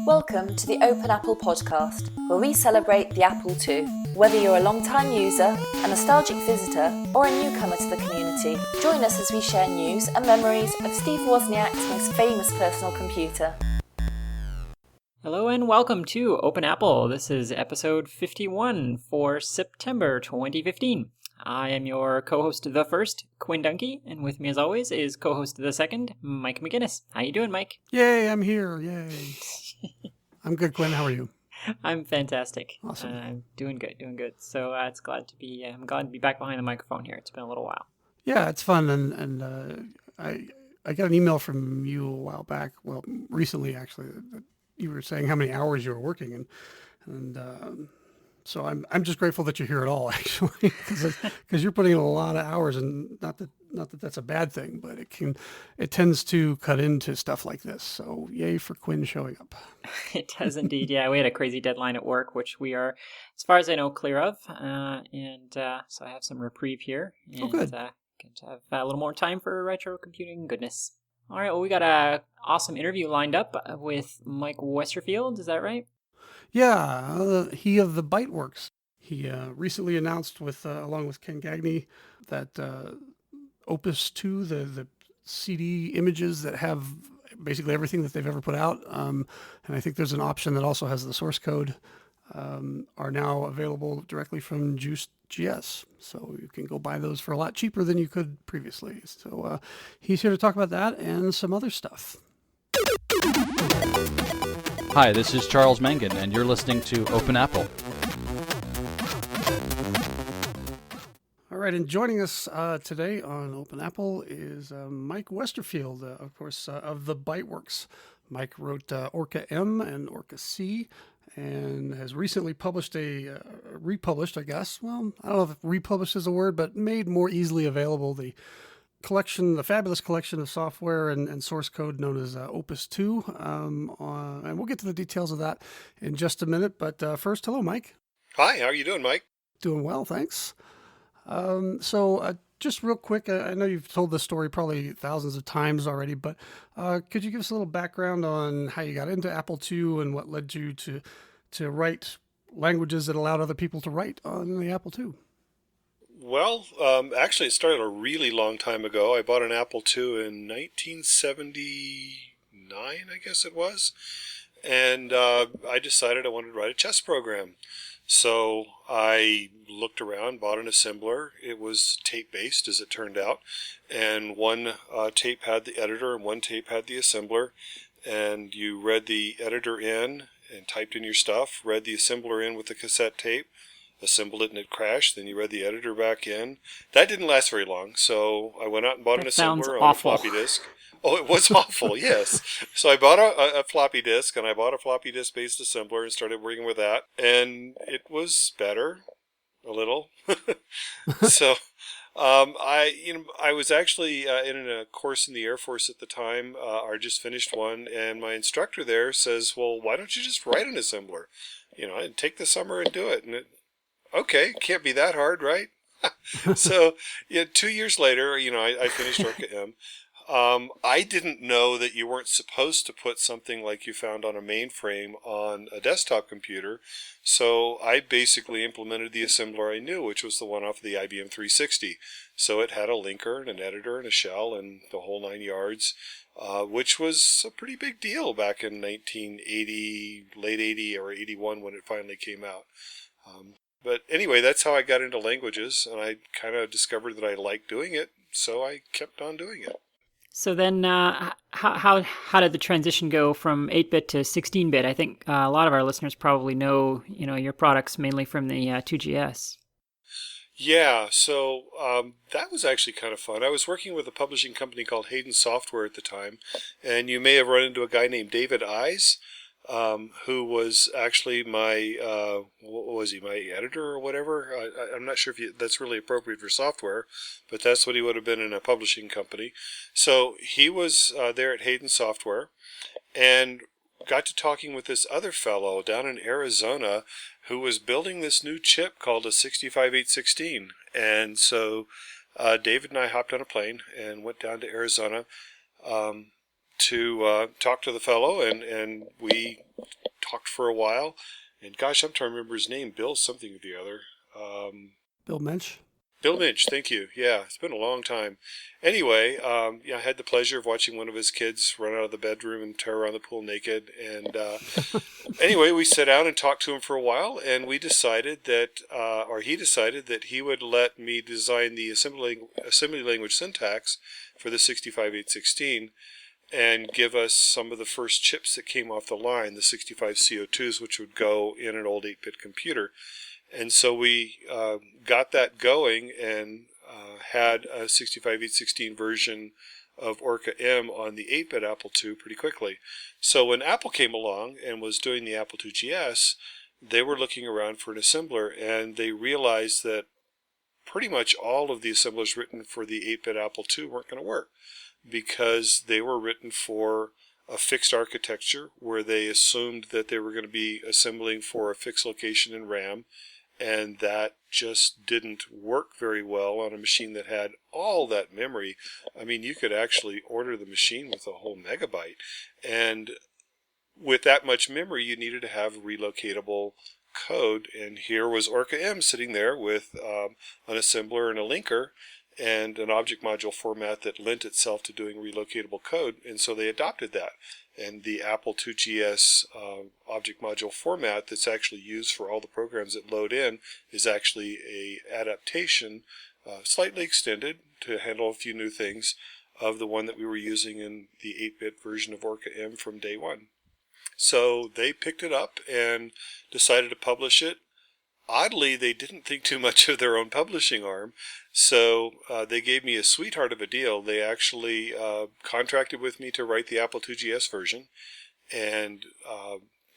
Welcome to the Open Apple podcast, where we celebrate the Apple II. Whether you're a long-time user, a nostalgic visitor, or a newcomer to the community, join us as we share news and memories of Steve Wozniak's most famous personal computer. Hello and welcome to Open Apple. This is episode 51 for September 2015. I am your co-host of the first, Quinn Dunkey, and with me as always is co-host of the second, Mike McGinnis. How you doing, Mike? Yay, I'm here. Yay. I'm good, Quinn. How are you? I'm fantastic. Awesome. Doing good. So I'm glad to be back behind the microphone here. It's been a little while. Yeah, it's fun, and I got an email from you a while back. Well, recently actually, that you were saying how many hours you were working, and so I'm just grateful that you're here at all, actually, because you're putting in a lot of hours, and not that that's a bad thing, but it tends to cut into stuff like this. So yay for Quinn showing up. It does indeed. Yeah, we had a crazy deadline at work, which we are, as far as I know, clear of, and so I have some reprieve here. And, good. Get to have a little more time for retro computing goodness. All right, well, we got a awesome interview lined up with Mike Westerfield. Is that right? Yeah, he of the Byte Works. He recently announced, along with Ken Gagne, that Opus 2, the CD images that have basically everything that they've ever put out, and I think there's an option that also has the source code, are now available directly from Juice.gs. So you can go buy those for a lot cheaper than you could previously. So he's here to talk about that and some other stuff. Hi, this is Charles Mangan, and you're listening to Open Apple. All right, and joining us today on Open Apple is Mike Westerfield, of course, of the Byte Works. Mike wrote Orca M and Orca C, and has recently republished, I guess. Well, I don't know if republished is a word, but made more easily available the fabulous collection of software and source code known as Opus 2. And we'll get to the details of that in just a minute. But first, hello, Mike. Hi, how are you doing, Mike? Doing well, thanks. So just real quick, I know you've told this story probably thousands of times already, but could you give us a little background on how you got into Apple II and what led you to write languages that allowed other people to write on the Apple II? Well, actually, it started a really long time ago. I bought an Apple II in 1979, I guess it was, and I decided I wanted to write a chess program. So I looked around, bought an assembler. It was tape-based, as it turned out, and one tape had the editor and one tape had the assembler, and you read the editor in and typed in your stuff, read the assembler in with the cassette tape, assembled it and it crashed, then you read the editor back in. That didn't last very long, so I went out and bought an assembler on a floppy disk. Oh, it was awful, yes. So I bought a floppy disk, and I bought a floppy disk-based assembler and started working with that, and it was better, a little. So I was actually in a course in the Air Force at the time, I just finished one, and my instructor there says, well, why don't you just write an assembler? And take the summer and do it. And okay, can't be that hard, right? So, 2 years later, I finished Orca M. I didn't know that you weren't supposed to put something like you found on a mainframe on a desktop computer, so I basically implemented the assembler I knew, which was the one off of the IBM 360. So it had a linker and an editor and a shell and the whole 9 yards, which was a pretty big deal back in 1980, late 80 or 81 when it finally came out. But anyway, that's how I got into languages, and I kind of discovered that I liked doing it, so I kept on doing it. So then, how did the transition go from 8-bit to 16-bit? I think a lot of our listeners probably know, your products mainly from the 2GS. Yeah, so that was actually kind of fun. I was working with a publishing company called Hayden Software at the time, and you may have run into a guy named David Eyes, who was actually my, my editor or whatever? I'm not sure if that's really appropriate for software, but that's what he would have been in a publishing company. So he was there at Hayden Software, and got to talking with this other fellow down in Arizona who was building this new chip called a 65816. And so David and I hopped on a plane and went down to Arizona to talk to the fellow, and we talked for a while. And gosh, I'm trying to remember his name. Bill something or the other. Bill Mensch. Bill Minch, thank you. Yeah, it's been a long time. Anyway, I had the pleasure of watching one of his kids run out of the bedroom and tear around the pool naked. And anyway, we sat down and talked to him for a while, and we decided that, he decided that he would let me design the assembly language syntax for the 65816 and give us some of the first chips that came off the line, the 65 CO2s, which would go in an old 8-bit computer. And so we got that going and had a 65816 version of Orca M on the 8-bit Apple II pretty quickly. So when Apple came along and was doing the Apple II GS, they were looking around for an assembler, and they realized that pretty much all of the assemblers written for the 8-bit Apple II weren't going to work, because they were written for a fixed architecture where they assumed that they were going to be assembling for a fixed location in RAM, and that just didn't work very well on a machine that had all that memory. I mean, you could actually order the machine with a whole megabyte, and with that much memory, you needed to have relocatable code. And here was Orca M sitting there with an assembler and a linker and an object module format that lent itself to doing relocatable code, and so they adopted that. And the Apple II GS object module format that's actually used for all the programs that load in is actually a adaptation, slightly extended to handle a few new things, of the one that we were using in the 8-bit version of Orca M from day one. So they picked it up and decided to publish it. Oddly, they didn't think too much of their own publishing arm, so they gave me a sweetheart of a deal. They actually contracted with me to write the Apple II GS version and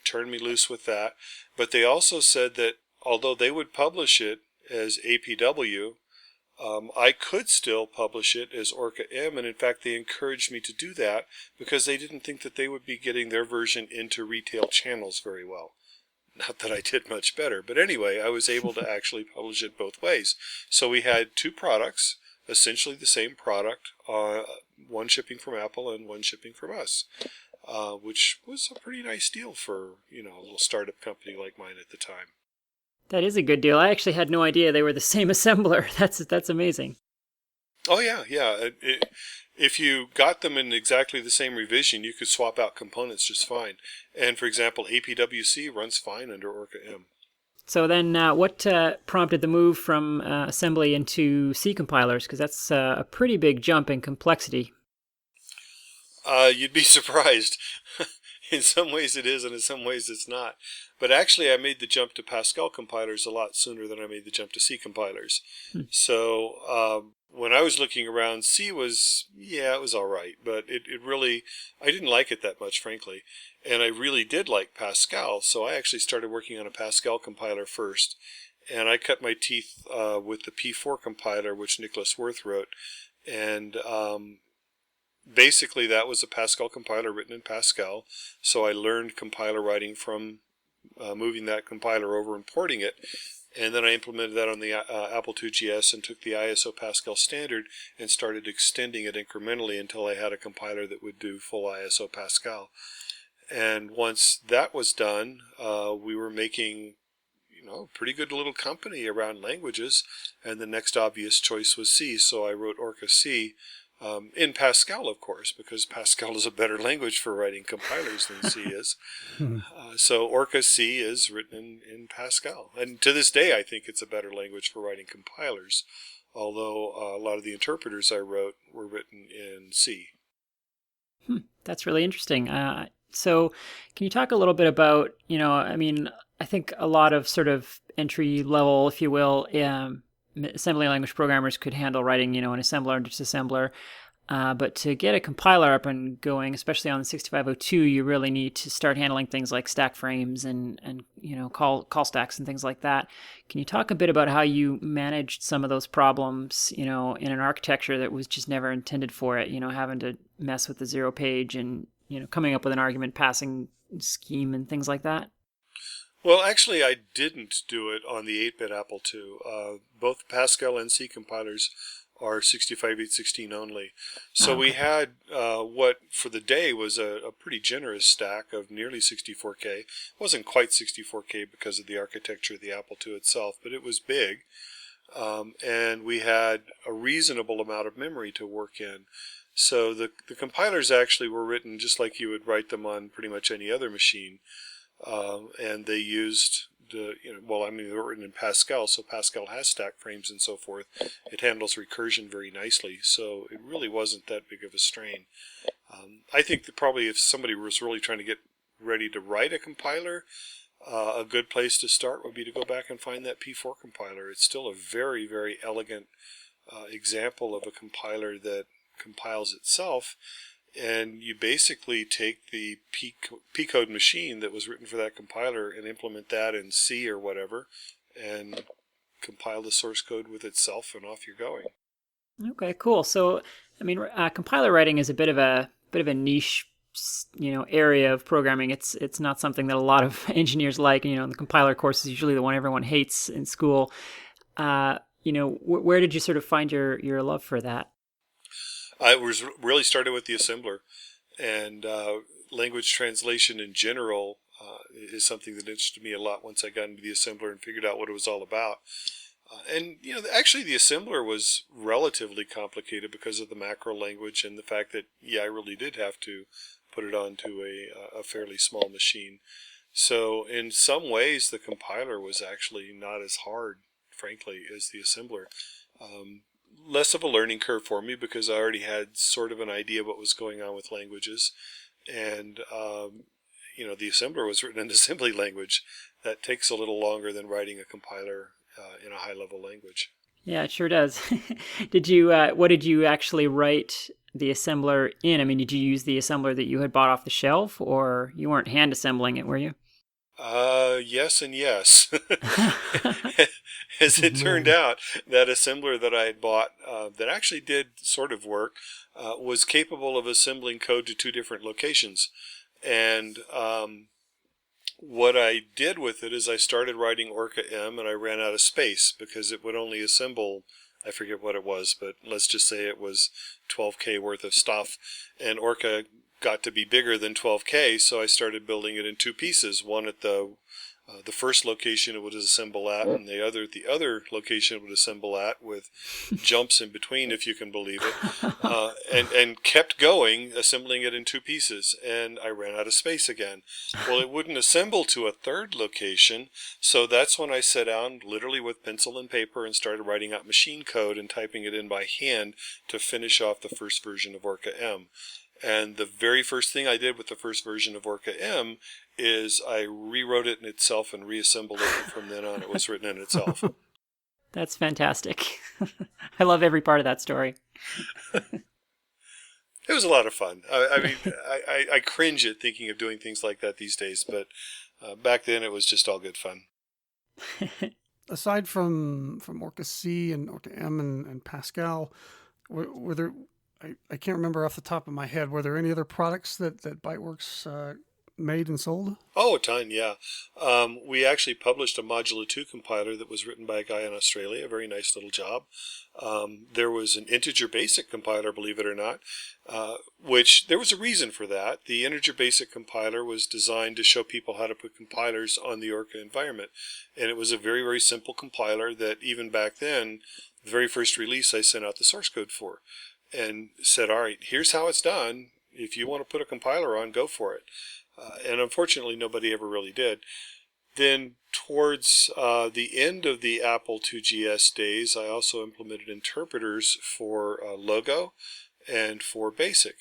turned me loose with that. But they also said that although they would publish it as APW, I could still publish it as Orca M, and in fact they encouraged me to do that because they didn't think that they would be getting their version into retail channels very well. Not that I did much better, but anyway, I was able to actually publish it both ways. So we had two products, essentially the same product, one shipping from Apple and one shipping from us, which was a pretty nice deal for, a little startup company like mine at the time. That is a good deal. I actually had no idea they were the same assembler. That's amazing. Oh, yeah. If you got them in exactly the same revision, you could swap out components just fine. And for example, APWC runs fine under Orca M. So then what prompted the move from assembly into C compilers? Because that's a pretty big jump in complexity. You'd be surprised. In some ways it is, and in some ways it's not. But actually, I made the jump to Pascal compilers a lot sooner than I made the jump to C compilers. So when I was looking around, C was, it was all right, but it really, I didn't like it that much, frankly. And I really did like Pascal, so I actually started working on a Pascal compiler first. And I cut my teeth with the P4 compiler, which Nicholas Worth wrote. And basically, that was a Pascal compiler written in Pascal. So I learned compiler writing from moving that compiler over and porting it. And then I implemented that on the Apple II GS and took the ISO Pascal standard and started extending it incrementally until I had a compiler that would do full ISO Pascal. And once that was done, we were making a pretty good little company around languages, and the next obvious choice was C, so I wrote Orca C. In Pascal, of course, because Pascal is a better language for writing compilers than C is. So Orca C is written in Pascal. And to this day, I think it's a better language for writing compilers, although a lot of the interpreters I wrote were written in C. That's really interesting. So can you talk a little bit about, I think a lot of sort of entry level, if you will, assembly language programmers could handle writing, an assembler and disassembler. But to get a compiler up and going, especially on the 6502, you really need to start handling things like stack frames and call stacks and things like that. Can you talk a bit about how you managed some of those problems, in an architecture that was just never intended for it, having to mess with the zero page and, coming up with an argument passing scheme and things like that? Well, actually, I didn't do it on the 8-bit Apple II. Both Pascal and C compilers are 65/816 only. So we had what for the day was a pretty generous stack of nearly 64K. It wasn't quite 64K because of the architecture of the Apple II itself, but it was big. And we had a reasonable amount of memory to work in. So the compilers actually were written just like you would write them on pretty much any other machine. And they used they were written in Pascal, so Pascal has stack frames and so forth. It handles recursion very nicely, so it really wasn't that big of a strain. I think that probably if somebody was really trying to get ready to write a compiler, a good place to start would be to go back and find that P4 compiler. It's still a very, very elegant example of a compiler that compiles itself. And you basically take the P-code machine that was written for that compiler and implement that in C or whatever, and compile the source code with itself, and off you're going. Okay, cool. So, I mean, compiler writing is a bit of a niche, area of programming. It's not something that a lot of engineers like. The compiler course is usually the one everyone hates in school. Where did you sort of find your love for that? I was really started with the assembler, and language translation in general is something that interested me a lot once I got into the assembler and figured out what it was all about. Actually the assembler was relatively complicated because of the macro language and the fact that, I really did have to put it onto a fairly small machine. So in some ways the compiler was actually not as hard, frankly, as the assembler. Less of a learning curve for me because I already had sort of an idea what was going on with languages, and the assembler was written in assembly language. That takes a little longer than writing a compiler in a high-level language. Yeah, it sure does. What did you actually write the assembler in? I mean, did you use the assembler that you had bought off the shelf, or you weren't hand assembling it, were you? Yes and yes. As it turned out, that assembler that I had bought that actually did sort of work was capable of assembling code to two different locations. And what I did with it is I started writing Orca M, and I ran out of space because it would only assemble, I forget what it was, but let's just say it was 12K worth of stuff. And Orca got to be bigger than 12K, so I started building it in two pieces. One at the first location it would assemble at, and the other location it would assemble at, with jumps in between, if you can believe it, and kept going, assembling it in two pieces. And I ran out of space again. Well, it wouldn't assemble to a third location, so that's when I sat down, literally with pencil and paper, and started writing out machine code and typing it in by hand to finish off the first version of Orca M. And the very first thing I did with the first version of Orca M is I rewrote it in itself and reassembled it, and from then on it was written in itself. That's fantastic. I love every part of that story. It was a lot of fun. I cringe at thinking of doing things like that these days, but back then it was just all good fun. Aside from Orca C and Orca M and Pascal, were there... I can't remember off the top of my head. Were there any other products that Byte Works made and sold? Oh, a ton, yeah. We actually published a Modula 2 compiler that was written by a guy in Australia, a very nice little job. There was an integer basic compiler, believe it or not, which there was a reason for that. The integer basic compiler was designed to show people how to put compilers on the Orca environment. And it was a very, very simple compiler that even back then, the very first release I sent out the source code for. And said, all right, here's how it's done. If you want to put a compiler on, go for it. And unfortunately, nobody ever really did. Then towards the end of the Apple IIgs days, I also implemented interpreters for Logo and for Basic.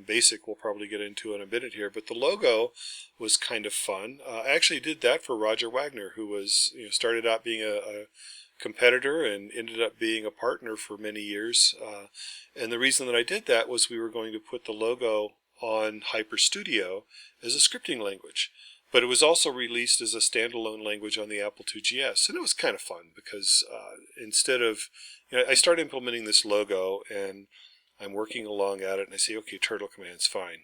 Basic we'll probably get into in a minute here, but the Logo was kind of fun. I actually did that for Roger Wagner, who was started out being a competitor and ended up being a partner for many years. And the reason that I did that was we were going to put the Logo on Hyper Studio as a scripting language. But it was also released as a standalone language on the Apple IIgs. And it was kind of fun because instead of, I started implementing this Logo and I'm working along at it and I say, okay, turtle command's fine.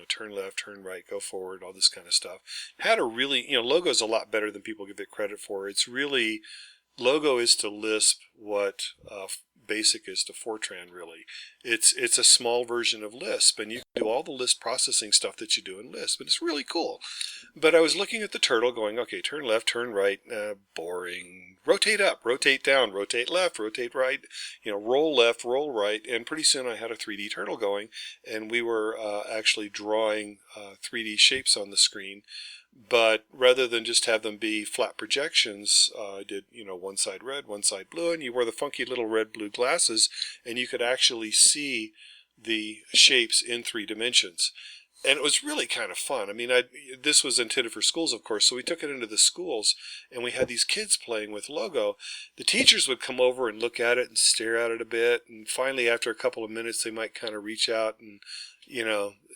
Turn left, turn right, go forward, all this kind of stuff. Had a really, Logo is a lot better than people give it credit for. It's really, Logo is to Lisp what BASIC is to Fortran, really. It's a small version of Lisp, and you can do all the Lisp processing stuff that you do in Lisp, and it's really cool. But I was looking at the turtle going, okay, turn left, turn right, boring. Rotate up, rotate down, rotate left, rotate right, roll left, roll right, and pretty soon I had a 3D turtle going, and we were actually drawing 3D shapes on the screen. But rather than just have them be flat projections, I did, one side red, one side blue, and you wore the funky little red-blue glasses, and you could actually see the shapes in 3 dimensions. And it was really kind of fun. I mean, this was intended for schools, of course, so we took it into the schools, and we had these kids playing with Logo. The teachers would come over and look at it and stare at it a bit, and finally, after a couple of minutes, they might kind of reach out and,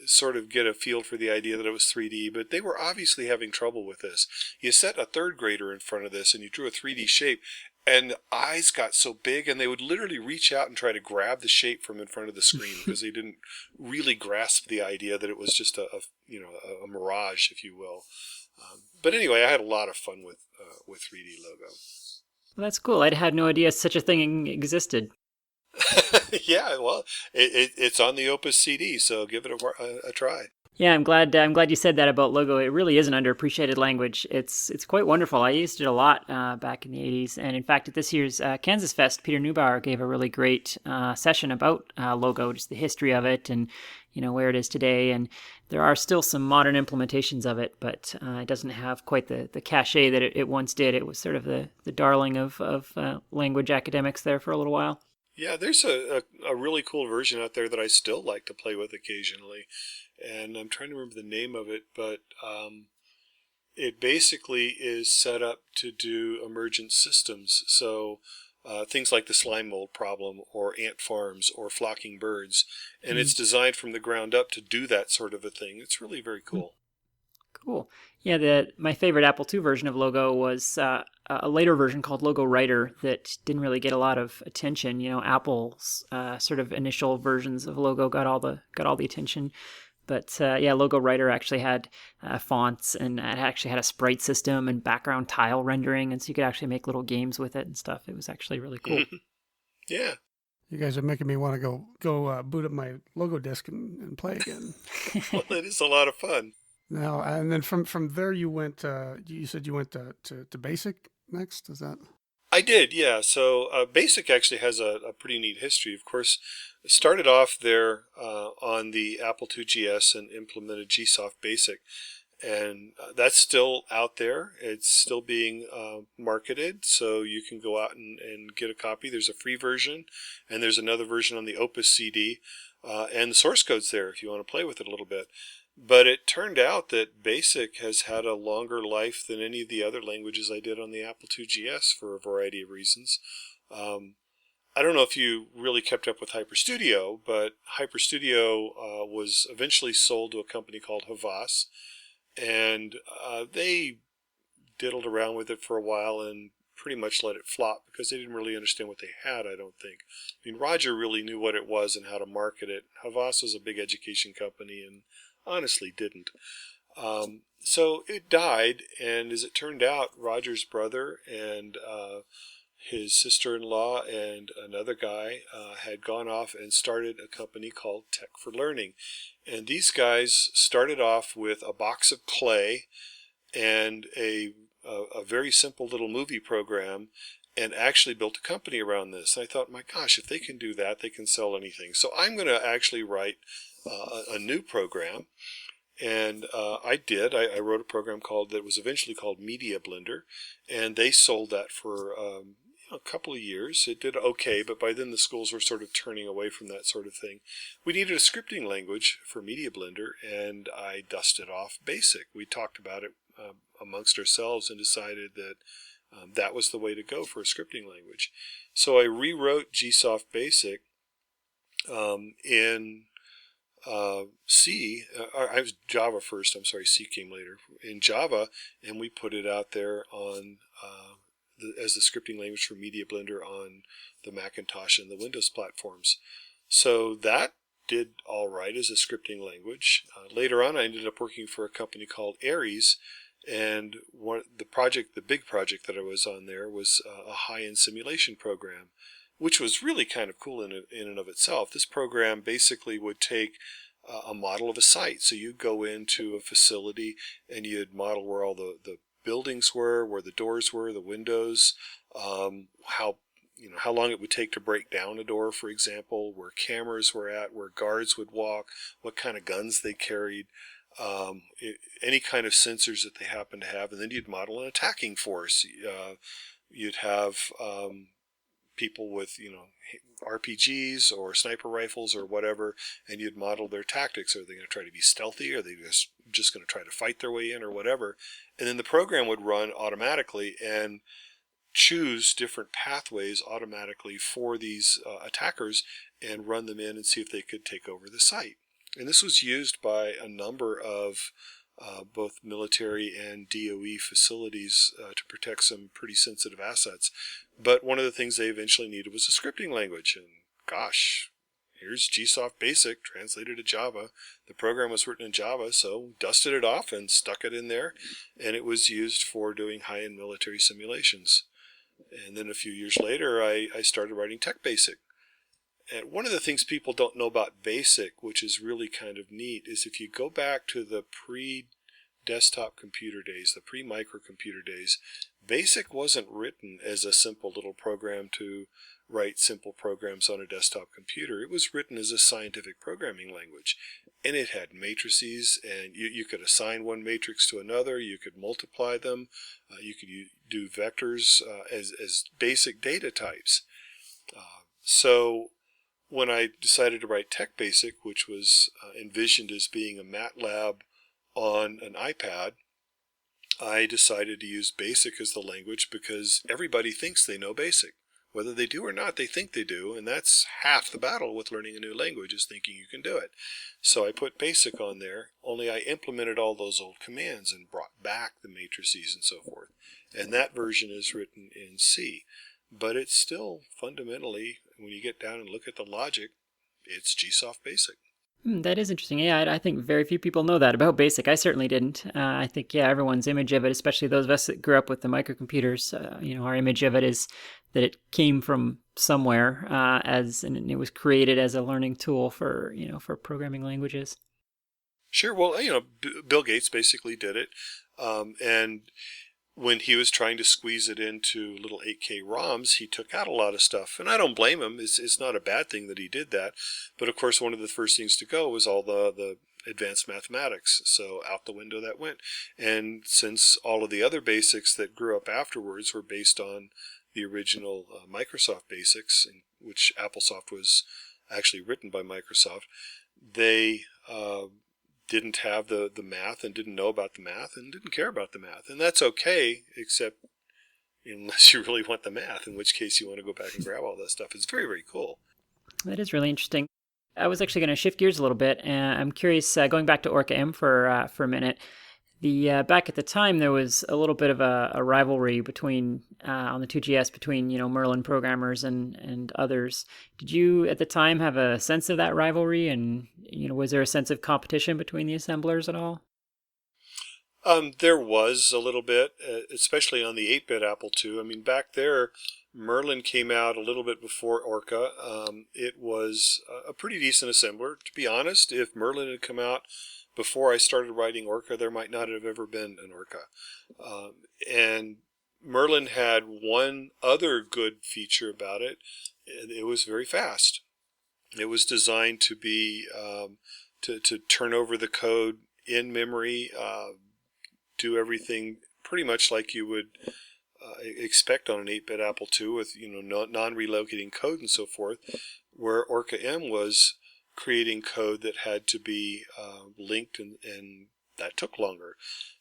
sort of get a feel for the idea that it was 3D, but they were obviously having trouble with this. You set a 3rd grader in front of this, and you drew a 3D shape, and the eyes got so big, and they would literally reach out and try to grab the shape from in front of the screen because they didn't really grasp the idea that it was just a mirage, if you will. But anyway, I had a lot of fun with 3D Logo. Well, that's cool. I had no idea such a thing existed. Yeah, well, it's on the Opus CD, so give it a try. Yeah, I'm glad you said that about Logo. It really is an underappreciated language. It's quite wonderful. I used it a lot back in the 80s. And in fact, at this year's Kansas Fest, Peter Neubauer gave a really great session about Logo, just the history of it and, where it is today. And there are still some modern implementations of it, but it doesn't have quite the cachet that it once did. It was sort of the darling of language academics there for a little while. Yeah, there's a really cool version out there that I still like to play with occasionally. And I'm trying to remember the name of it, but it basically is set up to do emergent systems. So things like the slime mold problem or ant farms or flocking birds. And it's designed from the ground up to do that sort of a thing. It's really very cool. Cool. Yeah, my favorite Apple II version of Logo was a later version called Logo Writer that didn't really get a lot of attention. Apple's sort of initial versions of Logo got all the attention. But Logo Writer actually had fonts, and it actually had a sprite system and background tile rendering, and so you could actually make little games with it and stuff. It was actually really cool. Yeah. You guys are making me want to go boot up my Logo disk and play again. Well, it is a lot of fun. Now, and then from there you went. You said you went to BASIC next. Is that? I did, yeah. So BASIC actually has a pretty neat history. Of course, it started off there on the Apple II GS and implemented GSoft BASIC. And that's still out there. It's still being marketed, so you can go out and get a copy. There's a free version, and there's another version on the Opus CD. And the source code's there if you want to play with it a little bit. But it turned out that BASIC has had a longer life than any of the other languages I did on the Apple II GS for a variety of reasons. I don't know if you really kept up with HyperStudio, but HyperStudio was eventually sold to a company called Havas, and they diddled around with it for a while and pretty much let it flop because they didn't really understand what they had, I don't think. I mean, Roger really knew what it was and how to market it. Havas was a big education company and honestly didn't. So it died, and as it turned out, Roger's brother and his sister-in-law and another guy had gone off and started a company called Tech for Learning. And these guys started off with a box of clay and a very simple little movie program and actually built a company around this. And I thought, my gosh, if they can do that, they can sell anything. So I'm going to actually write a new program. And I did. I wrote a program that was eventually called Media Blender, and they sold that for a couple of years. It did okay, but by then the schools were sort of turning away from that sort of thing. We needed a scripting language for Media Blender, and I dusted off BASIC. We talked about it amongst ourselves and decided that that was the way to go for a scripting language. So I rewrote GSoft BASIC in C. I was Java first. I'm sorry, C came later. In Java, and we put it out there on as the scripting language for Media Blender on the Macintosh and the Windows platforms. So that did all right as a scripting language. Later on, I ended up working for a company called Aries, and the big project that I was on there was a high-end simulation program. which was really kind of cool in and of itself. This program basically would take a model of a site. So you'd go into a facility and you'd model where all the buildings were, where the doors were, the windows, how long it would take to break down a door, for example, where cameras were at, where guards would walk, what kind of guns they carried, any kind of sensors that they happened to have, and then you'd model an attacking force. You'd have people with RPGs or sniper rifles or whatever, and you'd model their tactics. Are they going to try to be stealthy? Are they just going to try to fight their way in or whatever? And then the program would run automatically and choose different pathways automatically for these attackers and run them in and see if they could take over the site. And this was used by a number of both military and DOE facilities to protect some pretty sensitive assets. But one of the things they eventually needed was a scripting language. And gosh, here's GSoft Basic translated to Java. The program was written in Java, so dusted it off and stuck it in there. And it was used for doing high-end military simulations. And then a few years later, I started writing Tech Basic. And one of the things people don't know about BASIC, which is really kind of neat, is if you go back to the pre-desktop computer days, the pre-microcomputer days, BASIC wasn't written as a simple little program to write simple programs on a desktop computer. It was written as a scientific programming language. And it had matrices, and you could assign one matrix to another, you could multiply them, you could do vectors as basic data types. So when I decided to write Tech Basic, which was envisioned as being a MATLAB on an iPad, I decided to use BASIC as the language because everybody thinks they know BASIC. Whether they do or not, they think they do, and that's half the battle with learning a new language, is thinking you can do it. So I put BASIC on there, only I implemented all those old commands and brought back the matrices and so forth. And that version is written in C. But it's still fundamentally, when you get down and look at the logic, it's GSoft Basic. That is interesting. Yeah, I think very few people know that about BASIC. I certainly didn't. I think, everyone's image of it, especially those of us that grew up with the microcomputers, our image of it is that it came from somewhere and it was created as a learning tool for programming languages. Sure. Well, Bill Gates basically did it. And when he was trying to squeeze it into little 8K ROMs, he took out a lot of stuff. And I don't blame him. It's not a bad thing that he did that. But of course, one of the first things to go was all the advanced mathematics. So out the window that went. And since all of the other basics that grew up afterwards were based on the original Microsoft basics, which AppleSoft was actually written by Microsoft, they didn't have the math and didn't know about the math and didn't care about the math. And that's okay, except unless you really want the math, in which case you want to go back and grab all that stuff. It's very, very cool. That is really interesting. I was actually going to shift gears a little bit, and I'm curious, going back to Orca M for a minute. Back at the time, there was a little bit of a rivalry between on the 2GS between Merlin programmers and others. Did you at the time have a sense of that rivalry, and was there a sense of competition between the assemblers at all? There was a little bit, especially on the 8-bit Apple II. I mean, back there, Merlin came out a little bit before Orca. It was a pretty decent assembler. To be honest, if Merlin had come out before I started writing Orca, there might not have ever been an Orca. And Merlin had one other good feature about it. It was very fast. It was designed to be to turn over the code in memory, do everything pretty much like you would expect on an 8-bit Apple II with non-relocating code and so forth, where Orca M was creating code that had to be linked, and that took longer.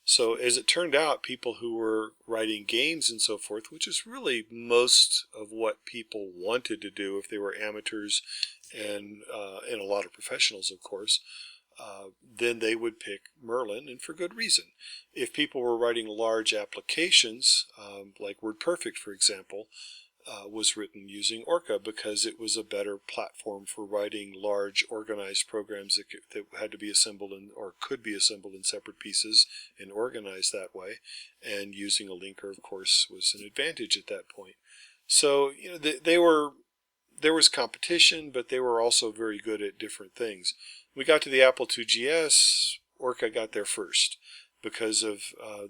So as it turned out, people who were writing games and so forth, which is really most of what people wanted to do if they were amateurs and a lot of professionals, of course, then they would pick Merlin, and for good reason. If people were writing large applications, like WordPerfect, for example, was written using Orca because it was a better platform for writing large organized programs that had to be assembled or could be assembled in separate pieces and organized that way. And using a linker, of course, was an advantage at that point. So they were there was competition, but they were also very good at different things. We got to the Apple IIgs, Orca got there first because of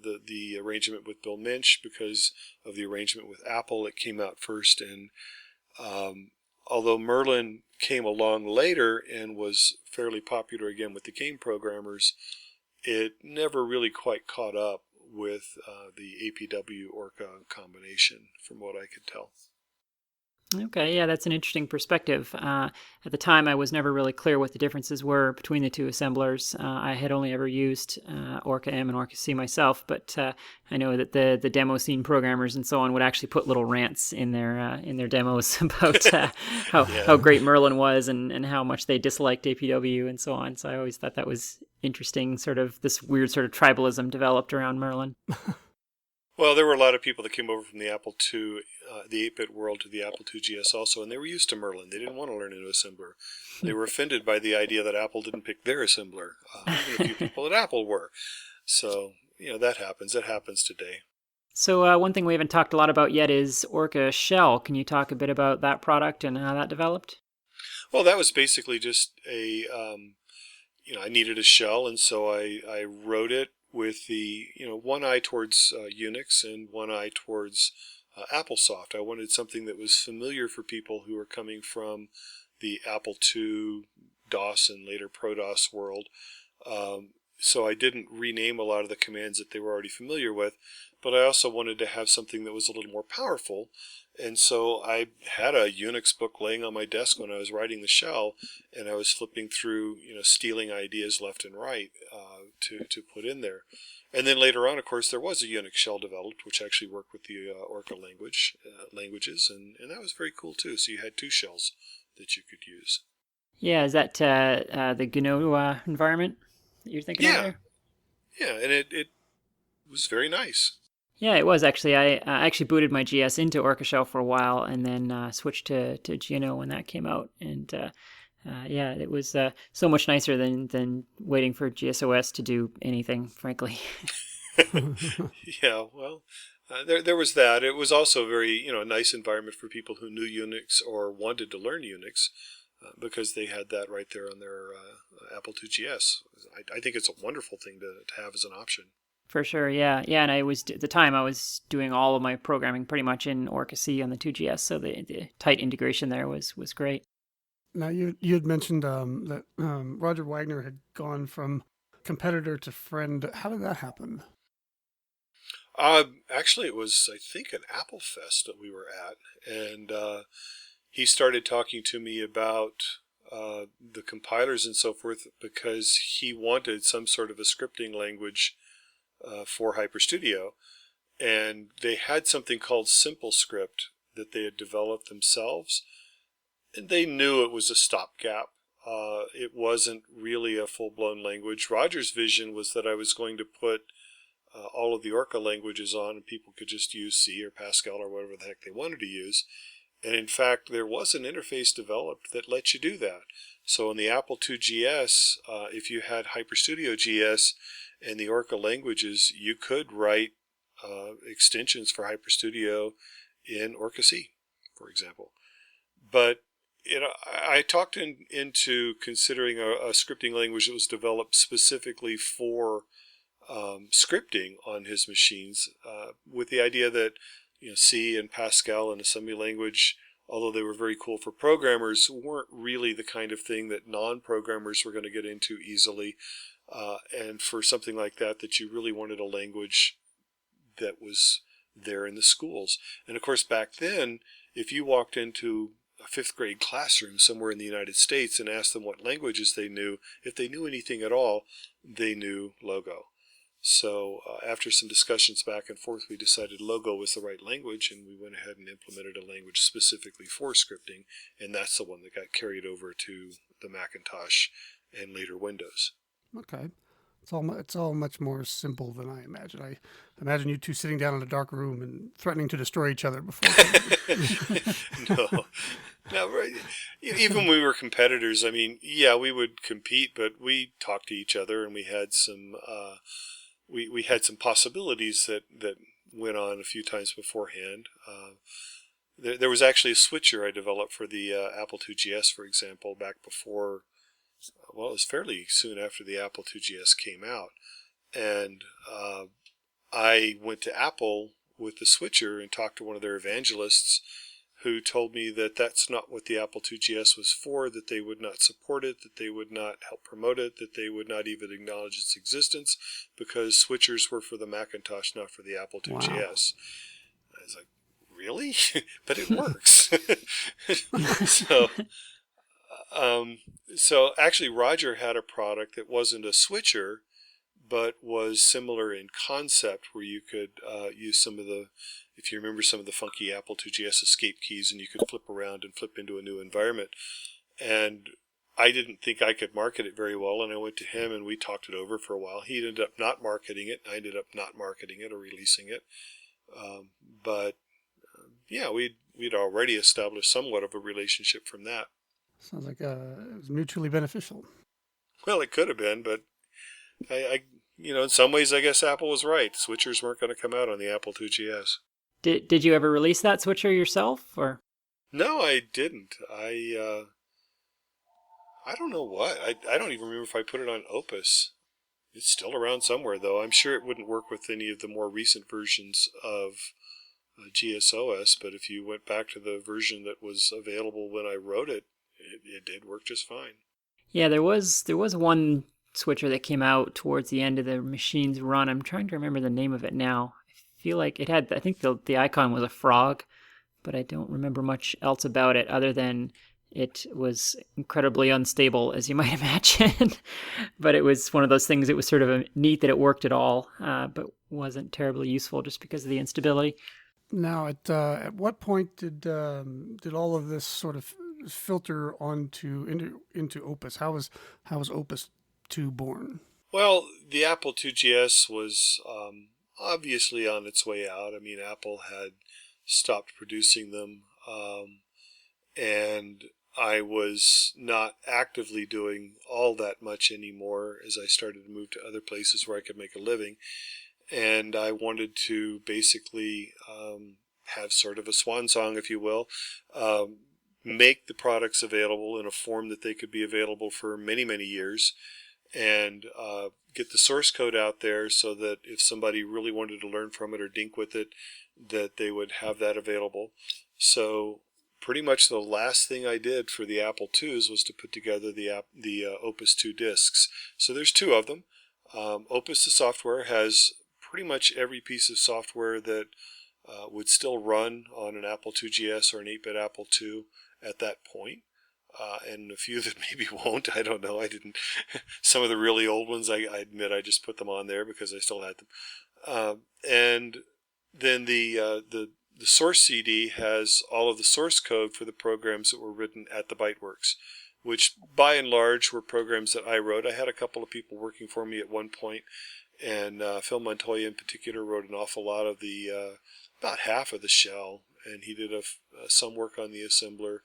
the arrangement with Bill Minch, because of the arrangement with Apple. It came out first, and although Merlin came along later and was fairly popular again with the game programmers, it never really quite caught up with the APW Orca combination, from what I could tell. Okay, yeah, that's an interesting perspective. At the time, I was never really clear what the differences were between the two assemblers. I had only ever used Orca M and Orca C myself, but I know that the demo scene programmers and so on would actually put little rants in their demos about how great Merlin was and how much they disliked APW and so on. So I always thought that was interesting. Sort of this weird sort of tribalism developed around Merlin. Well, there were a lot of people that came over from the Apple II, the 8-bit world, to the Apple IIgs also, and they were used to Merlin. They didn't want to learn a new assembler. They were offended by the idea that Apple didn't pick their assembler. Even a few people at Apple were. So, that happens. That happens today. So one thing we haven't talked a lot about yet is Orca Shell. Can you talk a bit about that product and how that developed? Well, that was basically just I needed a shell, and so I wrote it with the one eye towards Unix and one eye towards AppleSoft. I wanted something that was familiar for people who were coming from the Apple II DOS and later ProDOS world. So I didn't rename a lot of the commands that they were already familiar with, but I also wanted to have something that was a little more powerful. And so I had a Unix book laying on my desk when I was writing the shell, and I was flipping through, stealing ideas left and right to put in there. And then later on, of course, there was a Unix shell developed, which actually worked with the Orca languages, and that was very cool too. So you had two shells that you could use. Yeah, is that the GNU environment that you're thinking of there? Yeah, and it was very nice. Yeah, it was actually. I actually booted my GS into Orca Shell for a while, and then switched to GNO when that came out. And it was so much nicer than waiting for GSOS to do anything, frankly. Yeah, well, there was that. It was also very a nice environment for people who knew Unix or wanted to learn Unix, because they had that right there on their Apple IIgs. I think it's a wonderful thing to have as an option. For sure, yeah. And at the time I was doing all of my programming pretty much in Orca C on the 2GS, so the tight integration there was great. Now you had mentioned that Roger Wagner had gone from competitor to friend. How did that happen? Actually, it was, I think, an Apple Fest that we were at, and he started talking to me about the compilers and so forth because he wanted some sort of a scripting language for HyperStudio, and they had something called SimpleScript that they had developed themselves, and they knew it was a stopgap. It wasn't really a full-blown language. Roger's vision was that I was going to put all of the Orca languages on, and people could just use C or Pascal or whatever the heck they wanted to use. And in fact, there was an interface developed that let you do that. So in the Apple IIgs, if you had HyperStudio GS and the Orca languages, you could write extensions for HyperStudio in Orca C, for example. But I talked into considering a scripting language that was developed specifically for scripting on his machines, with the idea that C and Pascal and assembly language, although they were very cool for programmers, weren't really the kind of thing that non-programmers were going to get into easily. And for something like that you really wanted a language that was there in the schools. And of course, back then, if you walked into a 5th grade classroom somewhere in the United States and asked them what languages they knew, if they knew anything at all, they knew Logo. So after some discussions back and forth, we decided Logo was the right language, and we went ahead and implemented a language specifically for scripting, and that's the one that got carried over to the Macintosh and later Windows. Okay. It's all much more simple than I imagine. I imagine you two sitting down in a dark room and threatening to destroy each other before. No, right. Even when we were competitors, I mean, yeah, we would compete, but we talked to each other, and we had some we had some possibilities that went on a few times beforehand. there was actually a switcher I developed for the Apple IIgs, for example, back before, well, it was fairly soon after the Apple IIgs came out. And I went to Apple with the switcher and talked to one of their evangelists who told me that that's not what the Apple IIgs was for, that they would not support it, that they would not help promote it, that they would not even acknowledge its existence, because switchers were for the Macintosh, not for the Apple IIgs. Wow. I was like, really? But it works. So actually Roger had a product that wasn't a switcher, but was similar in concept, where you could use some of the, if you remember, some of the funky Apple IIgs escape keys, and you could flip around and flip into a new environment. And I didn't think I could market it very well, and I went to him and we talked it over for a while. He ended up not marketing it. I ended up not marketing it or releasing it. Yeah, we'd already established somewhat of a relationship from that. Sounds like it was mutually beneficial. Well, it could have been, but I in some ways, I guess Apple was right. Switchers weren't going to come out on the Apple IIgs. Did you ever release that switcher yourself, or? No, I didn't. I don't know what. I don't even remember if I put it on Opus. It's still around somewhere, though. I'm sure it wouldn't work with any of the more recent versions of GSOS, but if you went back to the version that was available when I wrote it, it did work just fine. Yeah, there was one switcher that came out towards the end of the machine's run. I'm trying to remember the name of it now. I feel like it had, I think the icon was a frog, but I don't remember much else about it other than it was incredibly unstable, as you might imagine. But it was one of those things, it was sort of neat that it worked at all, but wasn't terribly useful just because of the instability. Now, at what point did all of this sort of filter into Opus? How was Opus 2 born? Well, the Apple IIgs was obviously on its way out. I mean, Apple had stopped producing them, and I was not actively doing all that much anymore as I started to move to other places where I could make a living. And I wanted to basically have sort of a swan song, if you will, make the products available in a form that they could be available for many, many years, and get the source code out there so that if somebody really wanted to learn from it or dink with it, that they would have that available. So pretty much the last thing I did for the Apple IIs was to put together the Opus 2 discs. So there's two of them. Opus, the software, has pretty much every piece of software that would still run on an Apple IIgs or an 8-bit Apple II at that point. And a few that maybe won't. I don't know. I didn't. Some of the really old ones, I admit, I just put them on there because I still had them. And then the source CD has all of the source code for the programs that were written at the Byte Works, which by and large were programs that I wrote. I had a couple of people working for me at one point, and Phil Montoya in particular wrote an awful lot of the, about half of the shell, and he did some work on the assembler.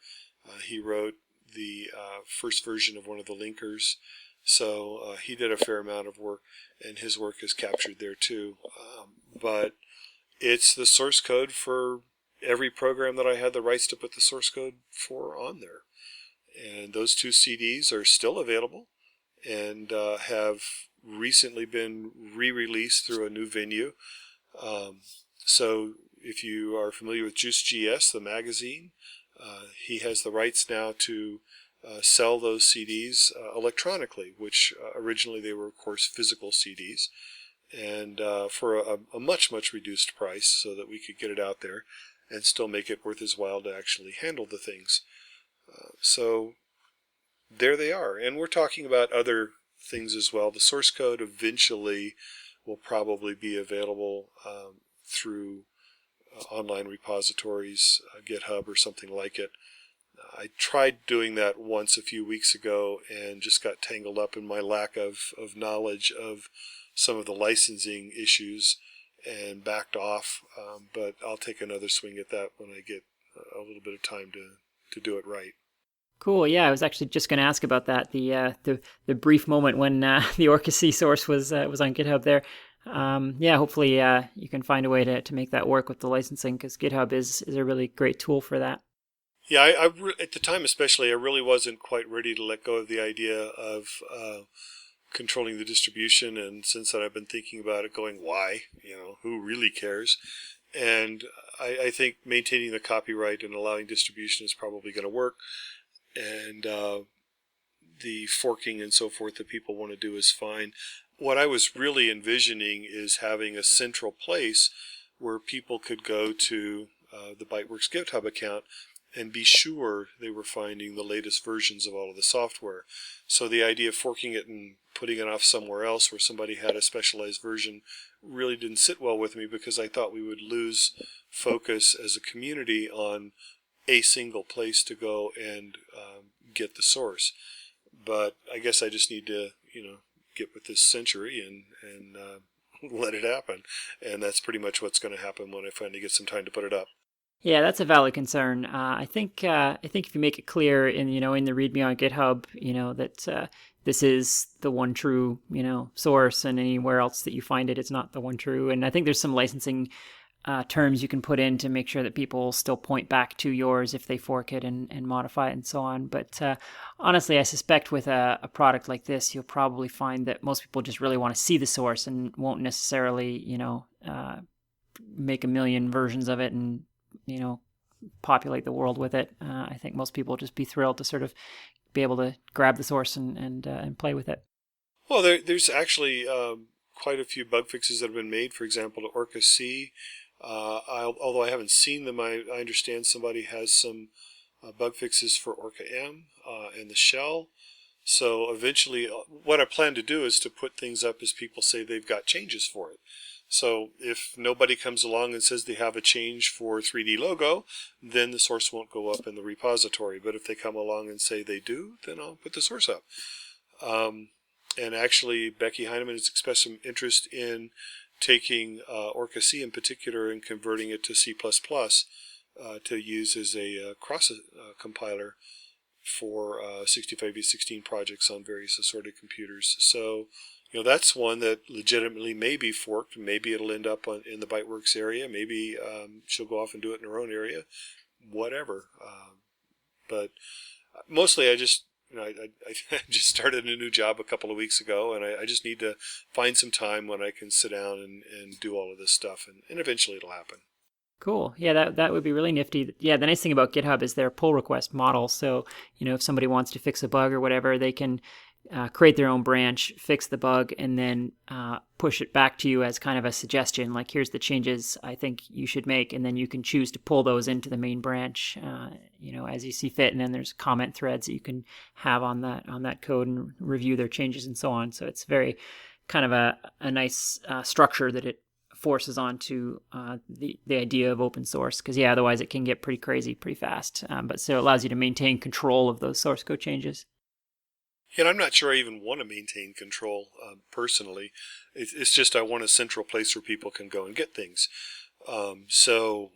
He wrote the first version of one of the linkers, so he did a fair amount of work, and his work is captured there too. But it's the source code for every program that I had the rights to put the source code for on there. And those two CDs are still available and have recently been re-released through a new venue. So if you are familiar with JuiceGS, the magazine, he has the rights now to sell those CDs electronically, which originally they were, of course, physical CDs, and for a much, much reduced price so that we could get it out there and still make it worth his while to actually handle the things. So there they are. And we're talking about other things as well. The source code eventually will probably be available through online repositories, GitHub or something like it. I tried doing that once a few weeks ago and just got tangled up in my lack of knowledge of some of the licensing issues and backed off. But I'll take another swing at that when I get a little bit of time to do it right. Cool. Yeah, I was actually just going to ask about that. The brief moment when the Orca C source was on GitHub there. yeah, hopefully you can find a way to make that work with the licensing, because GitHub is a really great tool for that. Yeah, at the time especially, I really wasn't quite ready to let go of the idea of controlling the distribution, and since then I've been thinking about it, going, why? Who really cares? And I think maintaining the copyright and allowing distribution is probably going to work, and the forking and so forth that people want to do is fine. What I was really envisioning is having a central place where people could go to the Byte Works GitHub account and be sure they were finding the latest versions of all of the software. So the idea of forking it and putting it off somewhere else where somebody had a specialized version really didn't sit well with me, because I thought we would lose focus as a community on a single place to go and get the source. But I guess I just need to, get with this century and let it happen. And that's pretty much what's going to happen when I finally get some time to put it up. Yeah, that's a valid concern. I think if you make it clear in the README on GitHub, that this is the one true source, and anywhere else that you find it, it's not the one true. And I think there's some licensing terms you can put in to make sure that people still point back to yours if they fork it and modify it and so on. But honestly, I suspect with a product like this, you'll probably find that most people just really want to see the source and won't necessarily make a million versions of it and populate the world with it. I think most people will just be thrilled to sort of be able to grab the source and play with it. Well, there's actually quite a few bug fixes that have been made. For example, to Orca C. Although I haven't seen them, I understand somebody has some bug fixes for Orca M and the shell. So eventually, what I plan to do is to put things up as people say they've got changes for it. So if nobody comes along and says they have a change for 3D logo, then the source won't go up in the repository. But if they come along and say they do, then I'll put the source up. And actually, Becky Heineman has expressed some interest in taking Orca C in particular and converting it to C++ to use as a cross compiler for 65x16 projects on various assorted computers. So, that's one that legitimately may be forked. Maybe it'll end up in the Byte Works area. Maybe she'll go off and do it in her own area. Whatever. But mostly I just, I just started a new job a couple of weeks ago, and I just need to find some time when I can sit down and do all of this stuff, and eventually it'll happen. Cool. Yeah, that would be really nifty. Yeah, the nice thing about GitHub is their pull request model. So, if somebody wants to fix a bug or whatever, they can create their own branch, fix the bug, and then push it back to you as kind of a suggestion, like, here's the changes I think you should make, and then you can choose to pull those into the main branch, as you see fit. And then there's comment threads that you can have on that code and review their changes and so on. So it's very kind of a nice structure that it forces onto the idea of open source, because otherwise it can get pretty crazy pretty fast. But so it allows you to maintain control of those source code changes. And I'm not sure I even want to maintain control personally. It's just I want a central place where people can go and get things. So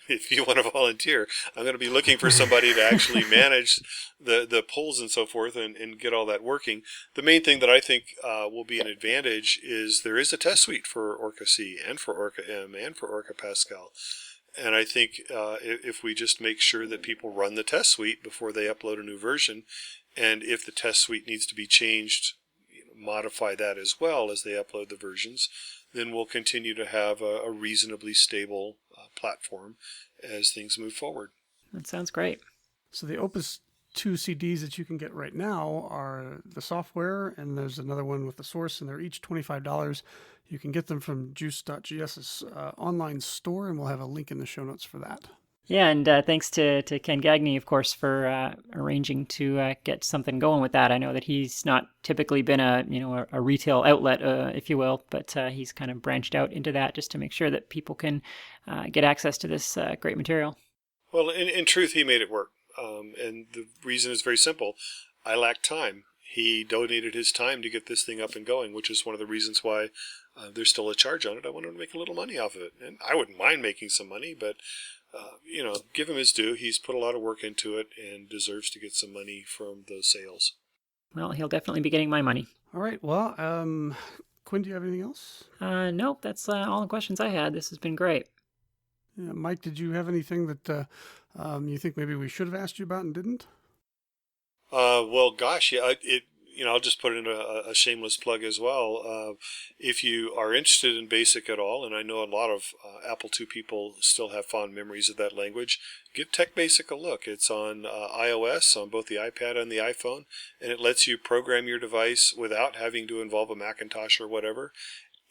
if you want to volunteer, I'm going to be looking for somebody to actually manage the polls and so forth and get all that working. The main thing that I think will be an advantage is there is a test suite for Orca C and for Orca M and for Orca Pascal. And I think if we just make sure that people run the test suite before they upload a new version, and if the test suite needs to be changed, modify that as well as they upload the versions, then we'll continue to have a reasonably stable platform as things move forward. That sounds great. So the Opus 2 CDs that you can get right now are the software, and there's another one with the source, and they're each $25. You can get them from juice.gs's online store, and we'll have a link in the show notes for that. Yeah, and thanks to Ken Gagne, of course, for arranging to get something going with that. I know that he's not typically been a retail outlet, if you will, but he's kind of branched out into that just to make sure that people can get access to this great material. Well, in truth, he made it work, and the reason is very simple. I lack time. He donated his time to get this thing up and going, which is one of the reasons why there's still a charge on it. I wanted to make a little money off of it, and I wouldn't mind making some money, but give him his due. He's put a lot of work into it and deserves to get some money from those sales. Well, he'll definitely be getting my money. All right. Well, Quinn, do you have anything else? Nope, that's all the questions I had. This has been great. Yeah, Mike, did you have anything that you think maybe we should have asked you about and didn't? Well, gosh, yeah, I'll just put in a shameless plug as well. If you are interested in BASIC at all, and I know a lot of Apple II people still have fond memories of that language, give Tech Basic a look. It's on iOS, on both the iPad and the iPhone, and it lets you program your device without having to involve a Macintosh or whatever.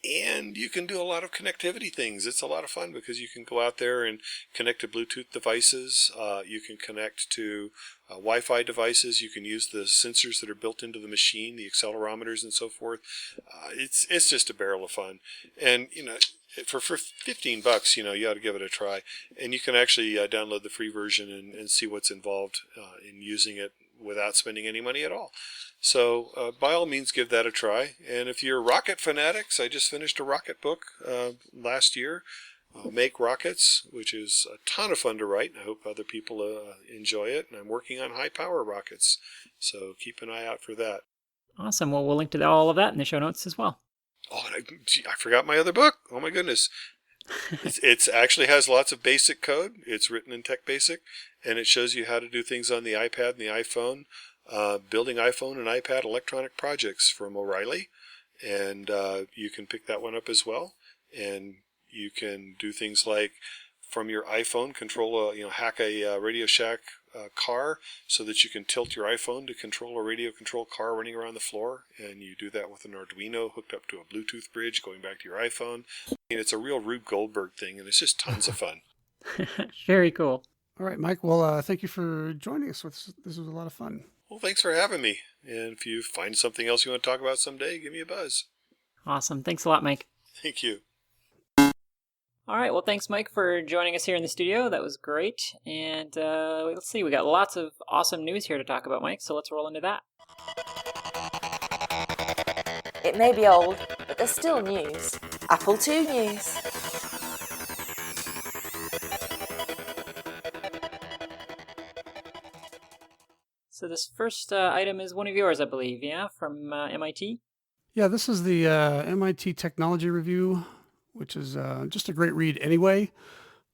And you can do a lot of connectivity things. It's a lot of fun because you can go out there and connect to Bluetooth devices. You can connect to Wi-Fi devices. You can use the sensors that are built into the machine, the accelerometers and so forth. It's just a barrel of fun. And, for $15, you ought to give it a try. And you can actually download the free version and see what's involved in using it without spending any money at all. So by all means, give that a try. And if you're rocket fanatics, I just finished a rocket book last year, Make Rockets, which is a ton of fun to write. I hope other people enjoy it. And I'm working on high power rockets. So keep an eye out for that. Awesome. Well, we'll link to all of that in the show notes as well. Oh, and I forgot my other book. Oh, my goodness. It actually has lots of basic code. It's written in Tech Basic, and it shows you how to do things on the iPad and the iPhone. Building iPhone and iPad electronic projects from O'Reilly, and you can pick that one up as well. And you can do things like from your iPhone hack a Radio Shack car so that you can tilt your iPhone to control a radio control car running around the floor, and you do that with an Arduino hooked up to a Bluetooth bridge going back to your iPhone. It's a real Rube Goldberg thing, and it's just tons of fun. Very cool. All right, Mike. Well, thank you for joining us. This was a lot of fun. Well, thanks for having me. And if you find something else you want to talk about someday, give me a buzz. Awesome. Thanks a lot, Mike. Thank you. All right. Well, thanks, Mike, for joining us here in the studio. That was great. And let's see. We got lots of awesome news here to talk about, Mike. So let's roll into that. It may be old, but there's still news. Apple II news. So this first item is one of yours, I believe, yeah, from MIT? Yeah, this is the MIT Technology Review, which is just a great read anyway,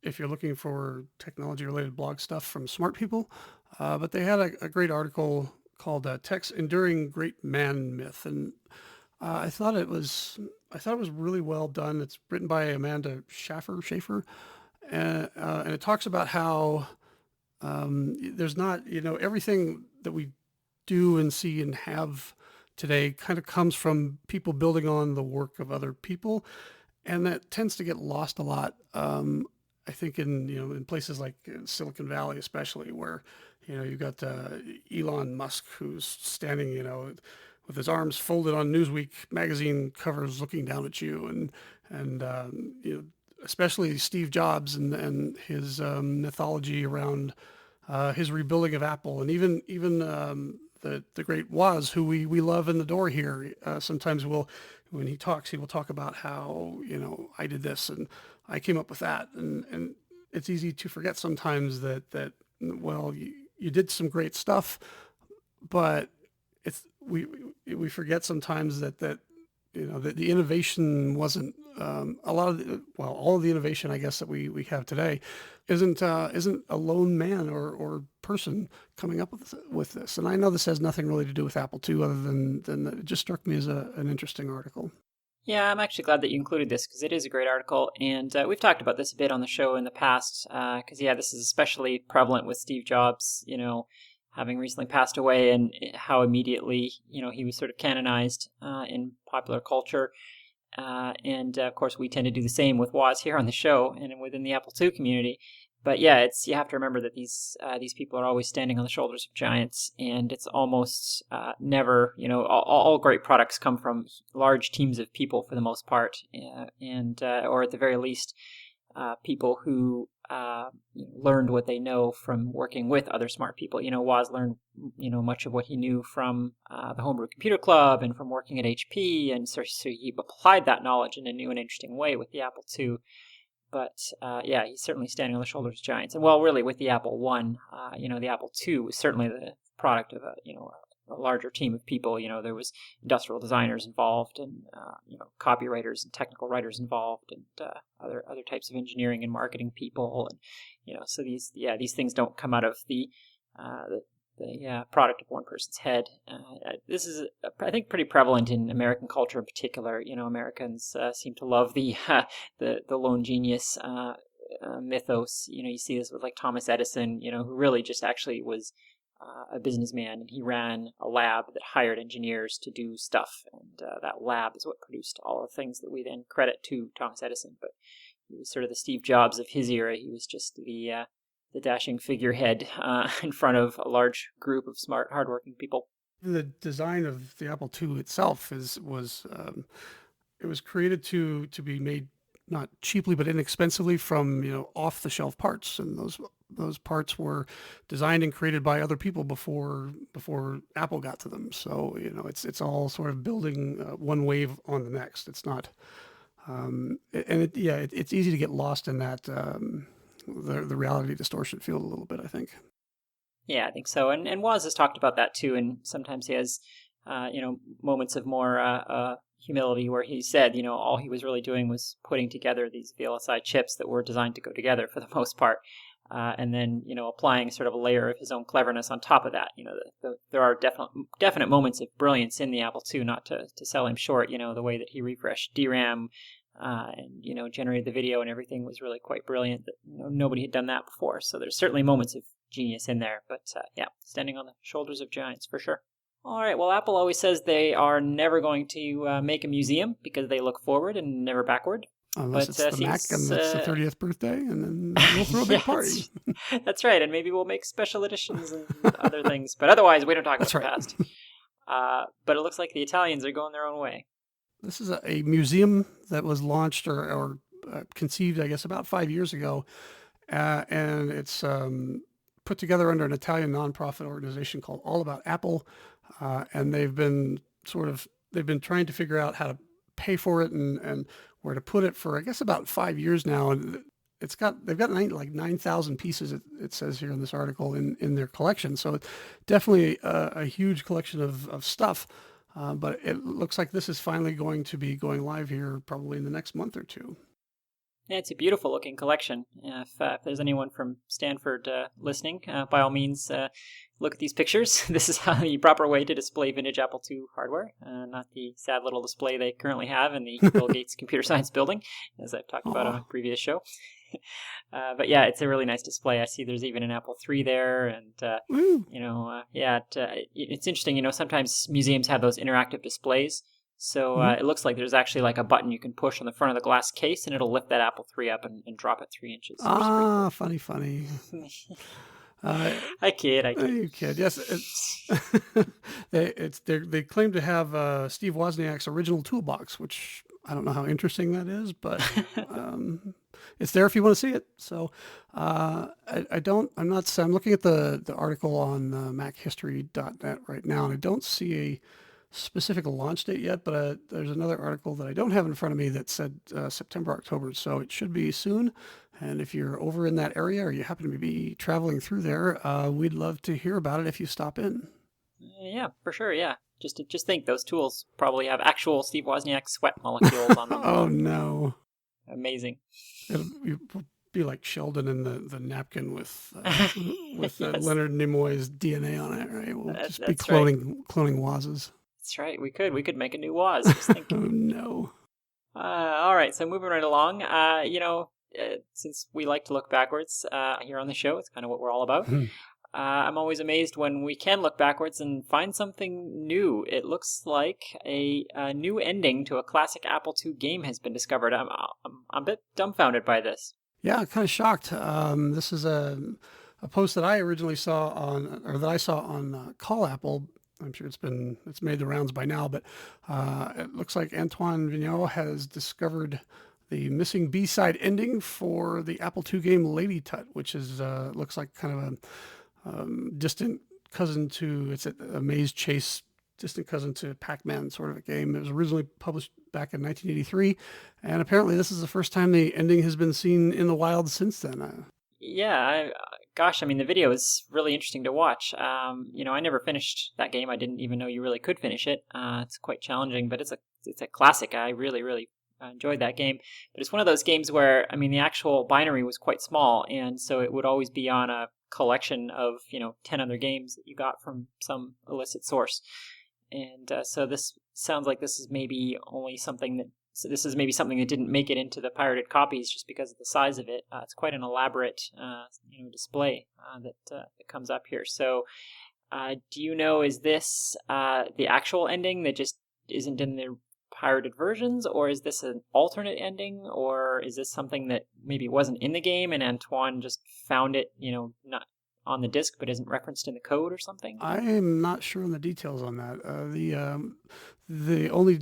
if you're looking for technology-related blog stuff from smart people. But they had a great article called "Tech's Enduring Great Man Myth," and I thought it was really well done. It's written by Amanda Schaefer, and it talks about how there's not, everything that we do and see and have today kind of comes from people building on the work of other people, and that tends to get lost a lot. I think in places like Silicon Valley, especially, where you've got Elon Musk, who's standing with his arms folded on Newsweek magazine covers, looking down at you, and especially Steve Jobs and his mythology around his rebuilding of Apple, and even the great Woz, who we love in the door here. Sometimes when he talks, he will talk about how I did this and I came up with that, and it's easy to forget sometimes that well, you did some great stuff, but we forget sometimes that the innovation wasn't all of the innovation, I guess, that we have today isn't a lone man or person coming up with this. And I know this has nothing really to do with Apple II, other than it just struck me as an interesting article. Yeah, I'm actually glad that you included this because it is a great article, and we've talked about this a bit on the show in the past. Because this is especially prevalent with Steve Jobs, having recently passed away, and how immediately he was sort of canonized in popular culture. And of course, we tend to do the same with Woz here on the show and within the Apple II community. But yeah, you have to remember that these people are always standing on the shoulders of giants, and it's almost never, all great products come from large teams of people for the most part, and or at the very least, people who learned what they know from working with other smart people. Woz learned much of what he knew from the Homebrew Computer Club and from working at HP, and so he applied that knowledge in a new and interesting way with the Apple II. But he's certainly standing on the shoulders of giants. And really, with the Apple I, the Apple II was certainly the product of a larger team of people. There was industrial designers involved, and copywriters and technical writers involved, and other types of engineering and marketing people, and so these things don't come out of the product of one person's head. This is, I think, pretty prevalent in American culture in particular. Americans seem to love the lone genius mythos. You see this with like Thomas Edison, who really just actually was a businessman, and he ran a lab that hired engineers to do stuff, and that lab is what produced all the things that we then credit to Thomas Edison. But he was sort of the Steve Jobs of his era. He was just the dashing figurehead in front of a large group of smart, hardworking people. The design of the Apple II itself was created to be made not cheaply but inexpensively from off the shelf parts, and those parts were designed and created by other people before Apple got to them. So it's all sort of building one wave on the next. It's not, it's easy to get lost in that the reality distortion field a little bit, I think. Yeah, I think so. And Woz has talked about that too, and sometimes he has moments of more humility where he said, all he was really doing was putting together these VLSI chips that were designed to go together for the most part. And then, applying sort of a layer of his own cleverness on top of that. There are definite moments of brilliance in the Apple II, not to sell him short. The way that he refreshed DRAM and, generated the video and everything was really quite brilliant. That nobody had done that before. So there's certainly moments of genius in there. But standing on the shoulders of giants for sure. All right. Well, Apple always says they are never going to make a museum because they look forward and never backward. Unless it's the Mac and it's the 30th birthday, and then we'll throw a big party. That's right, and maybe we'll make special editions and other things. But otherwise, we don't talk about the past. But it looks like the Italians are going their own way. This is a museum that was launched or conceived, I guess, about 5 years ago. And it's put together under an Italian nonprofit organization called All About Apple. And they've been trying to figure out how to pay for it and where to put it for, I guess, about 5 years now. And they've got 9,000 pieces, it says here in this article, in their collection. So it's definitely a huge collection of stuff. But it looks like this is finally going to be going live here probably in the next month or two. Yeah, it's a beautiful looking collection. If there's anyone from Stanford listening, by all means, look at these pictures. This is the proper way to display vintage Apple II hardware, not the sad little display they currently have in the Bill Gates Computer Science Building, as I've talked about on a previous show. But yeah, it's a really nice display. I see there's even an Apple III there, and it's interesting. Sometimes museums have those interactive displays. So it looks like there's actually like a button you can push on the front of the glass case, and it'll lift that Apple III up and drop it 3 inches. Ah, cool. Funny. I kid. You kid. Yes, they claim to have Steve Wozniak's original toolbox, which I don't know how interesting that is, but it's there if you want to see it. So I'm looking at the article on MacHistory.net right now, and I don't see a specific launch date yet, but there's another article that I don't have in front of me that said September, October, so it should be soon. And if you're over in that area or you happen to be traveling through there, we'd love to hear about it if you stop in. Yeah, for sure, yeah. Just think, those tools probably have actual Steve Wozniak sweat molecules on them. Oh, no. Amazing. It'll be like Sheldon in the napkin with yes. Leonard Nimoy's DNA on it, right? We'll just be cloning Woz's. That's right. We could make a new Woz. Just think. Oh, no. All right. So moving right along, since we like to look backwards here on the show, it's kind of what we're all about. I'm always amazed when we can look backwards and find something new. It looks like a new ending to a classic Apple II game has been discovered. I'm a bit dumbfounded by this. Yeah, kind of shocked. This is a post that I originally saw on Call Apple. I'm sure it's made the rounds by now, but it looks like Antoine Vigneault has discovered the missing B-side ending for the Apple II game Lady Tut, which is looks like kind of a distant cousin to, it's a maze chase, distant cousin to Pac-Man sort of a game. It was originally published back in 1983, and apparently this is the first time the ending has been seen in the wild since then. Yeah, gosh, I mean, the video is really interesting to watch. I never finished that game. I didn't even know you really could finish it. It's quite challenging, but it's a classic. I really, really enjoyed that game. But it's one of those games where, I mean, the actual binary was quite small, and so it would always be on a collection of 10 other games that you got from some illicit source. And so this sounds like this is maybe something that didn't make it into the pirated copies just because of the size of it. It's quite an elaborate display that comes up here. So do you know, is this the actual ending that just isn't in the pirated versions, or is this an alternate ending, or is this something that maybe wasn't in the game and Antoine just found it, not on the disc but isn't referenced in the code or something? I am not sure on the details on that. The only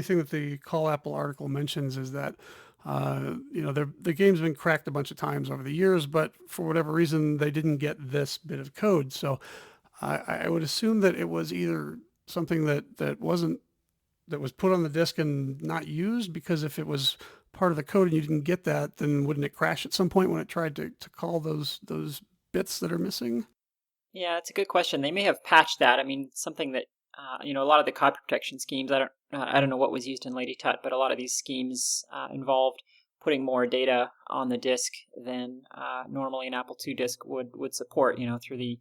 thing that the Call Apple article mentions is that the game's been cracked a bunch of times over the years, but for whatever reason they didn't get this bit of code. So I would assume that it was either something that was put on the disk and not used, because if it was part of the code and you didn't get that, then wouldn't it crash at some point when it tried to call those bits that are missing? Yeah, it's a good question. They may have patched that. I mean, something that a lot of the copy protection schemes. I don't know what was used in Lady Tut, but a lot of these schemes involved putting more data on the disk than normally an Apple II disk would support. Through the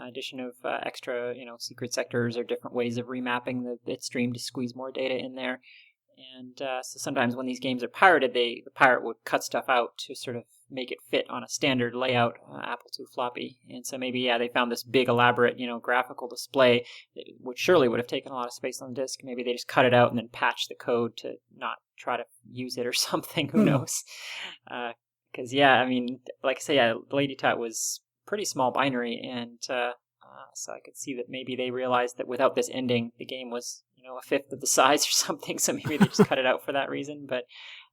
addition of extra secret sectors or different ways of remapping the bit stream to squeeze more data in there. And so sometimes when these games are pirated, the pirate would cut stuff out to sort of make it fit on a standard layout Apple II floppy. And so maybe, they found this big, elaborate, graphical display, which surely would have taken a lot of space on the disk. Maybe they just cut it out and then patched the code to not try to use it or something. Who knows? Because, like I say, Lady Tut was pretty small binary, and so I could see that maybe they realized that without this ending, the game was a fifth of the size or something. So maybe they just cut it out for that reason. But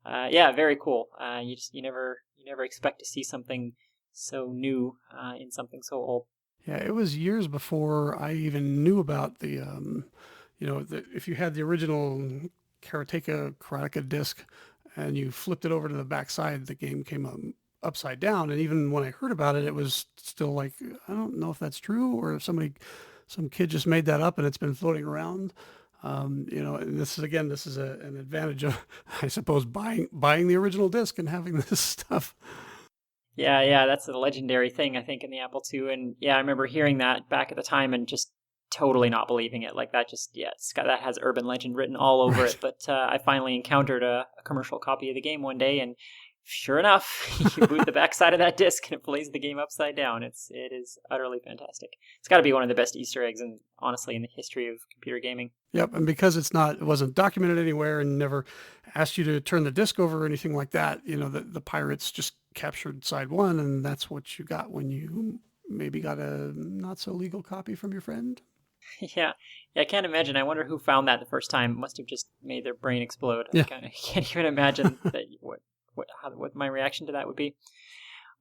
very cool. You never expect to see something so new in something so old. Yeah, it was years before I even knew about the if you had the original Karateka disc and you flipped it over to the back side, the game came upside down. And even when I heard about it, it was still like, I don't know if that's true or if some kid just made that up and it's been floating around. And this is an advantage of, I suppose, buying the original disc and having this stuff. Yeah, that's a legendary thing, I think, in the Apple II. And I remember hearing that back at the time and just totally not believing it. Like that that has urban legend written all over it. But I finally encountered a commercial copy of the game one day, and sure enough, you boot the backside of that disc and it plays the game upside down. It is utterly fantastic. It's got to be one of the best Easter eggs, and honestly, in the history of computer gaming. Yep, and because it wasn't documented anywhere and never asked you to turn the disc over or anything like that, the pirates just captured side one, and that's what you got when you maybe got a not so legal copy from your friend. Yeah, I can't imagine. I wonder who found that the first time. It must have just made their brain explode. Yeah. I can't even imagine that what my reaction to that would be.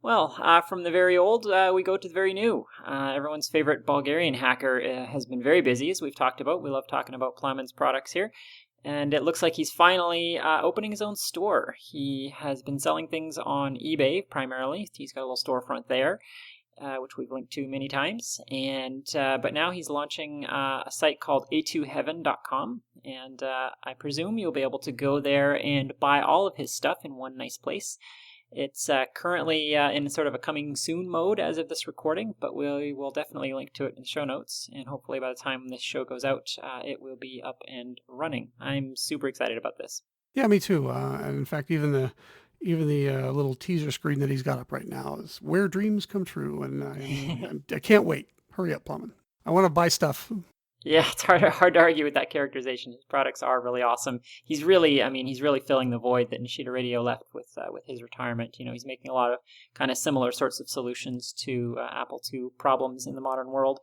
Well, from the very old, we go to the very new. Everyone's favorite Bulgarian hacker has been very busy, as we've talked about. We love talking about Plamin's products here. And it looks like he's finally opening his own store. He has been selling things on eBay primarily. He's got a little storefront there, which we've linked to many times. And but now he's launching a site called a2heaven.com. And I presume you'll be able to go there and buy all of his stuff in one nice place. It's currently in sort of a coming soon mode as of this recording, but we will definitely link to it in the show notes. And hopefully by the time this show goes out, it will be up and running. I'm super excited about this. Yeah, me too. And in fact, even the little teaser screen that he's got up right now is where dreams come true. And I can't wait. Hurry up, Plamin. I want to buy stuff. Yeah, it's hard to argue with that characterization. His products are really awesome. He's really filling the void that Nishida Radio left with his retirement. He's making a lot of kind of similar sorts of solutions to Apple II problems in the modern world,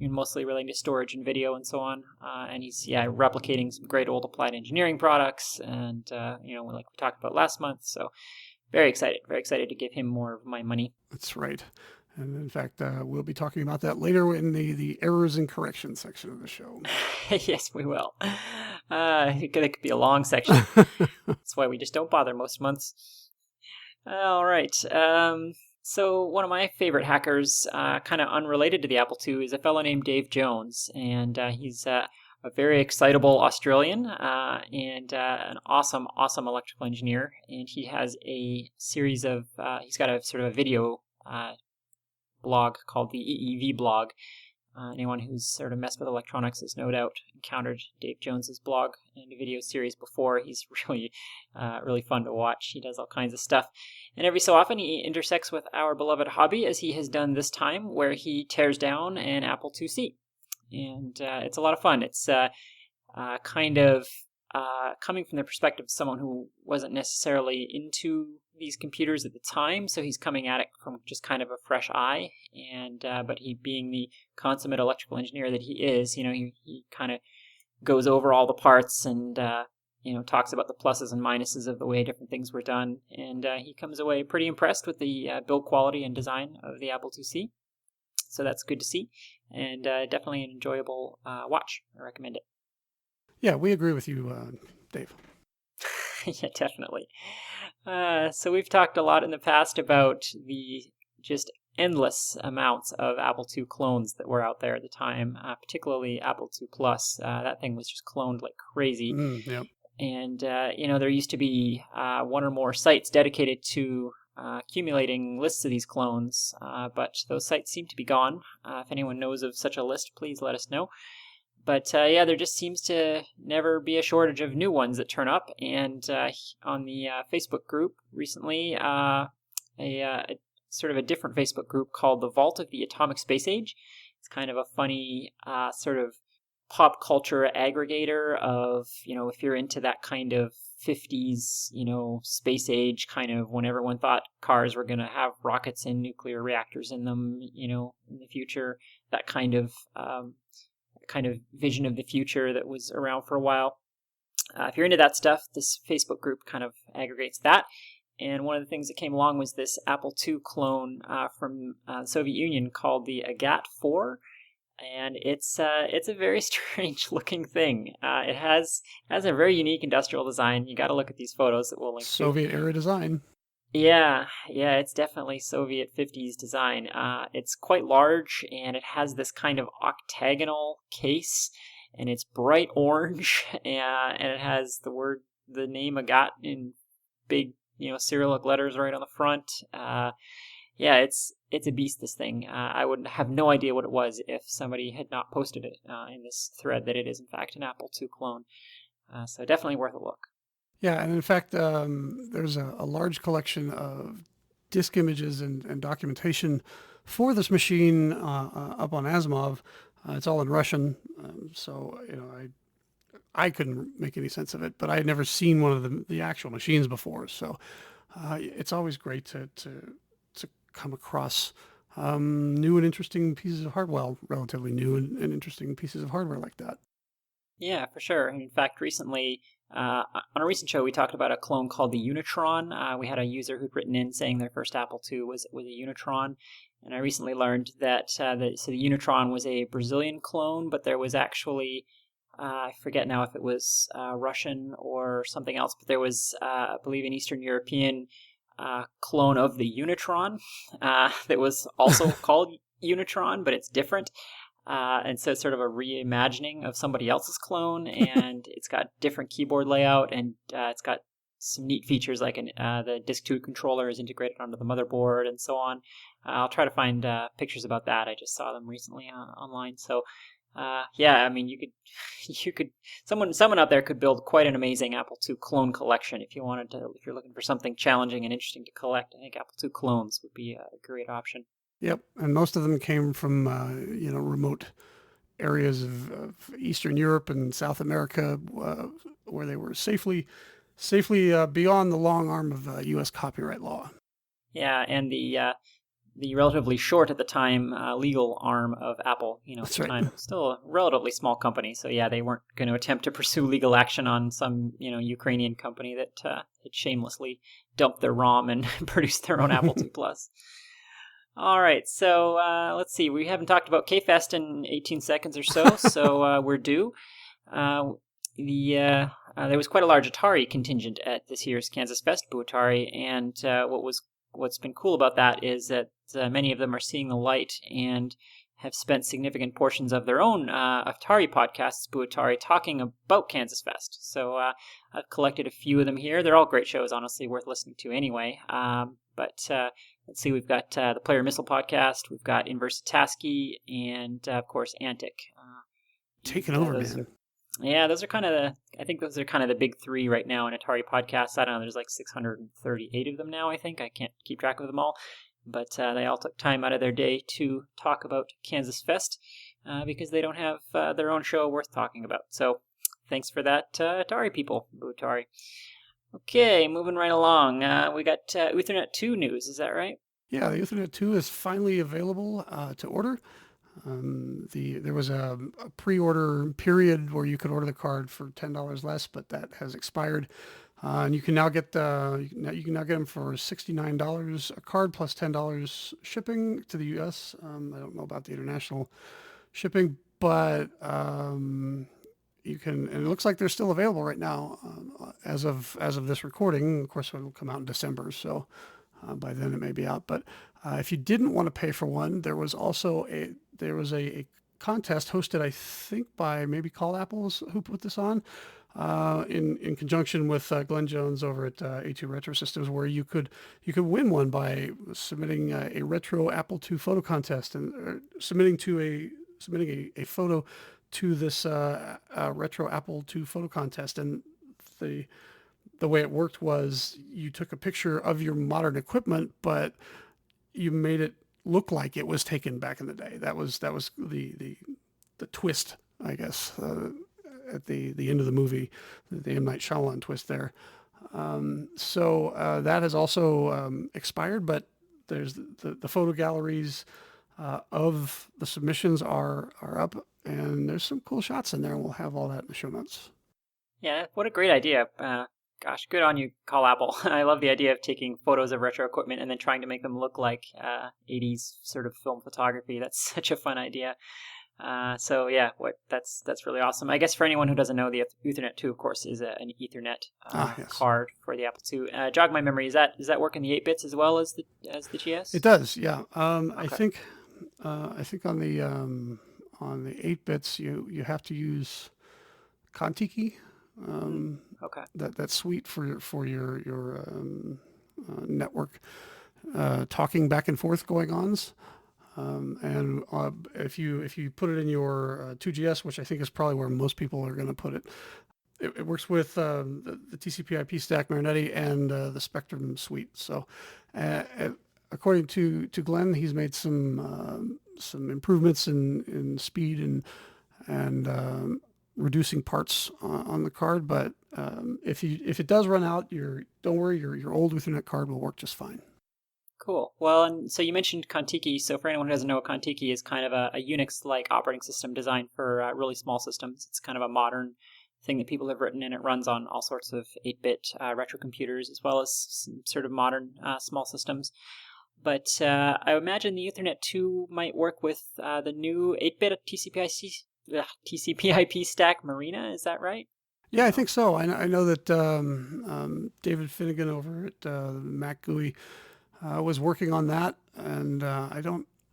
mostly relating to storage and video and so on. And he's replicating some great old applied engineering products, and like we talked about last month. So very excited to give him more of my money. That's right. And in fact, we'll be talking about that later in the errors and corrections section of the show. Yes, we will. It could be a long section. That's why we just don't bother most months. All right. So one of my favorite hackers, kind of unrelated to the Apple II, is a fellow named Dave Jones, and he's a very excitable Australian and an awesome electrical engineer. And he has a series of, he's got a sort of a video blog called the EEV blog. Anyone who's sort of messed with electronics has no doubt encountered Dave Jones's blog and a video series before. He's really fun to watch. He does all kinds of stuff. And every so often he intersects with our beloved hobby, as he has done this time, where he tears down an Apple IIc. And it's a lot of fun. It's kind of coming from the perspective of someone who wasn't necessarily into these computers at the time, so he's coming at it from just kind of a fresh eye. And but he, being the consummate electrical engineer that he is, he kind of goes over all the parts and talks about the pluses and minuses of the way different things were done. And he comes away pretty impressed with the build quality and design of the Apple IIc. So that's good to see, and definitely an enjoyable watch. I recommend it. Yeah, we agree with you, Dave. Yeah, definitely. So we've talked a lot in the past about the just endless amounts of Apple II clones that were out there at the time, particularly Apple II Plus. That thing was just cloned like crazy. Yep. And, there used to be one or more sites dedicated to accumulating lists of these clones, but those sites seem to be gone. If anyone knows of such a list, please let us know. But there just seems to never be a shortage of new ones that turn up. And on the Facebook group recently, a sort of a different Facebook group called the Vault of the Atomic Space Age. It's kind of a funny sort of pop culture aggregator of, if you're into that kind of 50s, space age, kind of when everyone thought cars were going to have rockets and nuclear reactors in them, in the future, that kind of vision of the future that was around for a while. If you're into that stuff, this Facebook group kind of aggregates that. And one of the things that came along was this Apple II clone from the Soviet Union called the Agat 4. And it's a very strange looking thing. It has a very unique industrial design. You got to look at these photos that we'll link to. Soviet era design. Yeah, it's definitely Soviet 50s design. It's quite large, and it has this kind of octagonal case, and it's bright orange, and it has the name Agat in big, Cyrillic letters right on the front. It's a beast, this thing. I would have no idea what it was if somebody had not posted it in this thread that it is in fact an Apple II clone. So definitely worth a look. Yeah, and in fact, there's a large collection of disk images and documentation for this machine up on Asimov. It's all in Russian, so I couldn't make any sense of it, but I had never seen one of the actual machines before. So it's always great to come across new and interesting pieces of hardware, well, relatively new and interesting pieces of hardware like that. Yeah, for sure. In fact, recently, on a recent show, we talked about a clone called the Unitron. We had a user who'd written in saying their first Apple II was a Unitron. And I recently learned that the Unitron was a Brazilian clone, but there was actually, I forget now if it was Russian or something else, but there was, I believe, an Eastern European clone of the Unitron that was also called Unitron, but it's different. And so it's sort of a reimagining of somebody else's clone, and it's got different keyboard layout, and it's got some neat features like the Disk2 controller is integrated onto the motherboard and so on. I'll try to find pictures about that. I just saw them recently online. So you could someone out there could build quite an amazing Apple II clone collection if you're looking for something challenging and interesting to collect. I think Apple II clones would be a great option. Yep, and most of them came from remote areas of Eastern Europe and South America, where they were safely beyond the long arm of U.S. copyright law. Yeah, and the relatively short at the time legal arm of Apple, That's at the right. time, still a relatively small company. So yeah, they weren't going to attempt to pursue legal action on some Ukrainian company that had shamelessly dumped their ROM and produced their own Apple II Plus. All right, so let's see. We haven't talked about K-Fest in 18 seconds or so, so we're due. There was quite a large Atari contingent at this year's Kansas Fest, Boo Atari, and what was what's been cool about that is that many of them are seeing the light and have spent significant portions of their own Atari podcasts, Boo Atari, talking about Kansas Fest. So I've collected a few of them here. They're all great shows, honestly, worth listening to anyway. But let's see, we've got the Player Missile podcast, we've got Inversitasky, and of course Antic. Taking over, man. Yeah, those are kind of I think those are kind of the big three right now in Atari podcasts. I don't know, there's like 638 of them now, I think. I can't keep track of them all. But they all took time out of their day to talk about Kansas Fest because they don't have their own show worth talking about. So thanks for that, Atari people, Boo Atari. Okay, moving right along. We got Ethernet 2 news, is that right? Yeah, the Ethernet 2 is finally available to order. There was a pre-order period where you could order the card for $10 less, but that has expired. And you can now get them for $69 a card plus $10 shipping to the U.S. I don't know about the international shipping, but you can. And it looks like they're still available right now as of this recording. Of course, it'll come out in December, so by then it may be out. But if you didn't want to pay for one, there was also a contest hosted, I think, by maybe Call Apples who put this on. In conjunction with Glenn Jones over at A2 Retro Systems, where you could win one by submitting a retro Apple II photo contest and submitting a photo to this retro Apple II photo contest. And the way it worked was you took a picture of your modern equipment, but you made it look like it was taken back in the day. That was the twist, I guess. At the end of the movie, the M. Night Shyamalan twist there. So that has also expired, but there's the photo galleries of the submissions are up, and there's some cool shots in there, and we'll have all that in the show notes. Yeah, what a great idea. Gosh, good on you, Call Apple. I love the idea of taking photos of retro equipment and then trying to make them look like 80s sort of film photography. That's such a fun idea. So yeah, that's really awesome. I guess for anyone who doesn't know, the Ethernet 2, of course, is an Ethernet yes. card for the Apple II. Jog my memory. Does that work in the 8-bits as well as the GS? It does, yeah. Okay. I think on the 8-bits you have to use Kontiki. Okay. That's suite for your network talking back and forth going ons. And if you put it in your 2GS, which I think is probably where most people are going to put it, it works with the TCP/IP stack Marinetti and the Spectrum suite. So, according to Glenn, he's made some improvements in speed and reducing parts on the card. But if it does run out, don't worry, your old Ethernet card will work just fine. Cool. Well, and so you mentioned Kontiki. So for anyone who doesn't know, Kontiki is kind of a Unix-like operating system designed for really small systems. It's kind of a modern thing that people have written, and it runs on all sorts of 8-bit retro computers as well as some sort of modern small systems. But I imagine the Ethernet 2 might work with the new 8-bit TCP/IP stack Marina. Is that right? Yeah, I think so. I know that David Finnegan over at Mac GUI was working on that, and I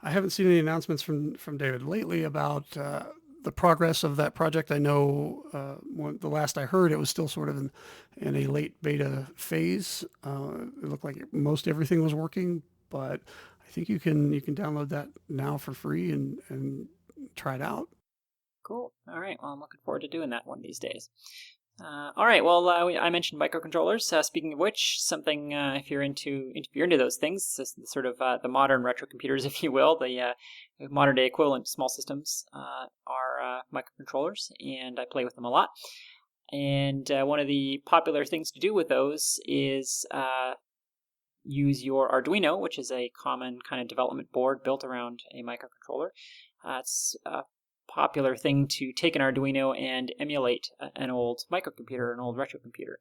haven't seen any announcements from David lately about the progress of that project. I know the last I heard, it was still sort of in a late beta phase. It looked like most everything was working, but I think you can download that now for free and try it out. Cool. All right. Well, I'm looking forward to doing that one of these days. All right. Well, I mentioned microcontrollers. Speaking of which, something if you're into those things, sort of the modern retro computers, if you will, the modern day equivalent small systems are microcontrollers, and I play with them a lot. And one of the popular things to do with those is use your Arduino, which is a common kind of development board built around a microcontroller. It's a popular thing to take an Arduino and emulate an old microcomputer, an old retro computer.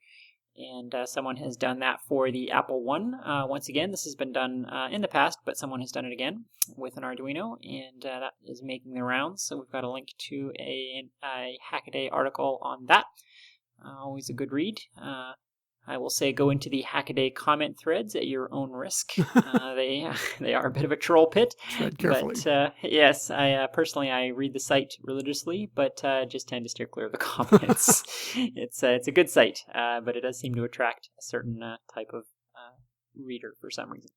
And someone has done that for the Apple I. Once again, this has been done in the past, but someone has done it again with an Arduino, and that is making the rounds. So we've got a link to a Hackaday article on that. Always a good read. I will say go into the Hackaday comment threads at your own risk. They are a bit of a troll pit. Tread carefully. But yes, I personally I read the site religiously, but just tend to steer clear of the comments. It's a good site, but it does seem to attract a certain type of reader for some reason.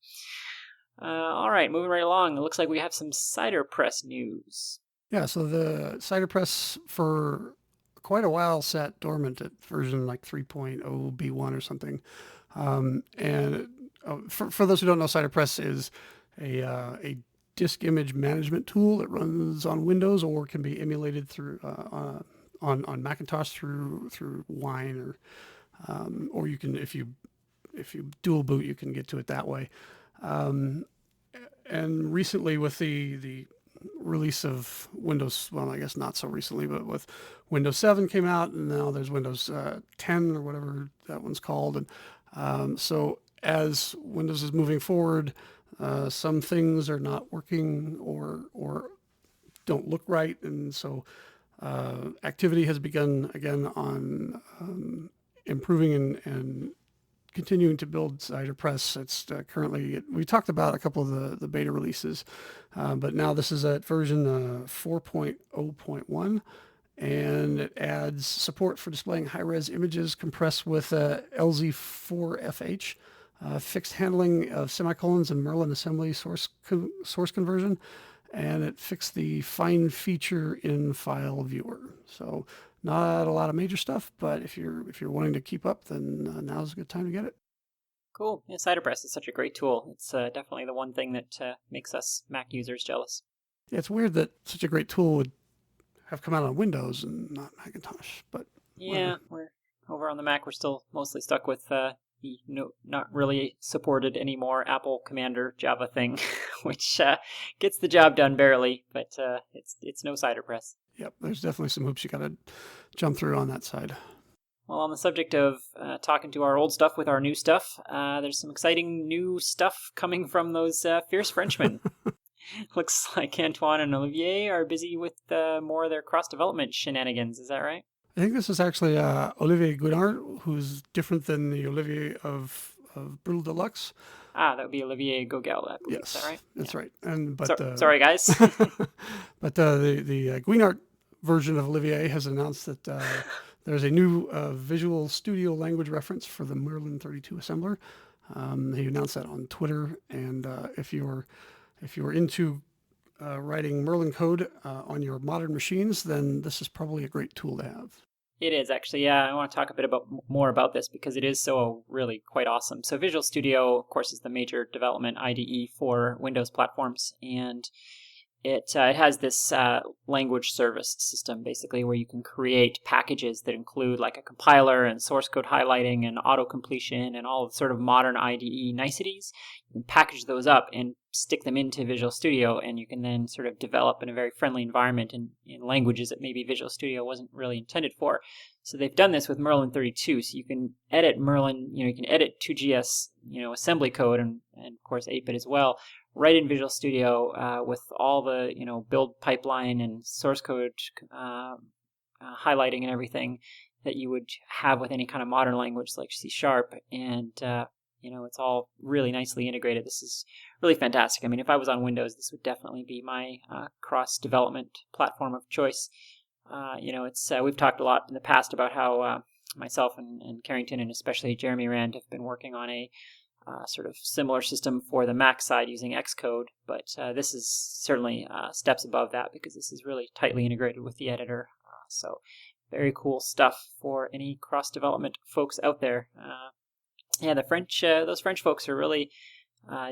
All right, moving right along. It looks like we have some cider press news. Yeah, so the cider press for quite a while sat dormant at version like 3.0 B1 or something. And for those who don't know, cider press is a disk image management tool that runs on Windows or can be emulated through on Macintosh through Wine or you can if you dual boot you can get to it that way. And recently with the release of Windows, well, I guess not so recently, but with Windows 7 came out, and now there's Windows 10 or whatever that one's called. And so as Windows is moving forward, some things are not working or don't look right. And so activity has begun again on improving and continuing to build cider press. It's currently, we talked about a couple of the beta releases, but now this is at version 4.0.1, and it adds support for displaying high-res images compressed with LZ4FH, fixed handling of semicolons and Merlin assembly source conversion, and it fixed the find feature in file viewer. So not a lot of major stuff, but if you're wanting to keep up, then now's a good time to get it. Cool. Yeah, ciderpress is such a great tool. It's definitely the one thing that makes us Mac users jealous. Yeah, it's weird that such a great tool would have come out on Windows and not Macintosh, but yeah, we're over on the Mac. We're still mostly stuck with the not really supported anymore Apple Commander Java thing, which gets the job done barely, but it's no ciderpress. Yep, there's definitely some hoops you got to jump through on that side. Well, on the subject of talking to our old stuff with our new stuff, there's some exciting new stuff coming from those fierce Frenchmen. Looks like Antoine and Olivier are busy with more of their cross-development shenanigans. Is that right? I think this is actually Olivier Guinard, who's different than the Olivier of Brutal Deluxe. Ah, that would be Olivier Gogel, I believe. Yes, is that right? That's yeah. right. And sorry, guys. But the Guinard version of Olivier has announced that there's a new Visual Studio language reference for the Merlin 32 assembler. He announced that on Twitter, and if you're into writing Merlin code on your modern machines, then this is probably a great tool to have. It is actually, yeah. I want to talk a bit more about this because it is so really quite awesome. So Visual Studio, of course, is the major development IDE for Windows platforms, and it has this language service system, basically, where you can create packages that include like a compiler and source code highlighting and auto-completion and all sort of modern IDE niceties. You can package those up and stick them into Visual Studio, and you can then sort of develop in a very friendly environment in languages that maybe Visual Studio wasn't really intended for. So they've done this with Merlin 32, so you can edit Merlin, you can edit 2GS, assembly code and of course 8-bit as well, right in Visual Studio with all the, build pipeline and source code highlighting and everything that you would have with any kind of modern language like C#. And, it's all really nicely integrated. This is really fantastic. I mean, if I was on Windows, this would definitely be my cross-development platform of choice. We've talked a lot in the past about how myself and Carrington and especially Jeremy Rand have been working on a sort of similar system for the Mac side using Xcode, but this is certainly steps above that because this is really tightly integrated with the editor. So very cool stuff for any cross-development folks out there. The French, those French folks are really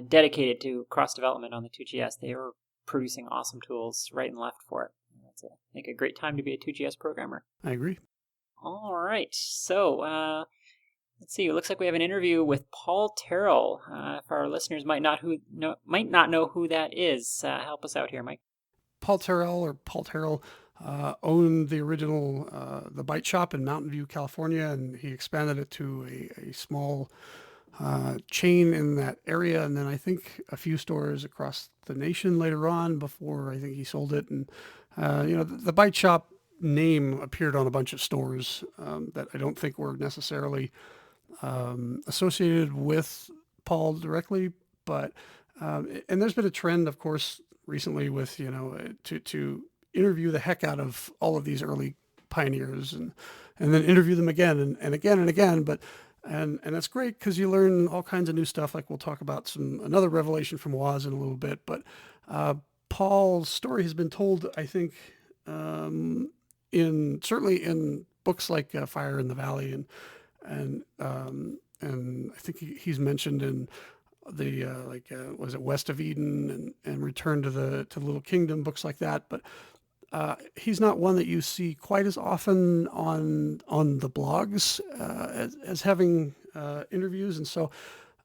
dedicated to cross-development on the 2GS. They are producing awesome tools right and left for it. It's, I think, a great time to be a 2GS programmer. I agree. All right, so let's see. It looks like we have an interview with Paul Terrell. If our listeners might not know who that is, help us out here, Mike. Paul Terrell owned the original the Byte Shop in Mountain View, California, and he expanded it to a small chain in that area, and then I think a few stores across the nation later on before I think he sold it. And the Byte Shop name appeared on a bunch of stores that I don't think were necessarily associated with Paul directly, but and there's been a trend, of course, recently with to interview the heck out of all of these early pioneers and then interview them again and again and again. But and that's great because you learn all kinds of new stuff. Like we'll talk about another revelation from Woz in a little bit. But Paul's story has been told, I think, certainly in books like Fire in the Valley and I think he's mentioned in the was it West of Eden and Return to the Little Kingdom, books like that. But he's not one that you see quite as often on the blogs as having interviews, and so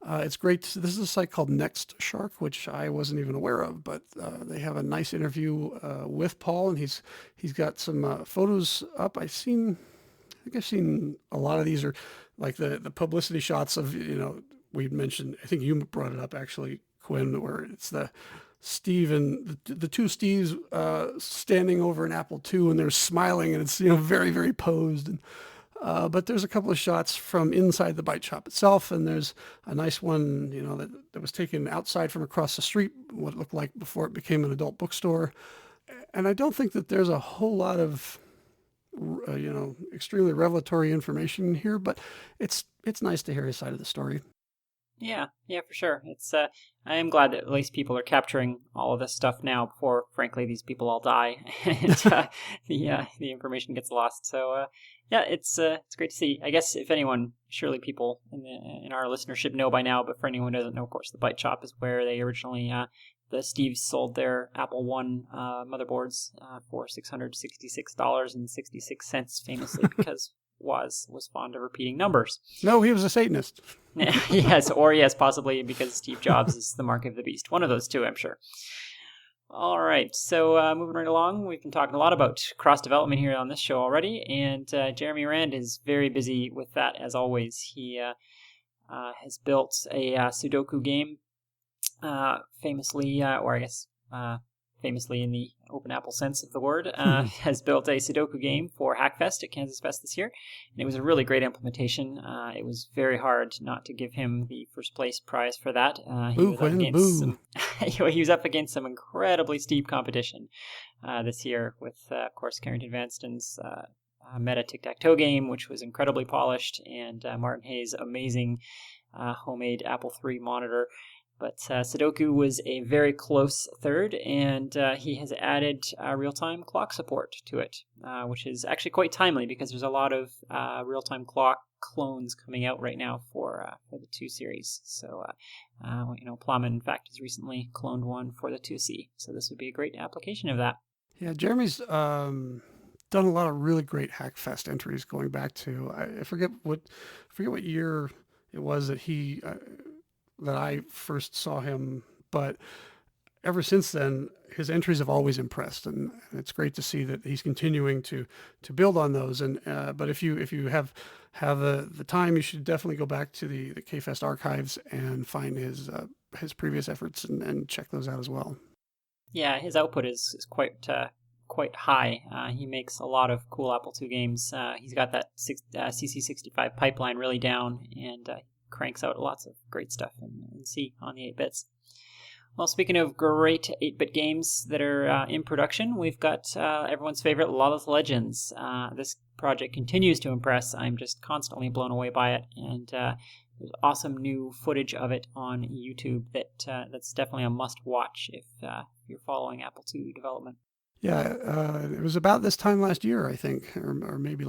it's great. This is a site called Next Shark, which I wasn't even aware of, but they have a nice interview with Paul, and he's got some photos up. I think I've seen a lot of these are like the publicity shots of, we'd mentioned, I think you brought it up actually, Quinn, where it's the Steve and the two Steves standing over an Apple II and they're smiling and it's, very, very posed. And, but there's a couple of shots from inside the Byte shop itself. And there's a nice one, that was taken outside from across the street, what it looked like before it became an adult bookstore. And I don't think that there's a whole lot of, extremely revelatory information here, but it's nice to hear his side of the story. Yeah, for sure. It's I am glad that at least people are capturing all of this stuff now before, frankly, these people all die and the information gets lost. So it's great to see. I guess if anyone, surely people in our listenership know by now, but for anyone who doesn't know, of course, the Byte Shop is where they originally the Steves sold their Apple I motherboards for $666.66, famously because was fond of repeating numbers. No, he was a Satanist. yes, possibly because Steve Jobs is the mark of the beast. One of those two, I'm sure. All right, so moving right along, we've been talking a lot about cross-development here on this show already, and Jeremy Rand is very busy with that, as always. He has built a Sudoku game, famously in the open Apple sense of the word, has built a Sudoku game for Hackfest at Kansas Fest this year. And it was a really great implementation. It was very hard not to give him the first place prize for that. He was up against some incredibly steep competition this year with, of course, Carrington Vanston's Meta Tic-Tac-Toe game, which was incredibly polished, and Martin Hayes' amazing homemade Apple III monitor. But Sudoku was a very close third, and he has added real-time clock support to it, which is actually quite timely because there's a lot of real-time clock clones coming out right now for the 2 series. So, Plum, in fact, has recently cloned one for the 2C. So this would be a great application of that. Yeah, Jeremy's done a lot of really great Hackfest entries going back to, I forget what year it was that he... that I first saw him, but ever since then, his entries have always impressed, and it's great to see that he's continuing to build on those. And but if you have the time, you should definitely go back to the KFest archives and find his previous efforts and check those out as well. Yeah, his output is quite high. He makes a lot of cool Apple II games. He's got that CC65 pipeline really down, and cranks out lots of great stuff in C on the 8-bits. Well, speaking of great 8-bit games that are in production, we've got everyone's favorite Lawless Legends. This project continues to impress. I'm just constantly blown away by it, and there's awesome new footage of it on YouTube that's definitely a must-watch if you're following Apple II development. Yeah, it was about this time last year, I think, or maybe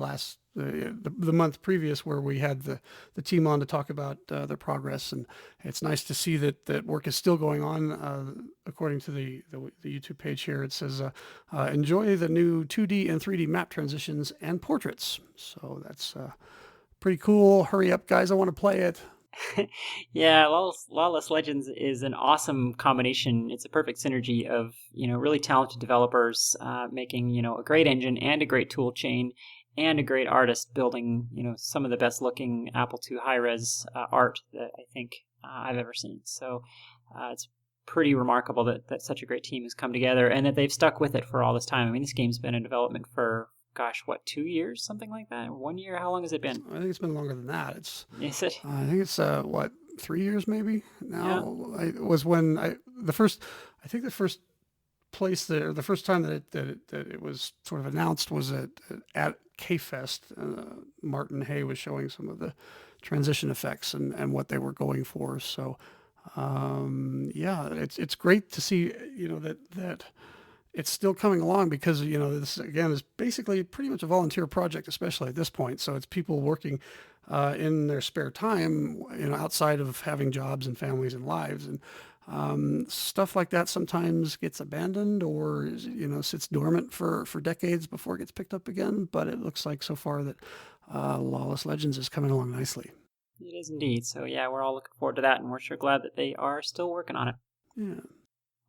the month previous, where we had the team on to talk about their progress, and it's nice to see that work is still going on. According to the YouTube page here, it says, enjoy the new 2D and 3D map transitions and portraits. So that's pretty cool. Hurry up, guys, I want to play it. Yeah, Lawless Legends is an awesome combination. It's a perfect synergy of, really talented developers making, a great engine and a great tool chain and a great artist building, some of the best looking Apple II high-res art that I think I've ever seen. So it's pretty remarkable that such a great team has come together and that they've stuck with it for all this time. I mean, this game's been in development for gosh, what, 2 years, something like that? 1 year? How long has it been? I think it's been longer than that. Is it? I think it's 3 years maybe now. Yeah. It was when the first place there, the first time that it was sort of announced was at K-Fest. Martin Hay was showing some of the transition effects and what they were going for. So it's great to see that it's still coming along, because this again is basically pretty much a volunteer project, especially at this point. So it's people working in their spare time, outside of having jobs and families and lives, and stuff like that sometimes gets abandoned or sits dormant for decades before it gets picked up again. But it looks like so far that Lawless Legends is coming along nicely. It is indeed. So yeah, we're all looking forward to that, and we're sure glad that they are still working on it. Yeah.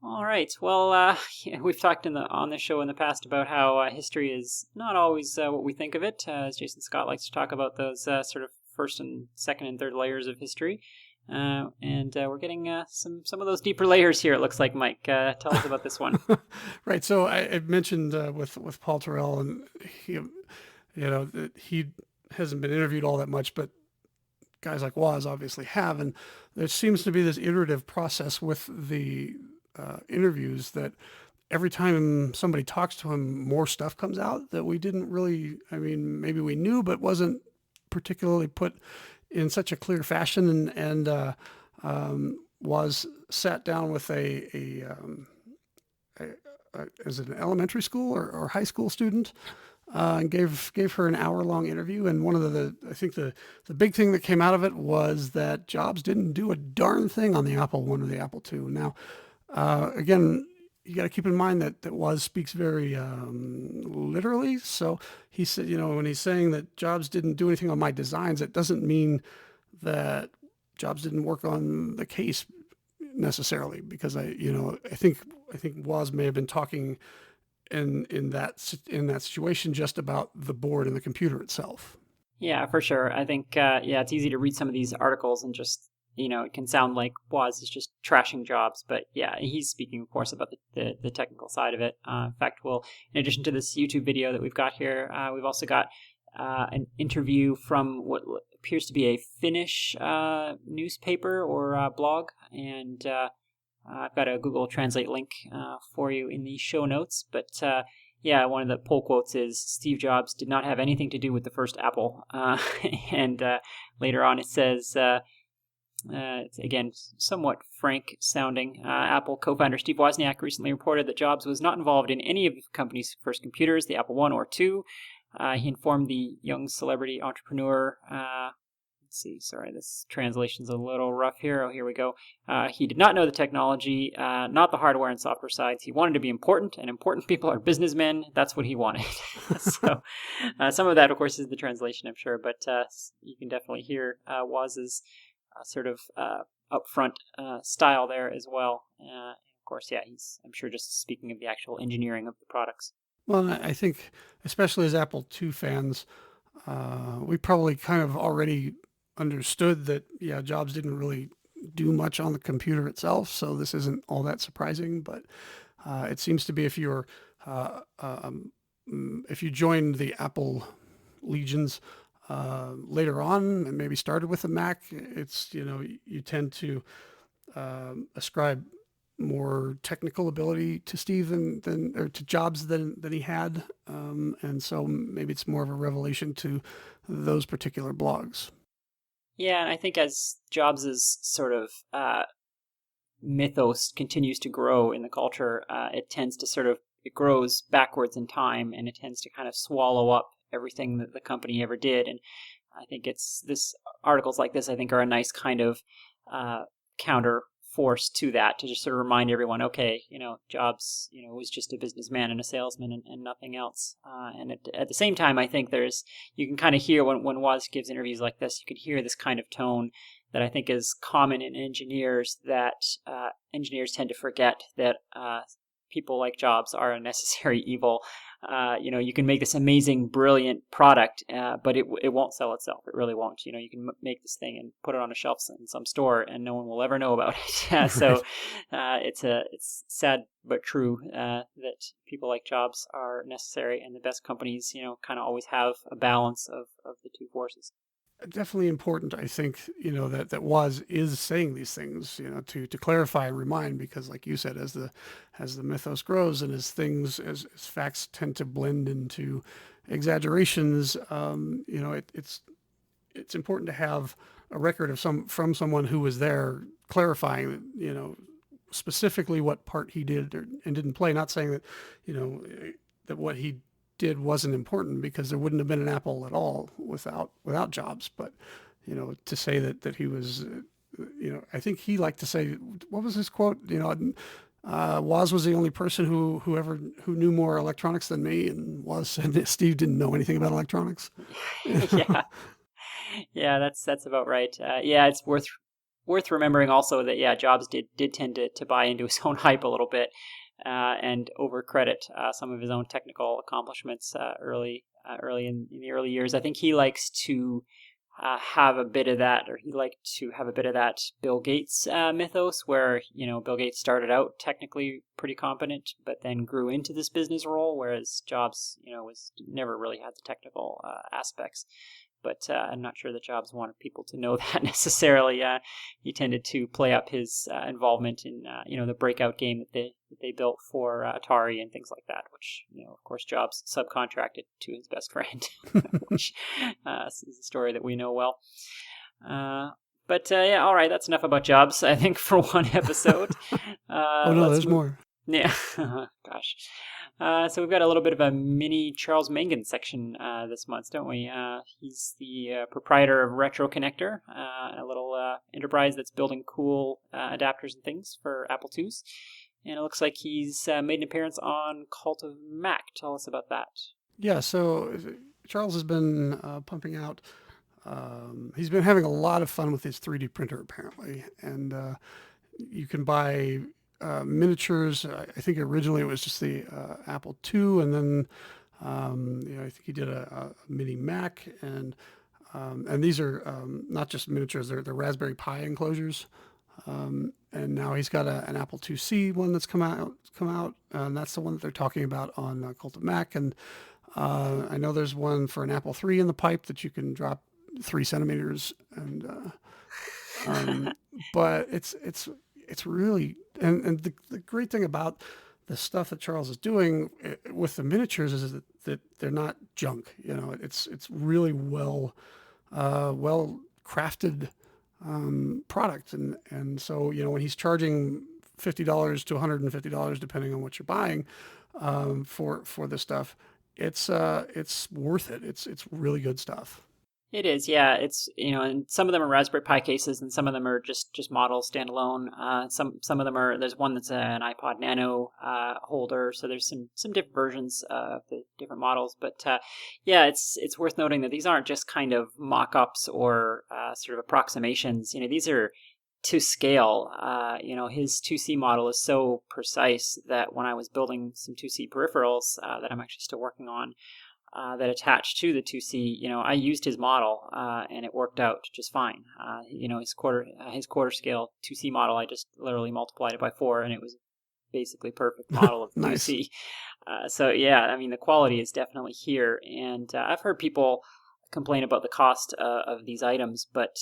All right. Well, we've talked on this show in the past about how history is not always what we think of it. As Jason Scott likes to talk about those sort of first and second and third layers of history. And we're getting some of those deeper layers here, it looks like, Mike. Tell us about this one. Right. So I mentioned with Paul Terrell, and that he hasn't been interviewed all that much, but guys like Woz obviously have. And there seems to be this iterative process with the interviews that every time somebody talks to him, more stuff comes out that we didn't really, maybe we knew, but wasn't particularly put in such a clear fashion. And was sat down with is it an elementary school or high school student, and gave her an hour-long interview. And one of I think the big thing that came out of it was that Jobs didn't do a darn thing on the Apple I or the Apple II. Now, again, you got to keep in mind that Woz speaks very literally. So he said, when he's saying that Jobs didn't do anything on my designs, it doesn't mean that Jobs didn't work on the case necessarily, because I think Woz may have been talking in that situation just about the board and the computer itself. Yeah, for sure. I think it's easy to read some of these articles and just it can sound like Woz is just trashing Jobs, but yeah, he's speaking, of course, about the technical side of it. In fact, in addition to this YouTube video that we've got here, we've also got an interview from what appears to be a Finnish newspaper or blog, and I've got a Google Translate link for you in the show notes. But one of the pull quotes is, "Steve Jobs did not have anything to do with the first Apple." And later on it says, it's again somewhat frank sounding, Apple co-founder Steve Wozniak recently reported that Jobs was not involved in any of the company's first computers, the Apple I or II. He informed the young celebrity entrepreneur, let's see, sorry, this translation's a little rough here. Oh, here we go. He did not know the technology, not the hardware and software sides. He wanted to be important, and important people are businessmen. That's what he wanted. So some of that, of course, is the translation, I'm sure, but you can definitely hear Woz's sort of upfront style there as well. Of course, he's, I'm sure, just speaking of the actual engineering of the products. Well, I think, especially as Apple II fans, we probably kind of already understood that, Jobs didn't really do much on the computer itself, so this isn't all that surprising. But it seems to be if you joined the Apple legions later on and maybe started with a Mac, it's you tend to ascribe more technical ability to Steve or to Jobs than he had, and so maybe it's more of a revelation to those particular blogs. Yeah, and I think as Jobs' sort of mythos continues to grow in the culture, it tends to it grows backwards in time, and it tends to kind of swallow up everything that the company ever did. And I think articles like this, I think, are a nice kind of counter force to that, to just sort of remind everyone, okay, Jobs, was just a businessman and a salesman and nothing else. And at the same time, I think you can kind of hear when Woz gives interviews like this, you can hear this kind of tone that I think is common in engineers, that engineers tend to forget that people like Jobs are a necessary evil. You can make this amazing, brilliant product, but it won't sell itself. It really won't. You can make this thing and put it on a shelf in some store, and no one will ever know about it. So it's sad but true that people like Jobs are necessary, and the best companies, kind of always have a balance of the two forces. Definitely important, I think, that Woz is saying these things, to clarify and remind, because like you said, as the mythos grows and as facts tend to blend into exaggerations, it's important to have a record of from someone who was there clarifying, specifically what part he did and didn't play. Not saying that, that what he did wasn't important, because there wouldn't have been an Apple at all without Jobs. But to say that he was, I think he liked to say, what was his quote? Woz was the only person who knew more electronics than me, and Woz said that Steve didn't know anything about electronics. Yeah, that's about right. It's worth remembering also that Jobs did tend to buy into his own hype a little bit. And overcredit some of his own technical accomplishments early in the early years. I think he likes to have a bit of that, or he liked to have a bit of that Bill Gates mythos, where Bill Gates started out technically pretty competent, but then grew into this business role, whereas Jobs, was never really had the technical aspects. But I'm not sure that Jobs wanted people to know that necessarily. He tended to play up his involvement in, the breakout game that they built for Atari and things like that, which, of course, Jobs subcontracted to his best friend, which is a story that we know well. All right, that's enough about Jobs, I think, for one episode. There's more. Yeah, gosh. So we've got a little bit of a mini Charles Mangan section this month, don't we? He's the proprietor of Retro Connector, a little enterprise that's building cool adapters and things for Apple IIs. And it looks like he's made an appearance on Cult of Mac. Tell us about that. Yeah, so Charles has been pumping out. He's been having a lot of fun with his 3D printer, apparently. And you can buy miniatures. I think originally it was just the Apple II, and then I think he did a mini Mac, and these are not just miniatures; they're Raspberry Pi enclosures. And now he's got an Apple IIc one that's come out, and that's the one that they're talking about on Cult of Mac. And I know there's one for an Apple III in the pipe that you can drop 3 centimeters, and but it's really, and the great thing about the stuff that Charles is doing with the miniatures is that they're not junk. It's really well crafted product, and so when he's charging $50 to $150 depending on what you're buying for this stuff, it's worth it. It's really good stuff. It is, yeah. It's and some of them are Raspberry Pi cases, and some of them are just models standalone. Some of them are. There's one that's an iPod Nano holder. So there's some different versions of the different models. But it's worth noting that these aren't just kind of mock-ups or sort of approximations. These are to scale. His 2C model is so precise that when I was building some 2C peripherals that I'm actually still working on, that attached to the 2C, I used his model, and it worked out just fine. His quarter scale 2C model, I just literally multiplied it by 4, and it was basically perfect model of Nice. 2C. The quality is definitely here, and I've heard people complain about the cost of these items, but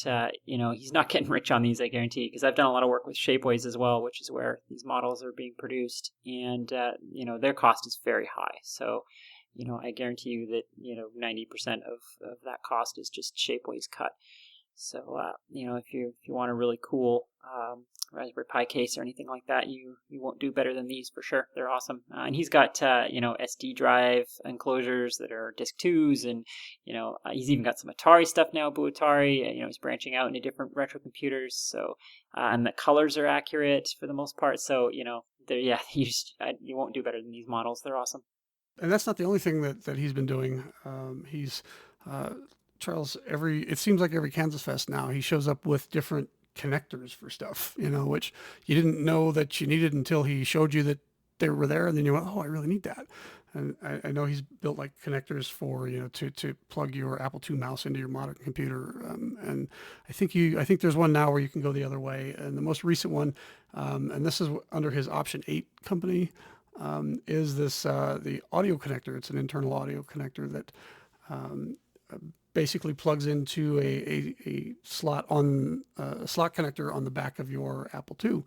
he's not getting rich on these, I guarantee, because I've done a lot of work with Shapeways as well, which is where these models are being produced, and their cost is very high. So I guarantee you that 90% of that cost is just Shapeways cut. So if you want a really cool Raspberry Pi case or anything like that, you won't do better than these for sure. They're awesome. And he's got SD drive enclosures that are Disk 2s, and he's even got some Atari stuff now, Boo Atari. He's branching out into different retro computers. So and the colors are accurate for the most part. So you won't do better than these models. They're awesome. And that's not the only thing that he's been doing. He's Charles. It seems like every Kansas Fest now he shows up with different connectors for stuff. Which you didn't know that you needed until he showed you that they were there, and then you went, oh, I really need that. And I know he's built like connectors for, to plug your Apple II mouse into your modern computer. And I think there's one now where you can go the other way. And the most recent one, and this is under his Option 8 company, is this the audio connector. It's an internal audio connector that basically plugs into a slot connector on the back of your Apple II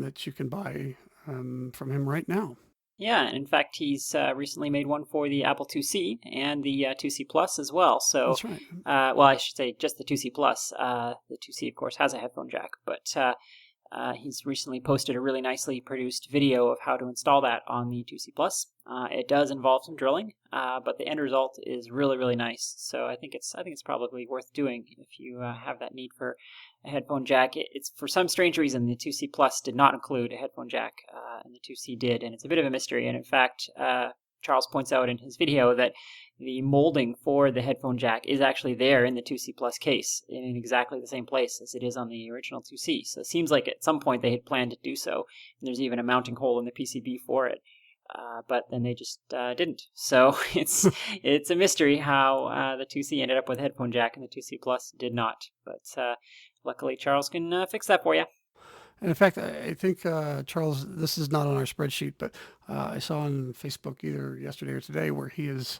that you can buy from him right now. Yeah, and in fact, he's recently made one for the Apple IIc and the IIc Plus as well. So, that's right. Well, I should say just the IIc Plus. The IIc, of course, has a headphone jack, but he's recently posted a really nicely produced video of how to install that on the IIc Plus. It does involve some drilling, but the end result is really, really nice. So I think it's probably worth doing if you have that need for a headphone jack. It's for some strange reason the IIc Plus did not include a headphone jack, and the IIc did, and it's a bit of a mystery. And in fact, Charles points out in his video that the molding for the headphone jack is actually there in the IIc Plus case in exactly the same place as it is on the original IIc. So it seems like at some point they had planned to do so, and there's even a mounting hole in the PCB for it. But then they just didn't. So it's a mystery how the IIc ended up with a headphone jack and the IIc Plus did not. But luckily Charles can fix that for you. And in fact, I think, Charles, this is not on our spreadsheet, but I saw on Facebook either yesterday or today where he has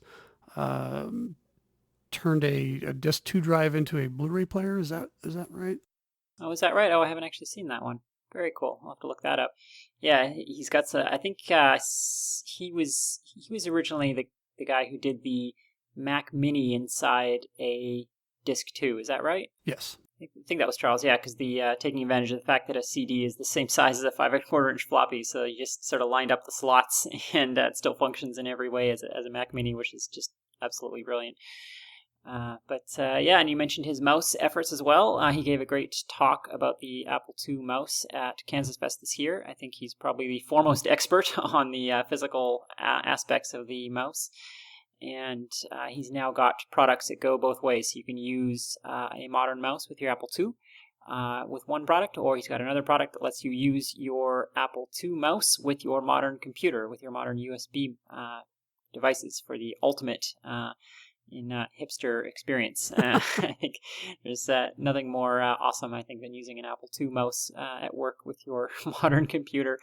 turned a Disc 2 drive into a Blu-ray player. Is that right? Oh, is that right? Oh, I haven't actually seen that one. Very cool. I'll have to look that up. Yeah, he's got some, I think he was originally the guy who did the Mac Mini inside a Disc 2. Is that right? Yes. I think that was Charles, yeah, because the taking advantage of the fact that a CD is the same size as a 5 1/4 inch floppy, so you just sort of lined up the slots, and it still functions in every way as a Mac Mini, which is just absolutely brilliant. Yeah, and you mentioned his mouse efforts as well. He gave a great talk about the Apple II mouse at Kansas Fest this year. I think he's probably the foremost expert on the physical aspects of the mouse. And he's now got products that go both ways. So you can use a modern mouse with your Apple II with one product, or he's got another product that lets you use your Apple II mouse with your modern computer, with your modern USB devices for the ultimate in hipster experience. I think there's nothing more awesome, I think, than using an Apple II mouse at work with your modern computer.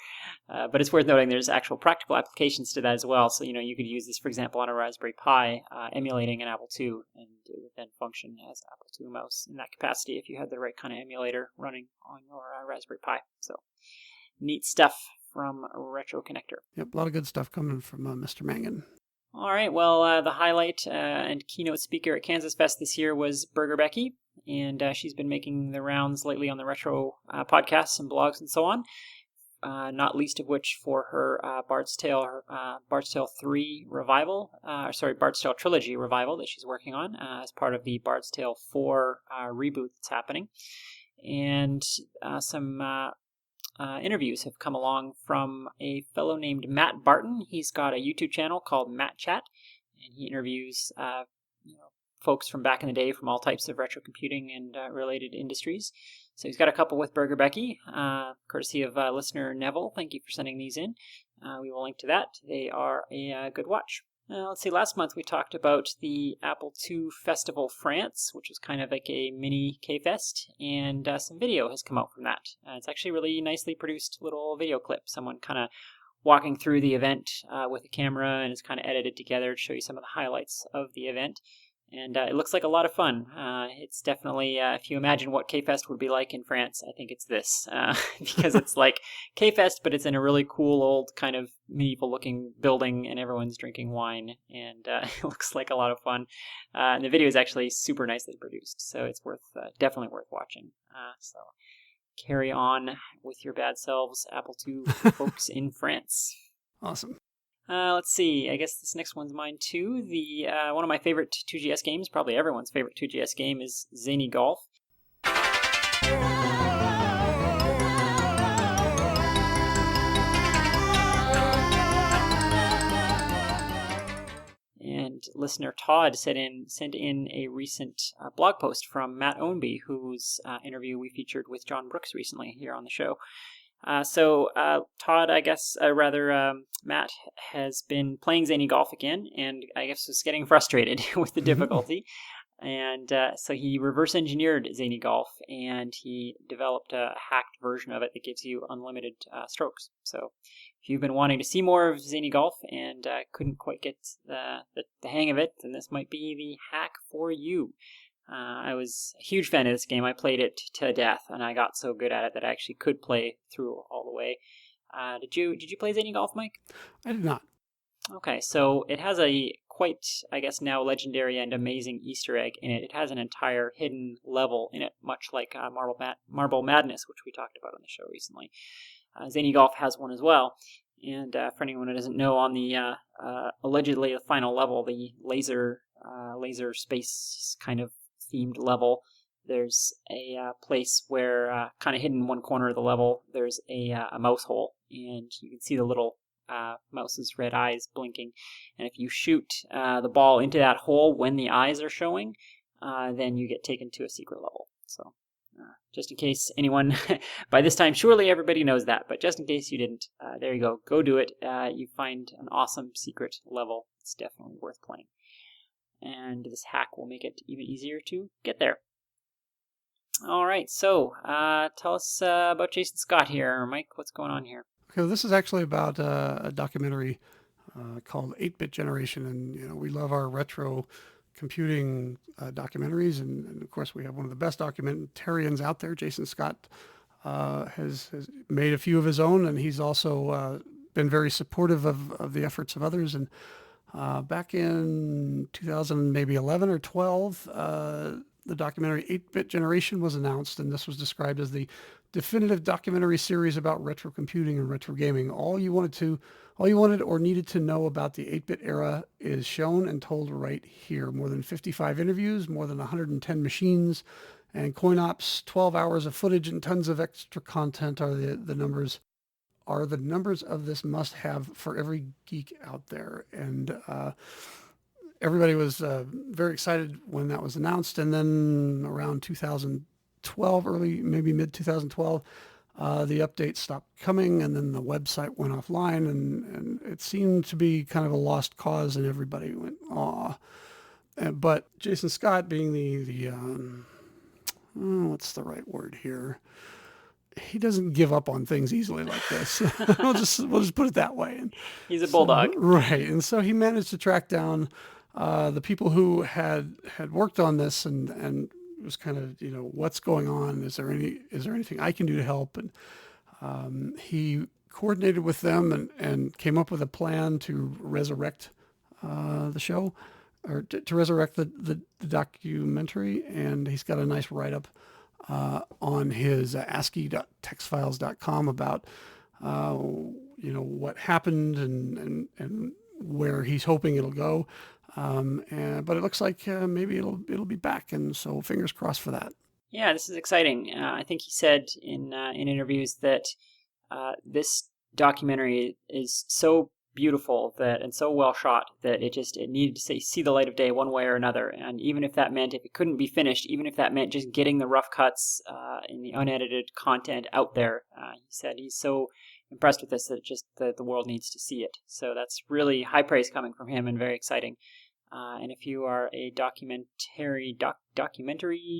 But it's worth noting there's actual practical applications to that as well. So, you could use this, for example, on a Raspberry Pi, emulating an Apple II, and it would then function as an Apple II mouse in that capacity if you had the right kind of emulator running on your Raspberry Pi. So, neat stuff from Retro Connector. Yep, a lot of good stuff coming from Mr. Mangan. All right, well, the highlight and keynote speaker at Kansas Fest this year was Burger Becky, and she's been making the rounds lately on the retro podcasts and blogs and so on, not least of which for her Bard's Tale 3 revival, Bard's Tale Trilogy revival that she's working on as part of the Bard's Tale 4 reboot that's happening. And some interviews have come along from a fellow named Matt Barton. He's got a YouTube channel called Matt Chat, and he interviews folks from back in the day from all types of retro computing and related industries. So he's got a couple with Burger Becky, courtesy of listener Neville. Thank you for sending these in. We will link to that. They are a good watch. Let's see, last month we talked about the Apple II Festival France, which was kind of like a mini K-Fest, and some video has come out from that. It's actually a really nicely produced little video clip, someone kind of walking through the event with a camera, and it's kind of edited together to show you some of the highlights of the event. And it looks like a lot of fun. It's definitely, if you imagine what K-Fest would be like in France, I think it's this. Because it's like K-Fest, but it's in a really cool old kind of medieval-looking building, and everyone's drinking wine. And it looks like a lot of fun. And the video is actually super nicely produced, so it's definitely worth watching. So carry on with your bad selves, Apple II folks in France. Awesome. Let's see, I guess this next one's mine too. The one of my favorite 2GS games, probably everyone's favorite 2GS game, is Zany Golf. And listener Todd sent in a recent blog post from Matt Ownby, whose interview we featured with John Brooks recently here on the show. So Todd, I guess, Matt has been playing Zany Golf again, and I guess was getting frustrated with the difficulty. And so he reverse engineered Zany Golf, and he developed a hacked version of it that gives you unlimited strokes. So if you've been wanting to see more of Zany Golf and couldn't quite get the hang of it, then this might be the hack for you. I was a huge fan of this game. I played it to death, and I got so good at it that I actually could play through all the way. Did you play Zany Golf, Mike? I did not. Okay, so it has a quite, I guess, now legendary and amazing Easter egg in it. It has an entire hidden level in it, much like Marble Madness, which we talked about on the show recently. Zany Golf has one as well. And for anyone who doesn't know, on the allegedly the final level, the laser space kind of themed level, there's a place where, kind of hidden in one corner of the level, there's a mouse hole, and you can see the little mouse's red eyes blinking. And if you shoot the ball into that hole when the eyes are showing, then you get taken to a secret level. So just in case anyone, by this time surely everybody knows that, but just in case you didn't, there you go. Go do it. You find an awesome secret level. It's definitely worth playing. And this hack will make it even easier to get there. All right, so tell us about Jason Scott here. Mike, what's going on here? Okay, this is actually about a documentary called 8-Bit Generation, and we love our retro computing documentaries, and of course we have one of the best documentarians out there. Jason Scott has made a few of his own, and he's also been very supportive of the efforts of others. And back in 2000, maybe 11 or 12, the documentary 8-Bit Generation was announced, and this was described as the definitive documentary series about retro computing and retro gaming. All you wanted or needed to know about the 8-bit era is shown and told right here. More than 55 interviews, more than 110 machines, and coin ops, 12 hours of footage, and tons of extra content are the numbers of this must-have for every geek out there. And everybody was very excited when that was announced. And then around 2012, maybe mid-2012, the update stopped coming, and then the website went offline, and it seemed to be kind of a lost cause, and everybody went, aw. But Jason Scott, being the what's the right word here? He doesn't give up on things easily like this. we'll just put it that way. And he's a bulldog. So, right. And so he managed to track down the people who had worked on this, and it was kind of, what's going on? Is there anything I can do to help? And he coordinated with them and came up with a plan to resurrect the show, or to resurrect the documentary. And he's got a nice write-up on his ASCII.textfiles.com about what happened and where he's hoping it'll go. But it looks like maybe it'll be back, and so fingers crossed for that. Yeah, this is exciting. I think he said in interviews that this documentary is so beautiful and so well shot that it needed to see the light of day one way or another. And even if that meant, if it couldn't be finished, even if that meant just getting the rough cuts and the unedited content out there, he said he's so impressed with this that the world needs to see it. So that's really high praise coming from him, and very exciting. And if you are a documentary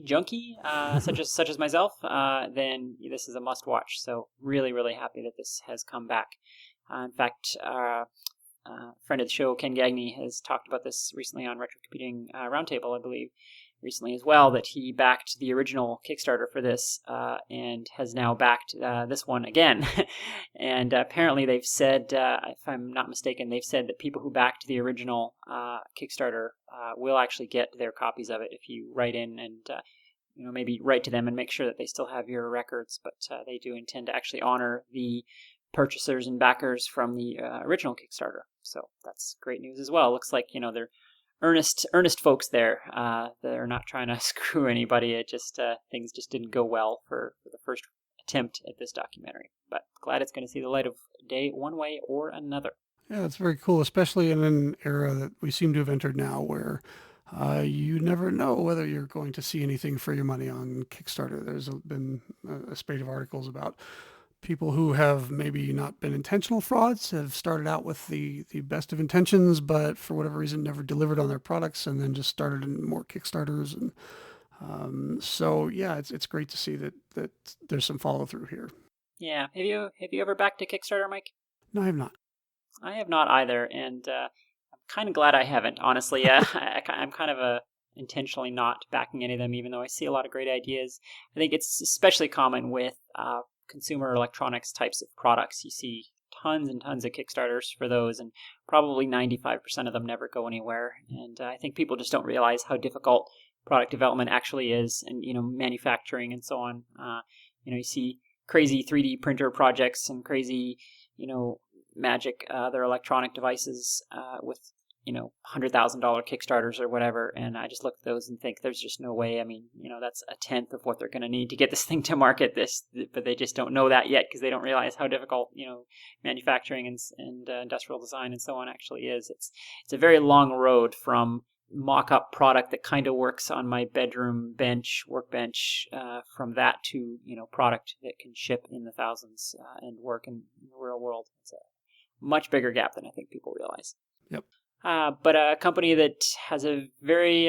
junkie, such as myself, then this is a must watch. So really, really happy that this has come back. In fact, a friend of the show, Ken Gagney, has talked about this recently on Retro Computing Roundtable, I believe, recently as well, that he backed the original Kickstarter for this and has now backed this one again. And apparently they've said, if I'm not mistaken, they've said that people who backed the original Kickstarter will actually get their copies of it if you write in and maybe write to them and make sure that they still have your records. But they do intend to actually honor the purchasers and backers from the original Kickstarter. So that's great news as well. Looks like, they're earnest folks there. They're not trying to screw anybody. It just, things just didn't go well for the first attempt at this documentary. But glad it's going to see the light of day one way or another. Yeah, it's very cool, especially in an era that we seem to have entered now where you never know whether you're going to see anything for your money on Kickstarter. There's been a spate of articles about people who have maybe not been intentional frauds have started out with the best of intentions, but for whatever reason never delivered on their products, and then just started in more Kickstarters. And so yeah, it's great to see that there's some follow through here. Yeah. Have you ever backed a Kickstarter, Mike? No, I have not. I have not either, and I'm kind of glad I haven't, honestly. I'm kind of intentionally not backing any of them, even though I see a lot of great ideas. I think it's especially common with consumer electronics types of products. You see tons and tons of Kickstarters for those, and probably 95% of them never go anywhere. And I think people just don't realize how difficult product development actually is, and manufacturing and so on. You see crazy 3D printer projects and crazy, magic other electronic devices with $100,000 Kickstarters or whatever, and I just look at those and think there's just no way. I mean, that's a tenth of what they're going to need to get this thing to market. But they just don't know that yet because they don't realize how difficult manufacturing and industrial design and so on actually is. It's a very long road from mock-up product that kind of works on my bedroom workbench, from that to product that can ship in the thousands and work in the real world. It's a much bigger gap than I think people realize. Yep. But a company that has a very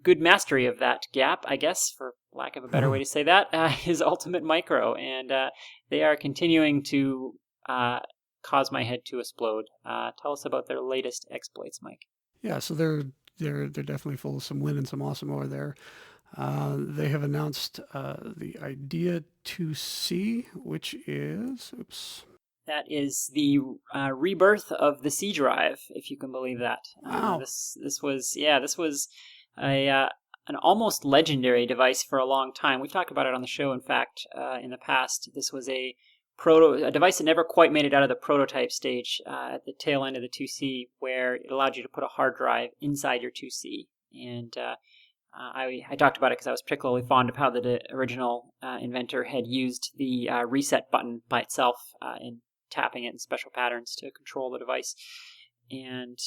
good mastery of that gap, I guess, for lack of a better way to say that, is Ultimate Micro, and they are continuing to cause my head to explode. Tell us about their latest exploits, Mike. Yeah, so they're definitely full of some win and some awesome over there. They have announced the Idea 2C, which is That is the rebirth of the C drive, if you can believe that. Wow. This was an almost legendary device for a long time. We've talked about it on the show, in fact, in the past. This was a device that never quite made it out of the prototype stage at the tail end of the 2C, where it allowed you to put a hard drive inside your 2C. And I talked about it because I was particularly fond of how the original inventor had used the reset button by itself in tapping it in special patterns to control the device. And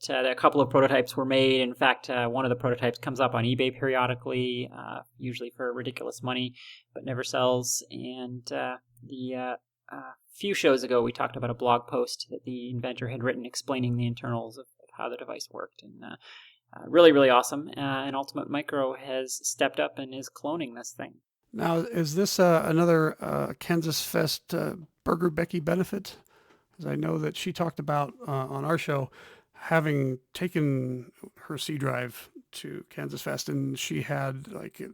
a couple of prototypes were made. In fact, one of the prototypes comes up on eBay periodically, usually for ridiculous money, but never sells. And few shows ago, we talked about a blog post that the inventor had written explaining the internals of how the device worked. And really, really awesome. And Ultimate Micro has stepped up and is cloning this thing. Now, is this another Kansas Fest Burger Becky benefit? Because I know that she talked about on our show having taken her C drive to Kansas Fest, and she had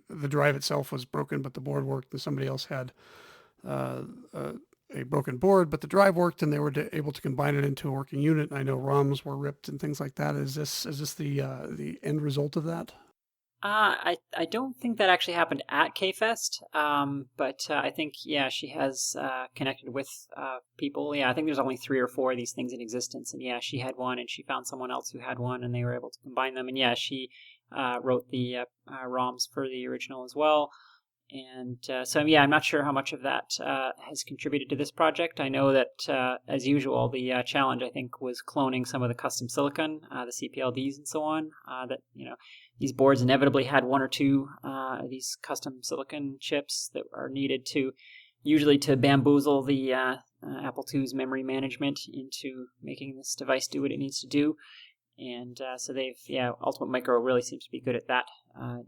the drive itself was broken, but the board worked, and somebody else had a broken board, but the drive worked, and they were able to combine it into a working unit. And I know ROMs were ripped and things like that. Is this the end result of that? I don't think that actually happened at K-Fest, but I think, she has connected with people. Yeah, I think there's only 3 or 4 of these things in existence, and she had one, and she found someone else who had one, and they were able to combine them. And she wrote the ROMs for the original as well. And I'm not sure how much of that has contributed to this project. I know that, as usual, the challenge, I think, was cloning some of the custom silicon, the CPLDs and so on, these boards inevitably had 1 or 2 of these custom silicon chips that are needed usually to bamboozle the Apple II's memory management into making this device do what it needs to do. And so Ultimate Micro really seems to be good at that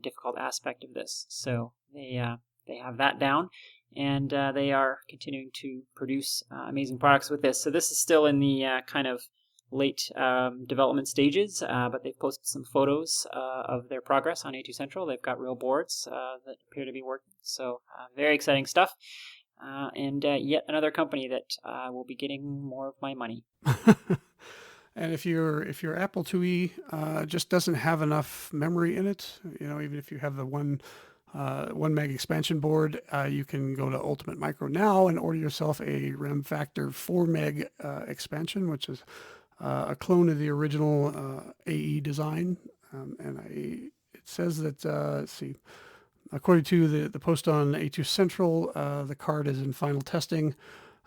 difficult aspect of this. So they have that down, and they are continuing to produce amazing products with this. So this is still in the kind of late development stages, but they've posted some photos of their progress on A2 Central. They've got real boards that appear to be working. So very exciting stuff. And yet another company that will be getting more of my money. And if your Apple IIe just doesn't have enough memory in it, even if you have the 1 meg expansion board, you can go to Ultimate Micro now and order yourself a RAM Factor 4 meg expansion, which is a clone of the original AE design. It says that, let's see, according to the post on A2 Central, the card is in final testing.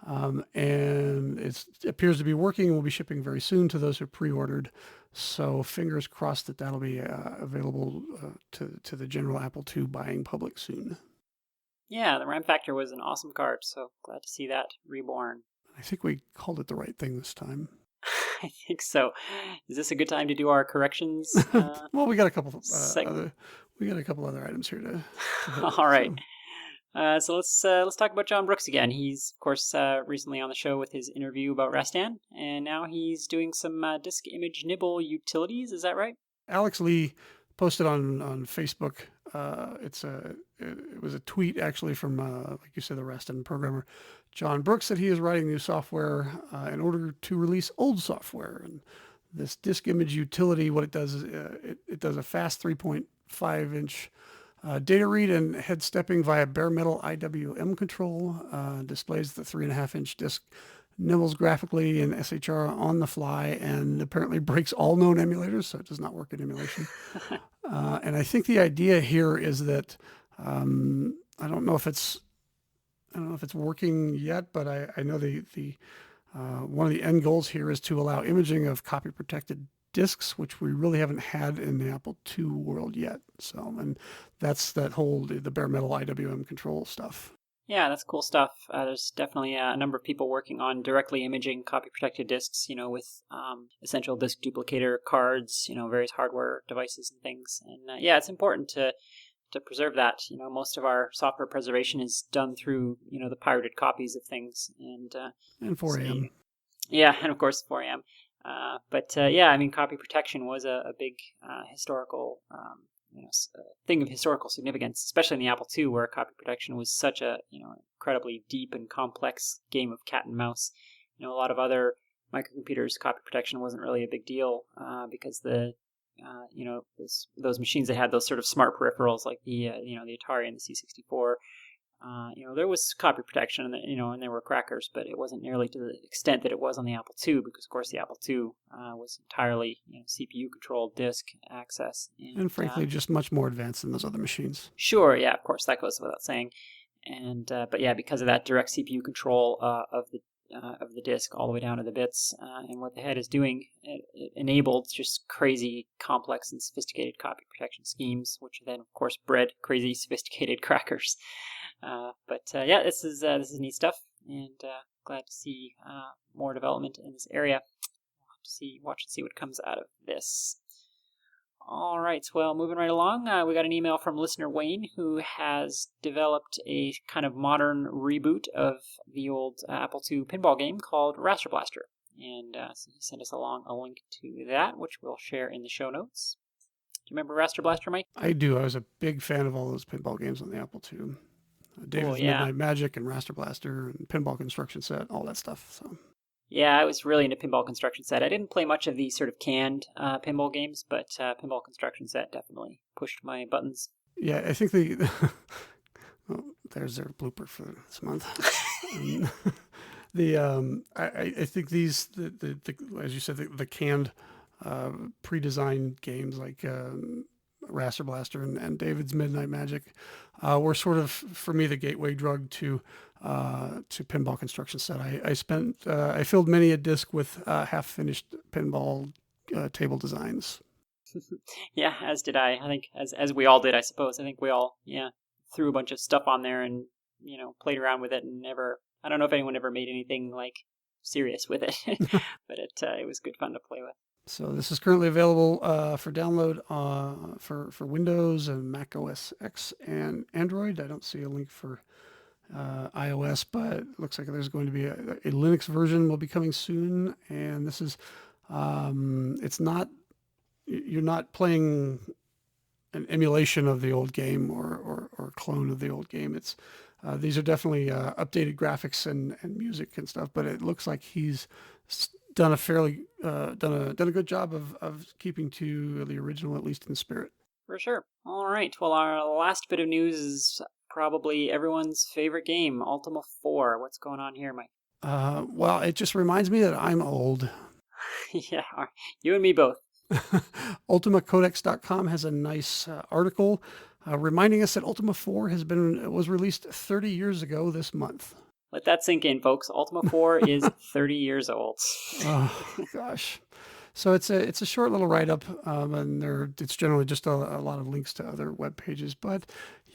And it appears to be working and will be shipping very soon to those who pre-ordered. So fingers crossed that that'll be available to the general Apple II buying public soon. Yeah, the RAM Factor was an awesome card, so glad to see that reborn. I think we called it the right thing this time. I think so. Is this a good time to do our corrections? Well, we got a couple other items here to hit. All right. So let's talk about John Brooks again. He's of course recently on the show with his interview about Rastan, and now he's doing some disk image nibble utilities. Is that right? Alex Lee posted on Facebook. It was a tweet actually from like you said, the Rastan programmer John Brooks, that he is writing new software in order to release old software. And this disk image utility, what it does is it does a fast 3.5 inch data read and head stepping via bare metal IWM control, displays the 3.5 inch disk, nibbles graphically in SHR on the fly, and apparently breaks all known emulators, so it does not work in emulation. And I think the idea here is that I don't know if it's working yet, but I know the one of the end goals here is to allow imaging of copy protected disks, which we really haven't had in the Apple II world yet. So, and that's the bare metal IWM control stuff. Yeah, that's cool stuff. There's definitely a number of people working on directly imaging copy-protected disks, with essential disk duplicator cards, various hardware devices and things. And yeah, it's important to preserve that. Most of our software preservation is done through, the pirated copies of things. And 4AM. So, yeah, and of course 4AM. But yeah, I mean, copy protection was a big historical thing of historical significance, especially in the Apple II, where copy protection was such a incredibly deep and complex game of cat and mouse. A lot of other microcomputers, copy protection wasn't really a big deal because those machines that had those sort of smart peripherals like the Atari and the C64. There was copy protection, and there were crackers, but it wasn't nearly to the extent that it was on the Apple II, because of course the Apple II was entirely CPU-controlled disk access, and frankly, just much more advanced than those other machines. Sure, yeah, of course, that goes without saying, and but yeah, because of that direct CPU control of the disk all the way down to the bits, and what the head is doing, it enabled just crazy, complex, and sophisticated copy protection schemes, which then, of course, bred crazy, sophisticated crackers. But yeah, this is neat stuff, and glad to see more development in this area. We'll have to watch and see what comes out of this. All right, well, moving right along, we got an email from listener Wayne, who has developed a kind of modern reboot of the old Apple II pinball game called Raster Blaster, and so he sent us along a link to that, which we'll share in the show notes. Do you remember Raster Blaster, Mike? I do. I was a big fan of all those pinball games on the Apple II. David's Midnight Magic and Raster Blaster and Pinball Construction Set, all that stuff. So. Yeah, I was really into Pinball Construction Set. I didn't play much of the sort of canned pinball games, but Pinball Construction Set definitely pushed my buttons. Yeah, I think there's their blooper for this month. I think these, as you said, the canned pre-designed games like Raster Blaster and David's Midnight Magic were sort of, for me, the gateway drug to Pinball Construction Set. I filled many a disc with half-finished pinball table designs. Yeah, as did I. I think as we all did, I suppose. I think we all threw a bunch of stuff on there and played around with it, and I don't know if anyone ever made anything like serious with it, but it was good fun to play with. So this is currently available for download for Windows and Mac OS X and Android. I don't see a link for iOS, but it looks like there's going to be a Linux version will be coming soon. And this is, you're not playing an emulation of the old game or a clone of the old game. It's these are definitely updated graphics and music and stuff, but it looks like he's done a good job of keeping to the original, at least in spirit. For sure. All right. Well, our last bit of news is probably everyone's favorite game, Ultima 4. What's going on here, Mike? Well, it just reminds me that I'm old. Yeah, you and me both. UltimaCodex.com has a nice article reminding us that Ultima 4 was released 30 years ago this month. Let that sink in, folks. Ultima 4 is 30 years old. Oh, gosh. So it's a short little write-up, and it's generally just a lot of links to other web pages. But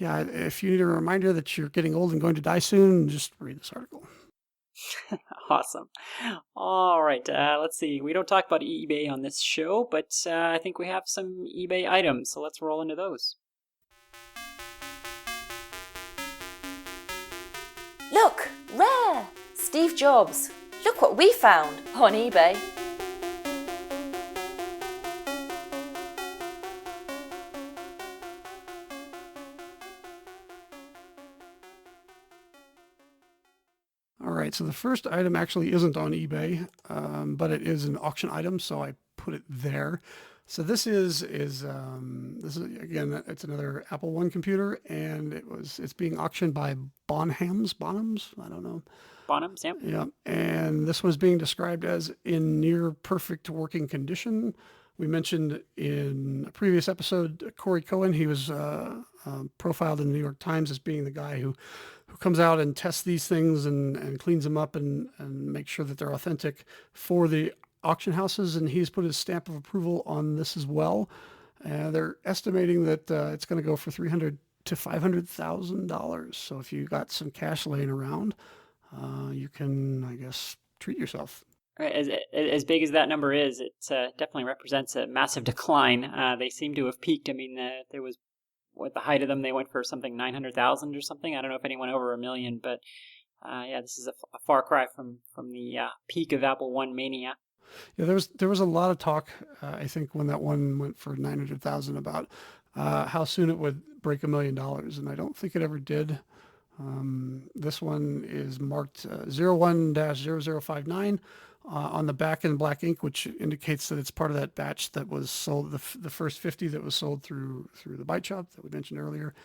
Yeah, if you need a reminder that you're getting old and going to die soon, just read this article. Awesome. All right, let's see. We don't talk about eBay on this show, but I think we have some eBay items, so let's roll into those. Look, rare! Steve Jobs. Look what we found on eBay. All right, so the first item actually isn't on eBay, but it is an auction item, so I put it there. So this is again, it's another Apple One computer, and it's being auctioned by Bonhams, I don't know. Bonhams, yeah. Yeah, and this was being described as in near perfect working condition. We mentioned in a previous episode Corey Cohen. He was profiled in the New York Times as being the guy who comes out and tests these things and cleans them up and makes sure that they're authentic for the auction houses. And he's put his stamp of approval on this as well. They're estimating that it's going to go for $300,000 to $500,000. So if you got some cash laying around, you can, I guess, treat yourself. As big as that number is, it definitely represents a massive decline. They seem to have peaked. I mean, there was, at the height of them, they went for something 900,000 or something. I don't know if anyone over 1 million, but yeah, this is a far cry from the peak of Apple One mania. Yeah, there was a lot of talk, I think, when that one went for 900,000 about how soon it would break $1 million, and I don't think it ever did. This one is marked 01-0059 on the back in black ink, which indicates that it's part of that batch that was sold, the first 50 that was sold through the Byte Shop that we mentioned earlier.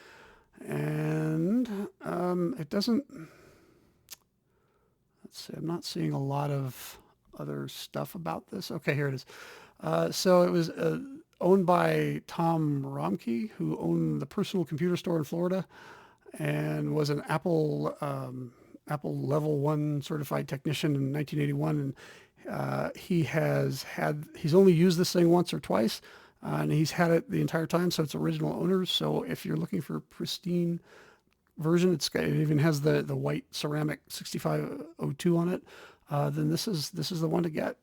And it doesn't, let's see, I'm not seeing a lot of other stuff about this. Okay, here it is. So it was owned by Tom Romkey, who owned the Personal Computer Store in Florida and was an Apple Level 1 certified technician in 1981. And he's only used this thing once or twice, and he's had it the entire time, so it's original owners. So if you're looking for a pristine version, it even has the white ceramic 6502 on it, then this is the one to get.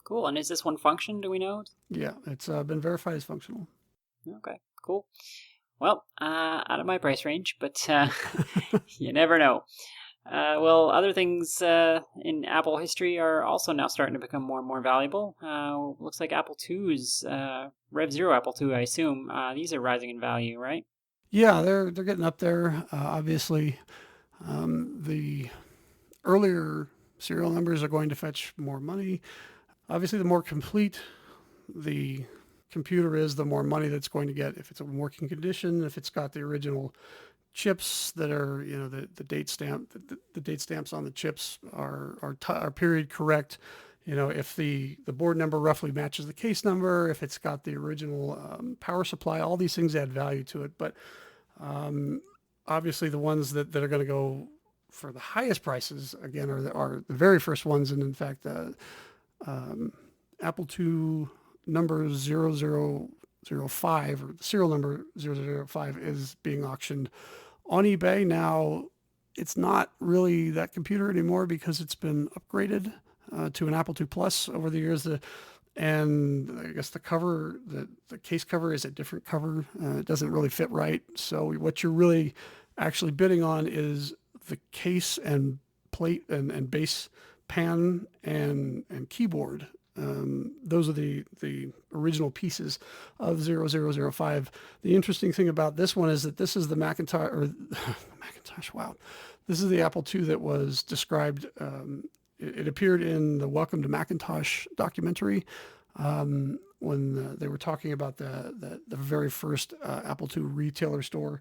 Cool. And is this one function? Do we know? Yeah, it's been verified as functional. Okay, cool. Well, out of my price range, but you never know. Well, other things in Apple history are also now starting to become more and more valuable. Looks like Apple II's, Rev Zero Apple II, I assume. These are rising in value, right? Yeah, they're getting up there. Obviously, the earlier serial numbers are going to fetch more money. Obviously, the more complete the computer is, the more money that's going to get if it's in working condition, if it's got the original chips that are, the date stamp, the date stamps on the chips are period correct. If the board number roughly matches the case number, if it's got the original power supply, all these things add value to it. But obviously the ones that are going to go for the highest prices, again, are the very first ones. And in fact, Apple II number 0005, or the serial number 0005, is being auctioned on eBay. Now, it's not really that computer anymore because it's been upgraded to an Apple II Plus over the years. And I guess the cover, the case cover is a different cover. It doesn't really fit right. So what you're really actually bidding on is the case and plate and base pan and keyboard. Those are the original pieces of 0005. The interesting thing about this one is that this is the Macintosh, wow. This is the Apple II that was described. It appeared in the Welcome to Macintosh documentary when they were talking about the very first Apple II retailer store.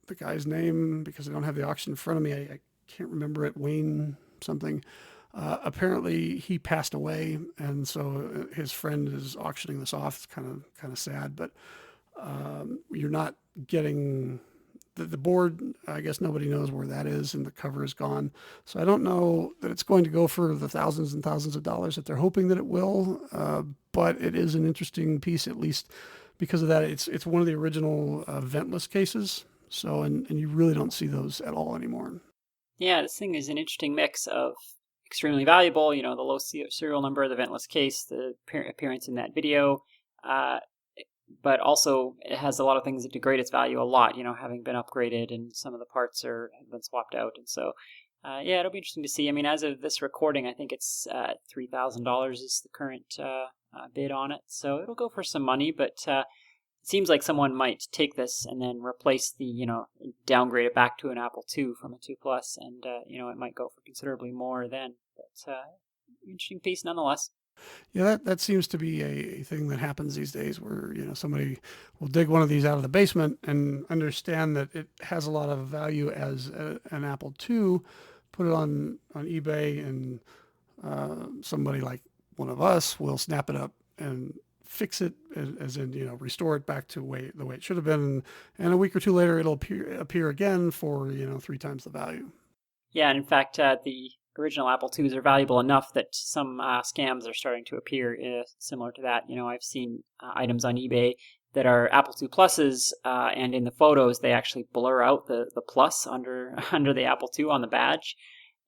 The guy's name, because I don't have the auction in front of me, I can't remember it, Wayne something. Apparently he passed away, and so his friend is auctioning this off. It's kind of sad, but you're not getting the board. I guess nobody knows where that is, and the cover is gone. So I don't know that it's going to go for the thousands and thousands of dollars that they're hoping that it will. But it is an interesting piece, at least because of that. It's one of the original ventless cases. So, and you really don't see those at all anymore. Yeah, this thing is an interesting mix of extremely valuable, the low serial number, the ventless case, the appearance in that video, uh, but also it has a lot of things that degrade its value a lot, having been upgraded and some of the parts have been swapped out. And so, yeah, it'll be interesting to see. I mean, as of this recording, I think it's $3,000 is the current bid on it. So it'll go for some money, but it seems like someone might take this and then replace downgrade it back to an Apple II from a II Plus, and, it might go for considerably more then. But interesting piece nonetheless. Yeah, that seems to be a thing that happens these days where, somebody will dig one of these out of the basement and understand that it has a lot of value as an Apple II, put it on eBay, and somebody like one of us will snap it up and fix it, as in, restore it back to the way it should have been. And a week or two later, it'll appear again for, 3 times the value. Yeah, and in fact, the original Apple IIs are valuable enough that some scams are starting to appear similar to that. I've seen items on eBay that are Apple II Pluses, and in the photos they actually blur out the plus under the Apple II on the badge.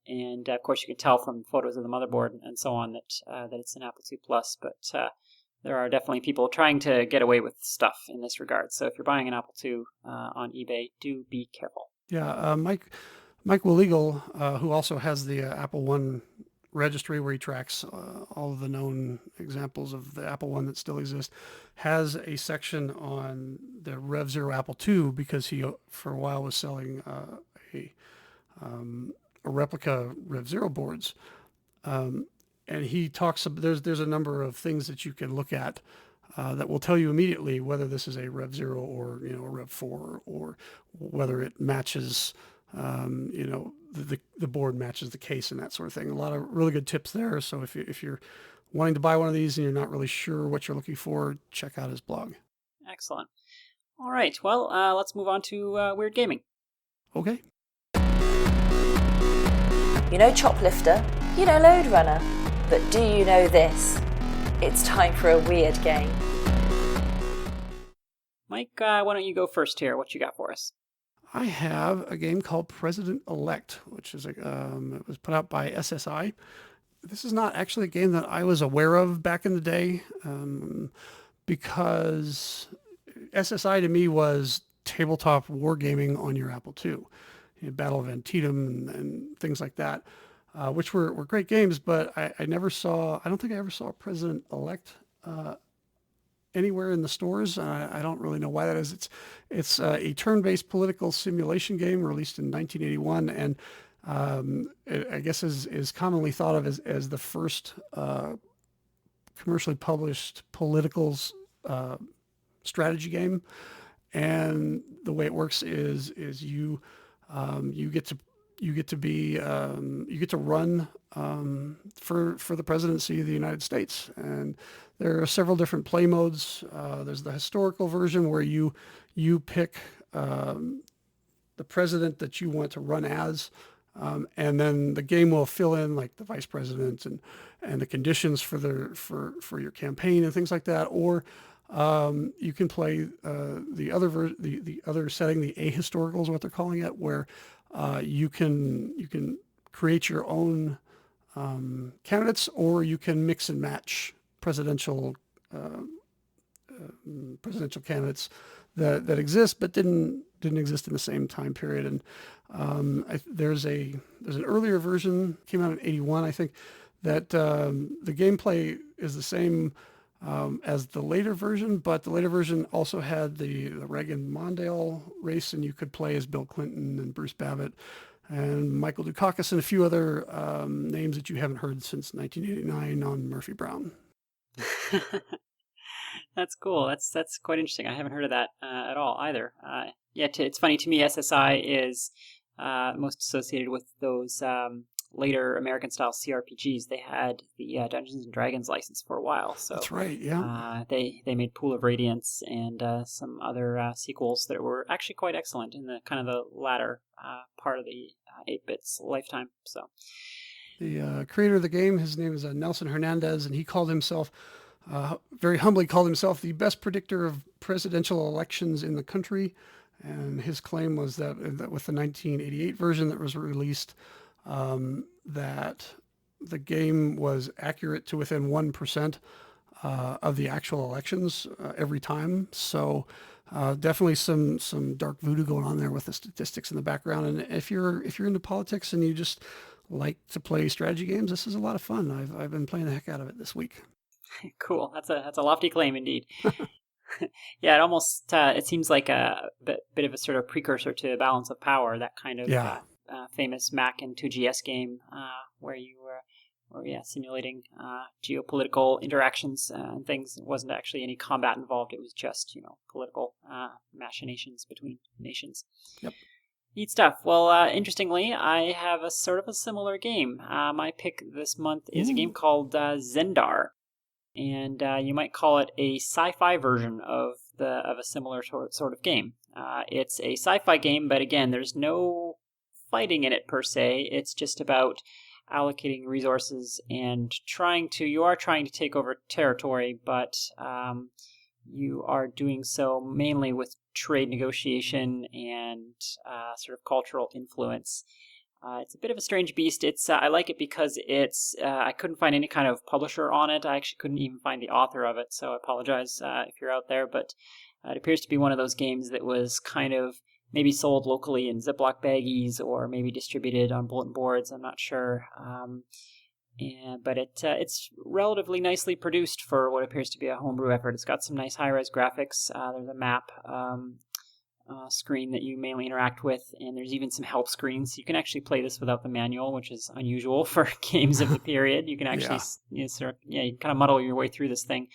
And of course, you can tell from photos of the motherboard and so on that it's an Apple II Plus. But there are definitely people trying to get away with stuff in this regard. So if you're buying an Apple II on eBay, do be careful. Yeah, Mike Westerfield, who also has the Apple I registry where he tracks all of the known examples of the Apple I that still exist, has a section on the Rev Zero Apple II because he, for a while, was selling a replica Rev Zero boards. And he talks, there's a number of things that you can look at that will tell you immediately whether this is a Rev Zero or, a Rev 4, or whether it matches, the board matches the case and that sort of thing. A lot of really good tips there. So if you're wanting to buy one of these and you're not really sure what you're looking for, check out his blog. Excellent. All right. Well, let's move on to Weird Gaming. Okay. You know Choplifter? You know Load Runner? But do you know this? It's time for a weird game. Mike, why don't you go first here? What you got for us? I have a game called President-Elect, which is it was put out by SSI. This is not actually a game that I was aware of back in the day, because SSI to me was tabletop wargaming on your Apple II, Battle of Antietam and things like that, which were great games. But I don't think I ever saw President-Elect anywhere in the stores. I don't really know why that is. It's a turn-based political simulation game released in 1981, and I guess is commonly thought of as the first commercially published political strategy game. And the way it works is you get to run for the presidency of the United States. And there are several different play modes. There's the historical version where you pick the president that you want to run as, and then the game will fill in like the vice president and the conditions for your campaign and things like that. Or you can play the other setting, the ahistorical is what they're calling it, where you can create your own candidates, or you can mix and match presidential candidates that exist but didn't exist in the same time period. And there's an earlier version, came out in 81, I think, that the gameplay is the same as the later version, but the later version also had the Reagan-Mondale race, and you could play as Bill Clinton and Bruce Babbitt and Michael Dukakis and a few other names that you haven't heard since 1989 on Murphy Brown. That's cool. That's quite interesting. I haven't heard of that at all either. It's funny to me. SSI is most associated with those later American-style CRPGs. They had the Dungeons and Dragons license for a while. So that's right. Yeah. They made Pool of Radiance and some other sequels that were actually quite excellent in the kind of the latter part of the 8-bits lifetime. So the creator of the game, his name is Nelson Hernandez, and he called himself, very humbly called himself, the best predictor of presidential elections in the country. And his claim was that with the 1988 version that was released, that the game was accurate to within 1% of the actual elections every time. So definitely some dark voodoo going on there with the statistics in the background. And if you're into politics and you just like to play strategy games, this is a lot of fun. I've been playing the heck out of it this week. Cool. That's a lofty claim indeed. Yeah, it almost it seems like a bit of a sort of precursor to Balance of Power, that kind of famous Mac and 2GS game where you were simulating geopolitical interactions and things. It wasn't actually any combat involved. It was just political machinations between nations. Yep. Neat stuff. Well, interestingly, I have a sort of a similar game. My pick this month is a game called Zendar. And you might call it a sci-fi version of a similar sort of game. It's a sci-fi game, but again, there's no fighting in it per se. It's just about allocating resources and you are trying to take over territory, but you are doing so mainly with trade negotiation and sort of cultural influence. It's a bit of a strange beast. I like it because I couldn't find any kind of publisher on it. I actually couldn't even find the author of it, so I apologize if you're out there. But it appears to be one of those games that was kind of maybe sold locally in Ziploc baggies or maybe distributed on bulletin boards. I'm not sure. But it's relatively nicely produced for what appears to be a homebrew effort. It's got some nice high-res graphics. There's a map screen that you mainly interact with, and there's even some help screens. You can actually play this without the manual, which is unusual for games of the period. You can actually, you can kind of muddle your way through this thing,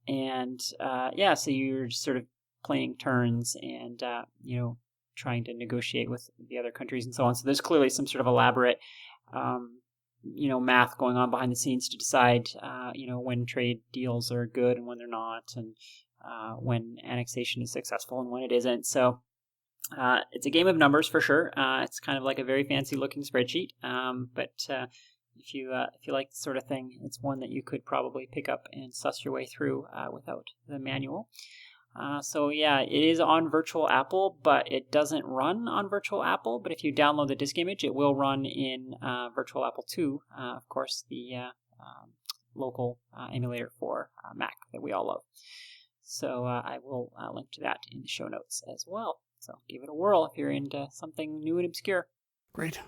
and so you're just sort of playing turns and trying to negotiate with the other countries and so on. So there's clearly some sort of elaborate math going on behind the scenes to decide when trade deals are good and when they're not, and when annexation is successful and when it isn't. So it's a game of numbers for sure. It's kind of like a very fancy looking spreadsheet. But if you like this sort of thing, it's one that you could probably pick up and suss your way through without the manual. It is on Virtual Apple, but it doesn't run on Virtual Apple. But if you download the disk image, it will run in Virtual Apple 2, of course, the local emulator for Mac that we all love. So I will link to that in the show notes as well. So give it a whirl if you're into something new and obscure. Great.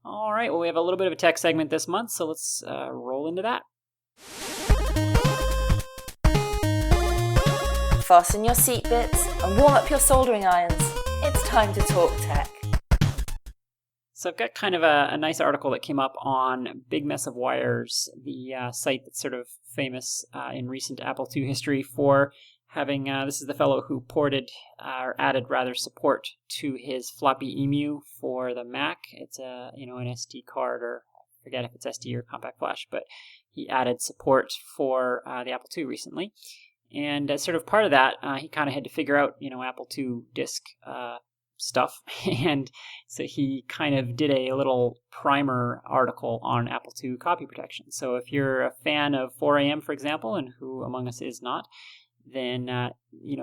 All right. Well, we have a little bit of a tech segment this month, so let's roll into that. Fasten your seat bits and warm up your soldering irons. It's time to talk tech. So I've got kind of a nice article that came up on Big Mess of Wires, the site that's sort of famous in recent Apple II history for having, this is the fellow who added support to his floppy emu for the Mac. It's an SD card, or I forget if it's SD or compact flash, but he added support for the Apple II recently. And as sort of part of that, he kind of had to figure out, Apple II disk stuff. And so he kind of did a little primer article on Apple II copy protection. So if you're a fan of 4AM, for example, and who among us is not, then,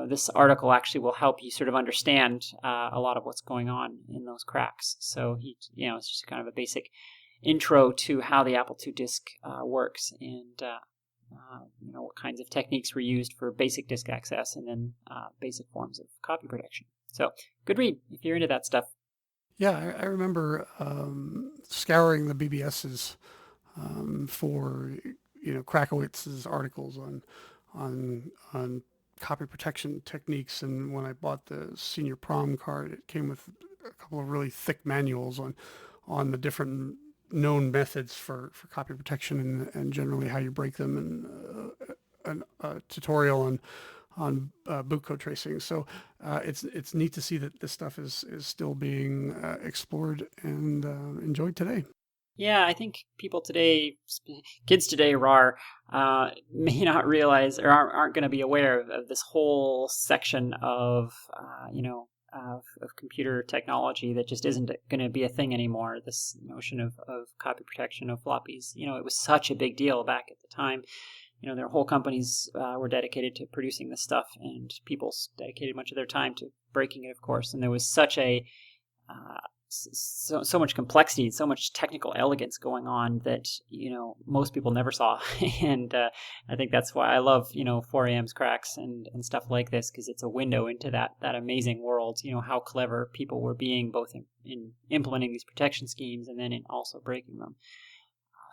this article actually will help you sort of understand a lot of what's going on in those cracks. So it's just kind of a basic intro to how the Apple II disk works, and what kinds of techniques were used for basic disk access, and then basic forms of copy protection. So good read if you're into that stuff. Yeah, I remember scouring the BBSs for Krakowitz's articles on copy protection techniques, and when I bought the senior prom card, it came with a couple of really thick manuals on the different known methods for copy protection and generally how you break them, and a tutorial on boot code tracing. So it's neat to see that this stuff is still being explored and enjoyed today. Yeah, I think kids today, may not realize or aren't going to be aware of this whole section of computer technology that just isn't going to be a thing anymore. This notion of copy protection of floppies. It was such a big deal back at the time. their whole companies were dedicated to producing this stuff, and people dedicated much of their time to breaking it, of course. And there was such a so much complexity, so much technical elegance going on that most people never saw. And I think that's why I love 4AM's cracks and stuff like this, because it's a window into that amazing world. How clever people were being, both in implementing these protection schemes and then in also breaking them.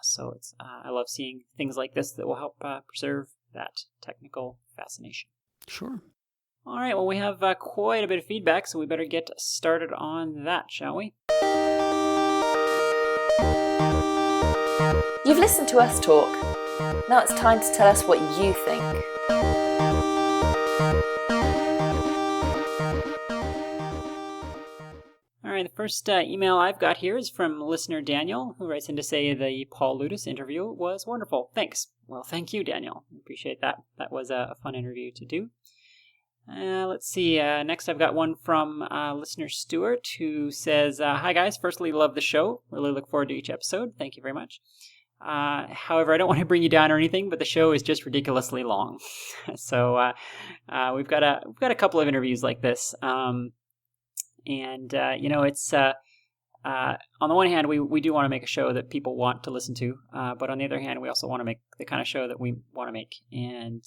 So it's I love seeing things like this that will help preserve that technical fascination. Sure. All right, well, we have quite a bit of feedback, so we better get started on that, shall we? You've listened to us talk. Now it's time to tell us what you think. All right, the first email I've got here is from listener Daniel, who writes in to say the Paul Ludus interview was wonderful. Thanks. Well, thank you, Daniel. Appreciate that. That was a fun interview to do. Let's see. Next, I've got one from listener Stuart, who says, "Hi guys. Firstly, love the show. Really look forward to each episode. Thank you very much. However, I don't want to bring you down or anything, but the show is just ridiculously long. So we've got a couple of interviews like this, and it's." On the one hand, we do want to make a show that people want to listen to, but on the other hand, we also want to make the kind of show that we want to make. And,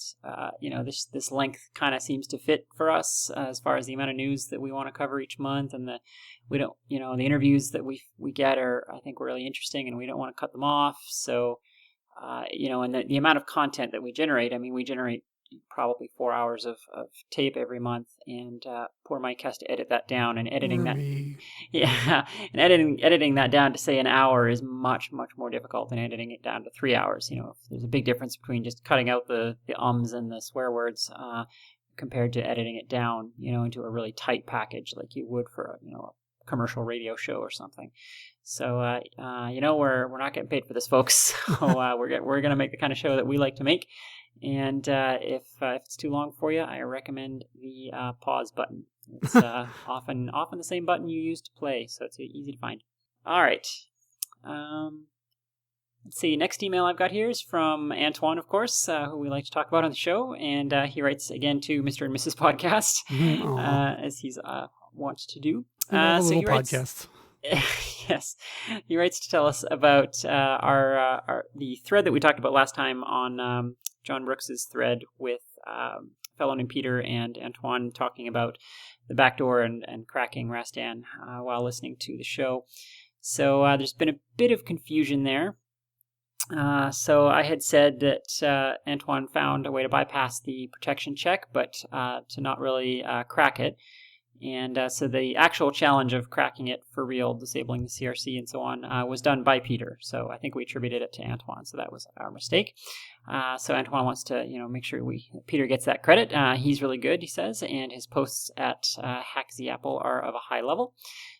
this length kind of seems to fit for us as far as the amount of news that we want to cover each month. And the interviews that we get are, I think, really interesting, and we don't want to cut them off. So, and the amount of content that we generate, we generate probably 4 hours of tape every month, and poor Mike has to edit that down, and editing editing that down to say an hour is much more difficult than editing it down to 3 hours. There's a big difference between just cutting out the ums and the swear words compared to editing it down into a really tight package like you would for a commercial radio show or something. So we're not getting paid for this, folks. So we're gonna make the kind of show that we like to make. And if it's too long for you, I recommend the pause button. It's often the same button you use to play, so it's easy to find. All right. Let's see. Next email I've got here is from Antoine, of course, who we like to talk about on the show. And he writes again to Mr. and Mrs. Podcast, as he's wants to do. Little podcast. Yes, he writes to tell us about the thread that we talked about last time on John Brooks's thread with a fellow named Peter and Antoine talking about the backdoor and cracking Rastan while listening to the show. So there's been a bit of confusion there. So I had said that Antoine found a way to bypass the protection check, but to not really crack it. And so the actual challenge of cracking it for real, disabling the CRC and so on, was done by Peter. So I think we attributed it to Antoine. So that was our mistake. So Antoine wants to, make sure Peter gets that credit. He's really good, he says, and his posts at Hack the Apple are of a high level.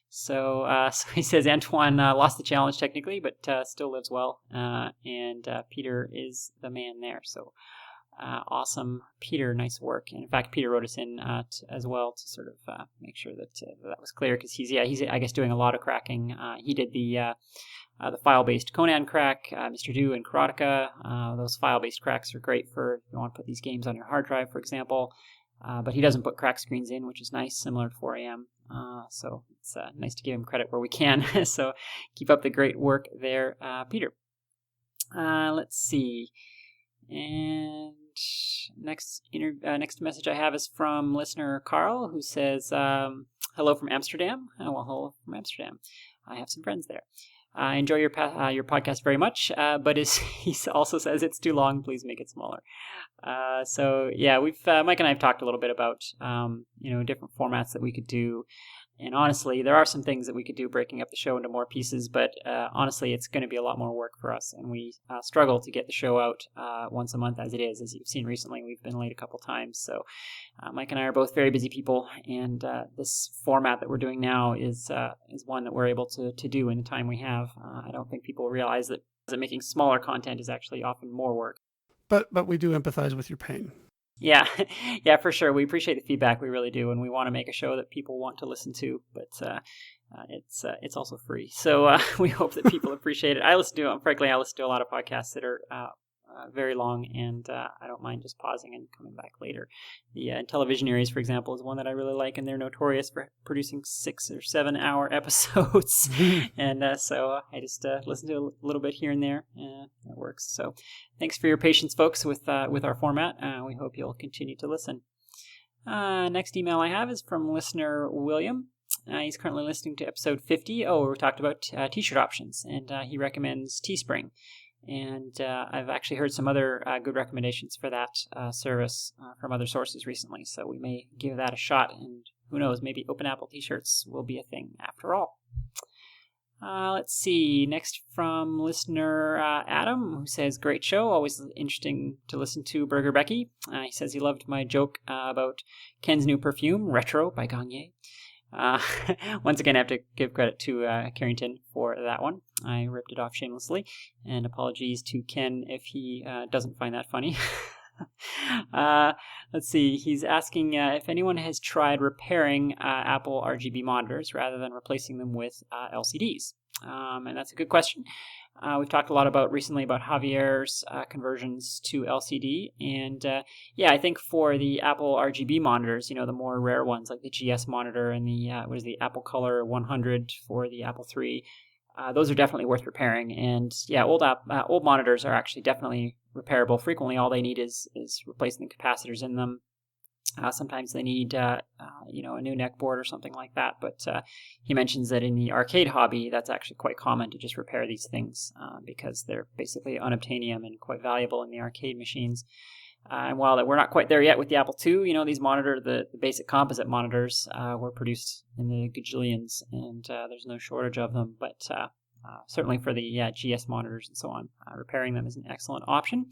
So he says Antoine lost the challenge technically, but still lives well. And Peter is the man there. So awesome, Peter, nice work. And in fact, Peter wrote us in as well to sort of make sure that that was clear, because he's I guess doing a lot of cracking. He did the file-based Conan crack, Mr. Do and Karateka. Those file-based cracks are great for if you want to put these games on your hard drive, for example. But he doesn't put crack screens in, which is nice, similar to 4AM. So it's nice to give him credit where we can. So keep up the great work there, Peter. Let's see. And next message I have is from listener Carl, who says, hello from Amsterdam. Well, hello from Amsterdam. I have some friends there. I enjoy your podcast very much, but he also says it's too long. Please make it smaller. So yeah, Mike and I have talked a little bit about different formats that we could do. And honestly, there are some things that we could do breaking up the show into more pieces, but honestly, it's going to be a lot more work for us. And we struggle to get the show out once a month as it is. As you've seen recently, we've been late a couple times. So Mike and I are both very busy people, and this format that we're doing now is one that we're able to do in the time we have. I don't think people realize that making smaller content is actually often more work. But we do empathize with your pain. Yeah, for sure. We appreciate the feedback. We really do, and we want to make a show that people want to listen to. But it's also free, so we hope that people appreciate it. I listen to a lot of podcasts that are very long, and I don't mind just pausing and coming back later. The Televisionaries, for example, is one that I really like, and they're notorious for producing 6 or 7 hour episodes. And so I just listen to a little bit here and there. It works. So thanks for your patience, folks, with our format. We hope you'll continue to listen. Next email I have is from listener William. He's currently listening to episode 50. We talked about t-shirt options, and he recommends Teespring. And I've actually heard some other good recommendations for that service from other sources recently, so we may give that a shot, and who knows, maybe Open Apple t-shirts will be a thing after all. Let's see, next from listener Adam, who says, great show, always interesting to listen to Burger Becky. He says he loved my joke about Ken's new perfume, Retro by Gagne. Once again, I have to give credit to Carrington for that one. I ripped it off shamelessly, and apologies to Ken if he doesn't find that funny. Let's see, he's asking if anyone has tried repairing Apple RGB monitors rather than replacing them with LCDs. And that's a good question. We've talked a lot recently about Javier's conversions to LCD, and I think for the Apple RGB monitors, the more rare ones like the GS monitor and the Apple Color 100 for the Apple III, those are definitely worth repairing. And old monitors are actually definitely repairable. Frequently, all they need is replacing the capacitors in them. Sometimes they need, a new neck board or something like that. But he mentions that in the arcade hobby, that's actually quite common to just repair these things because they're basically unobtainium and quite valuable in the arcade machines. And while we're not quite there yet with the Apple II, these the basic composite monitors were produced in the gajillions, and there's no shortage of them. But certainly for the GS monitors and so on, repairing them is an excellent option.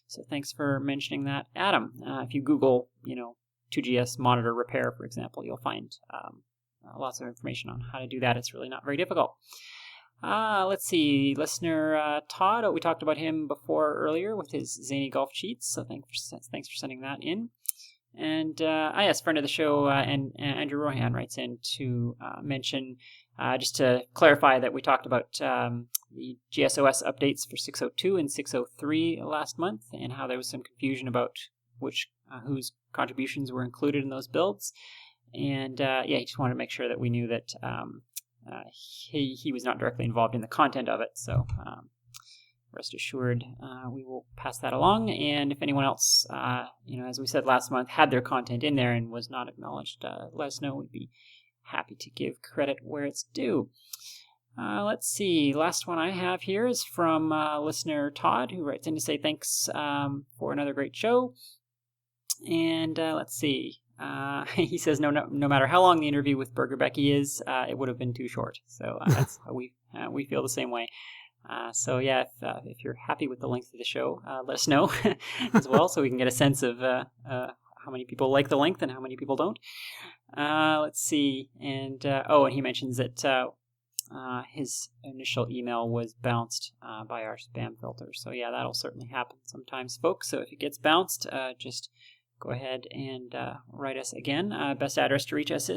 So thanks for mentioning that, Adam. If you Google, 2GS monitor repair, for example, you'll find lots of information on how to do that. It's really not very difficult. Let's see, listener Todd. We talked about him before earlier with his zany golf cheats. So thanks for sending that in. And yes, friend of the show, and Andrew Rohan writes in to mention, just to clarify that we talked about the GSOS updates for 602 and 603 last month, and how there was some confusion about whose contributions were included in those builds. And he just wanted to make sure that we knew that he was not directly involved in the content of it. So rest assured, we will pass that along. And if anyone else, as we said last month, had their content in there and was not acknowledged, let us know. We'd be happy to give credit where it's due. Let's see. Last one I have here is from listener Todd, who writes in to say thanks for another great show. And let's see. He says no matter how long the interview with Burger Becky is, it would have been too short. So that's how we feel the same way. If you're happy with the length of the show, let us know as well, so we can get a sense of how many people like the length and how many people don't. Let's see. And and he mentions that his initial email was bounced by our spam filter. So that'll certainly happen sometimes, folks. So if it gets bounced, just go ahead and write us again. Best address to reach us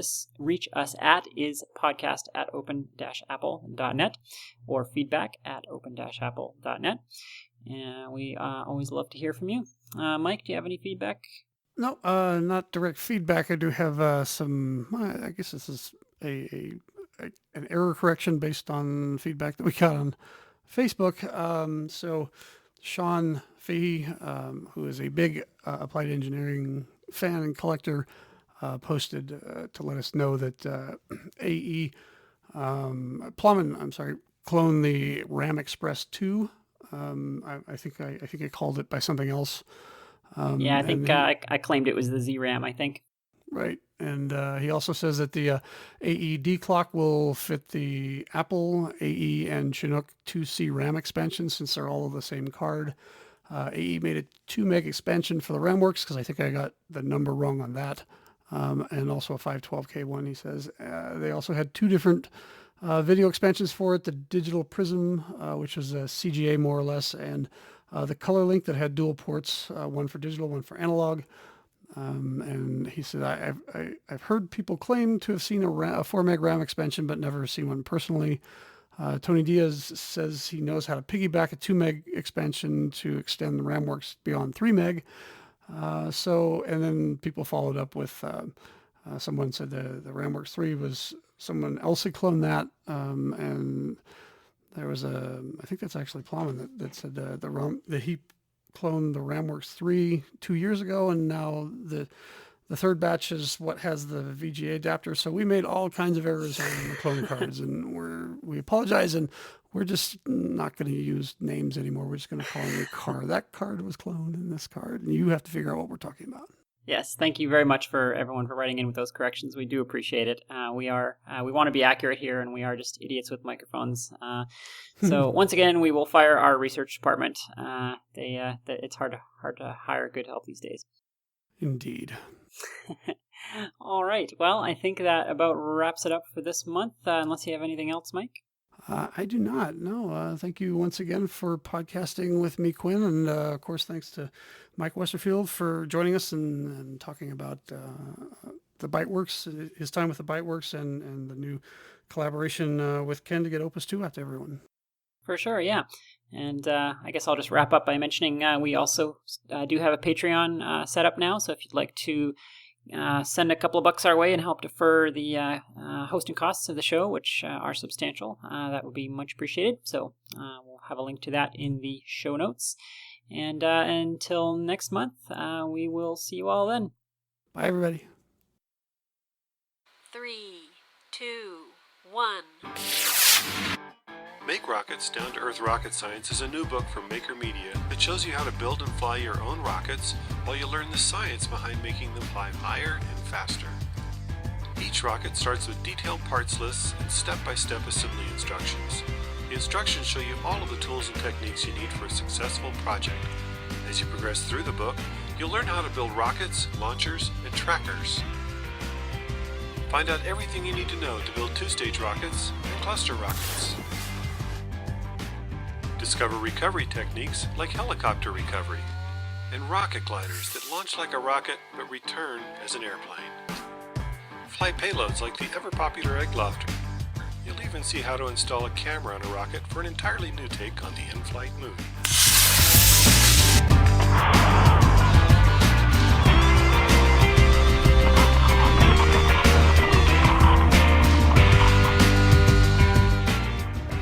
at is podcast@open-apple.net or feedback@open-apple.net. And we always love to hear from you. Mike, do you have any feedback? No, not direct feedback. I do have some, I guess this is an error correction based on feedback that we got on Facebook. So Sean Fahey, who is a big applied engineering fan and collector, posted to let us know that AE Plumman, cloned the RAM Express 2. I think I called it by something else. I think I claimed it was the ZRAM, I think. Right. And he also says that the AE clock will fit the Apple, AE, and Chinook 2C RAM expansion since they're all the same card. AE made a 2 meg expansion for the RAMWorks because I think I got the number wrong on that. And also a 512K one, he says. They also had 2 different video expansions for it, the Digital Prism, which was a CGA more or less, and the Color Link that had dual ports, one for digital, one for analog. And he said, I've heard people claim to have seen a 4 meg RAM expansion, but never seen one personally. Tony Diaz says he knows how to piggyback a 2 meg expansion to extend the RAMWorks beyond 3 meg. And then people followed up with someone said the RAMWorks 3 was someone else had cloned that, and there was I think that's actually Plowman that said that he cloned the RAMWorks 3 2 years ago, and now the third batch is what has the VGA adapter. So we made all kinds of errors on the clone cards, and we apologize, and we're just not going to use names anymore. We're just going to call them a card. That card was cloned in this card, and you have to figure out what we're talking about. Yes, thank you very much for everyone for writing in with those corrections. We do appreciate it. We want to be accurate here, and we are just idiots with microphones. So once again, we will fire our research department. It's hard to hire good help these days. Indeed. All right. Well, I think that about wraps it up for this month. Unless you have anything else, Mike. I do not. No. Thank you once again for podcasting with me, Quinn, and of course, thanks to Mike Westerfield for joining us and talking about the Byte Works, his time with the Byte Works, and the new collaboration with Ken to get Opus 2 out to everyone. For sure, yeah. And I guess I'll just wrap up by mentioning we also do have a Patreon set up now. So if you'd like to send a couple of bucks our way and help defer the hosting costs of the show, which are substantial, that would be much appreciated. So we'll have a link to that in the show notes. And until next month, we will see you all then. Bye, everybody. 3, 2, 1. Make Rockets, Down-to-Earth Rocket Science is a new book from Maker Media that shows you how to build and fly your own rockets while you learn the science behind making them fly higher and faster. Each rocket starts with detailed parts lists and step-by-step assembly instructions. The instructions show you all of the tools and techniques you need for a successful project. As you progress through the book, you'll learn how to build rockets, launchers, and trackers. Find out everything you need to know to build two-stage rockets and cluster rockets. Discover recovery techniques like helicopter recovery, and rocket gliders that launch like a rocket but return as an airplane. Fly payloads like the ever-popular egg lofter. You'll even see how to install a camera on a rocket for an entirely new take on the in-flight movie.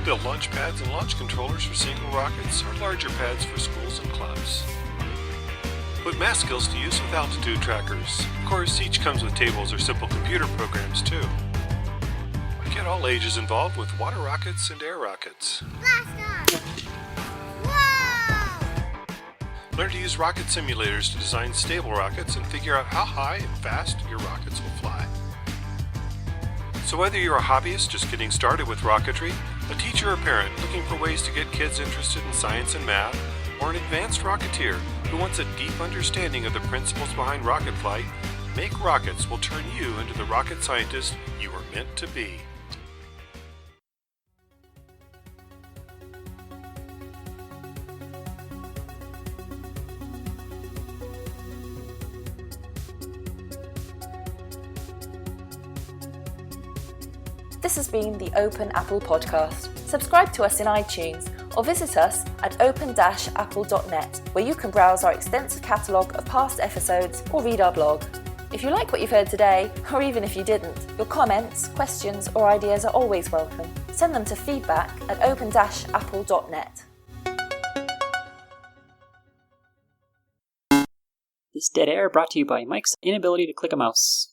Build launch pads and launch controllers for single rockets or larger pads for schools and clubs. Put math skills to use with altitude trackers. Of course, each comes with tables or simple computer programs too. Get all ages involved with water rockets and air rockets. Blast off! Whoa! Learn to use rocket simulators to design stable rockets and figure out how high and fast your rockets will fly. So whether you're a hobbyist just getting started with rocketry, a teacher or parent looking for ways to get kids interested in science and math, or an advanced rocketeer who wants a deep understanding of the principles behind rocket flight, Make Rockets will turn you into the rocket scientist you were meant to be. This has been the Open Apple Podcast. Subscribe to us in iTunes or visit us at open-apple.net, where you can browse our extensive catalogue of past episodes or read our blog. If you like what you've heard today, or even if you didn't, your comments, questions or ideas are always welcome. Send them to feedback@open-apple.net. This dead air brought to you by Mike's inability to click a mouse.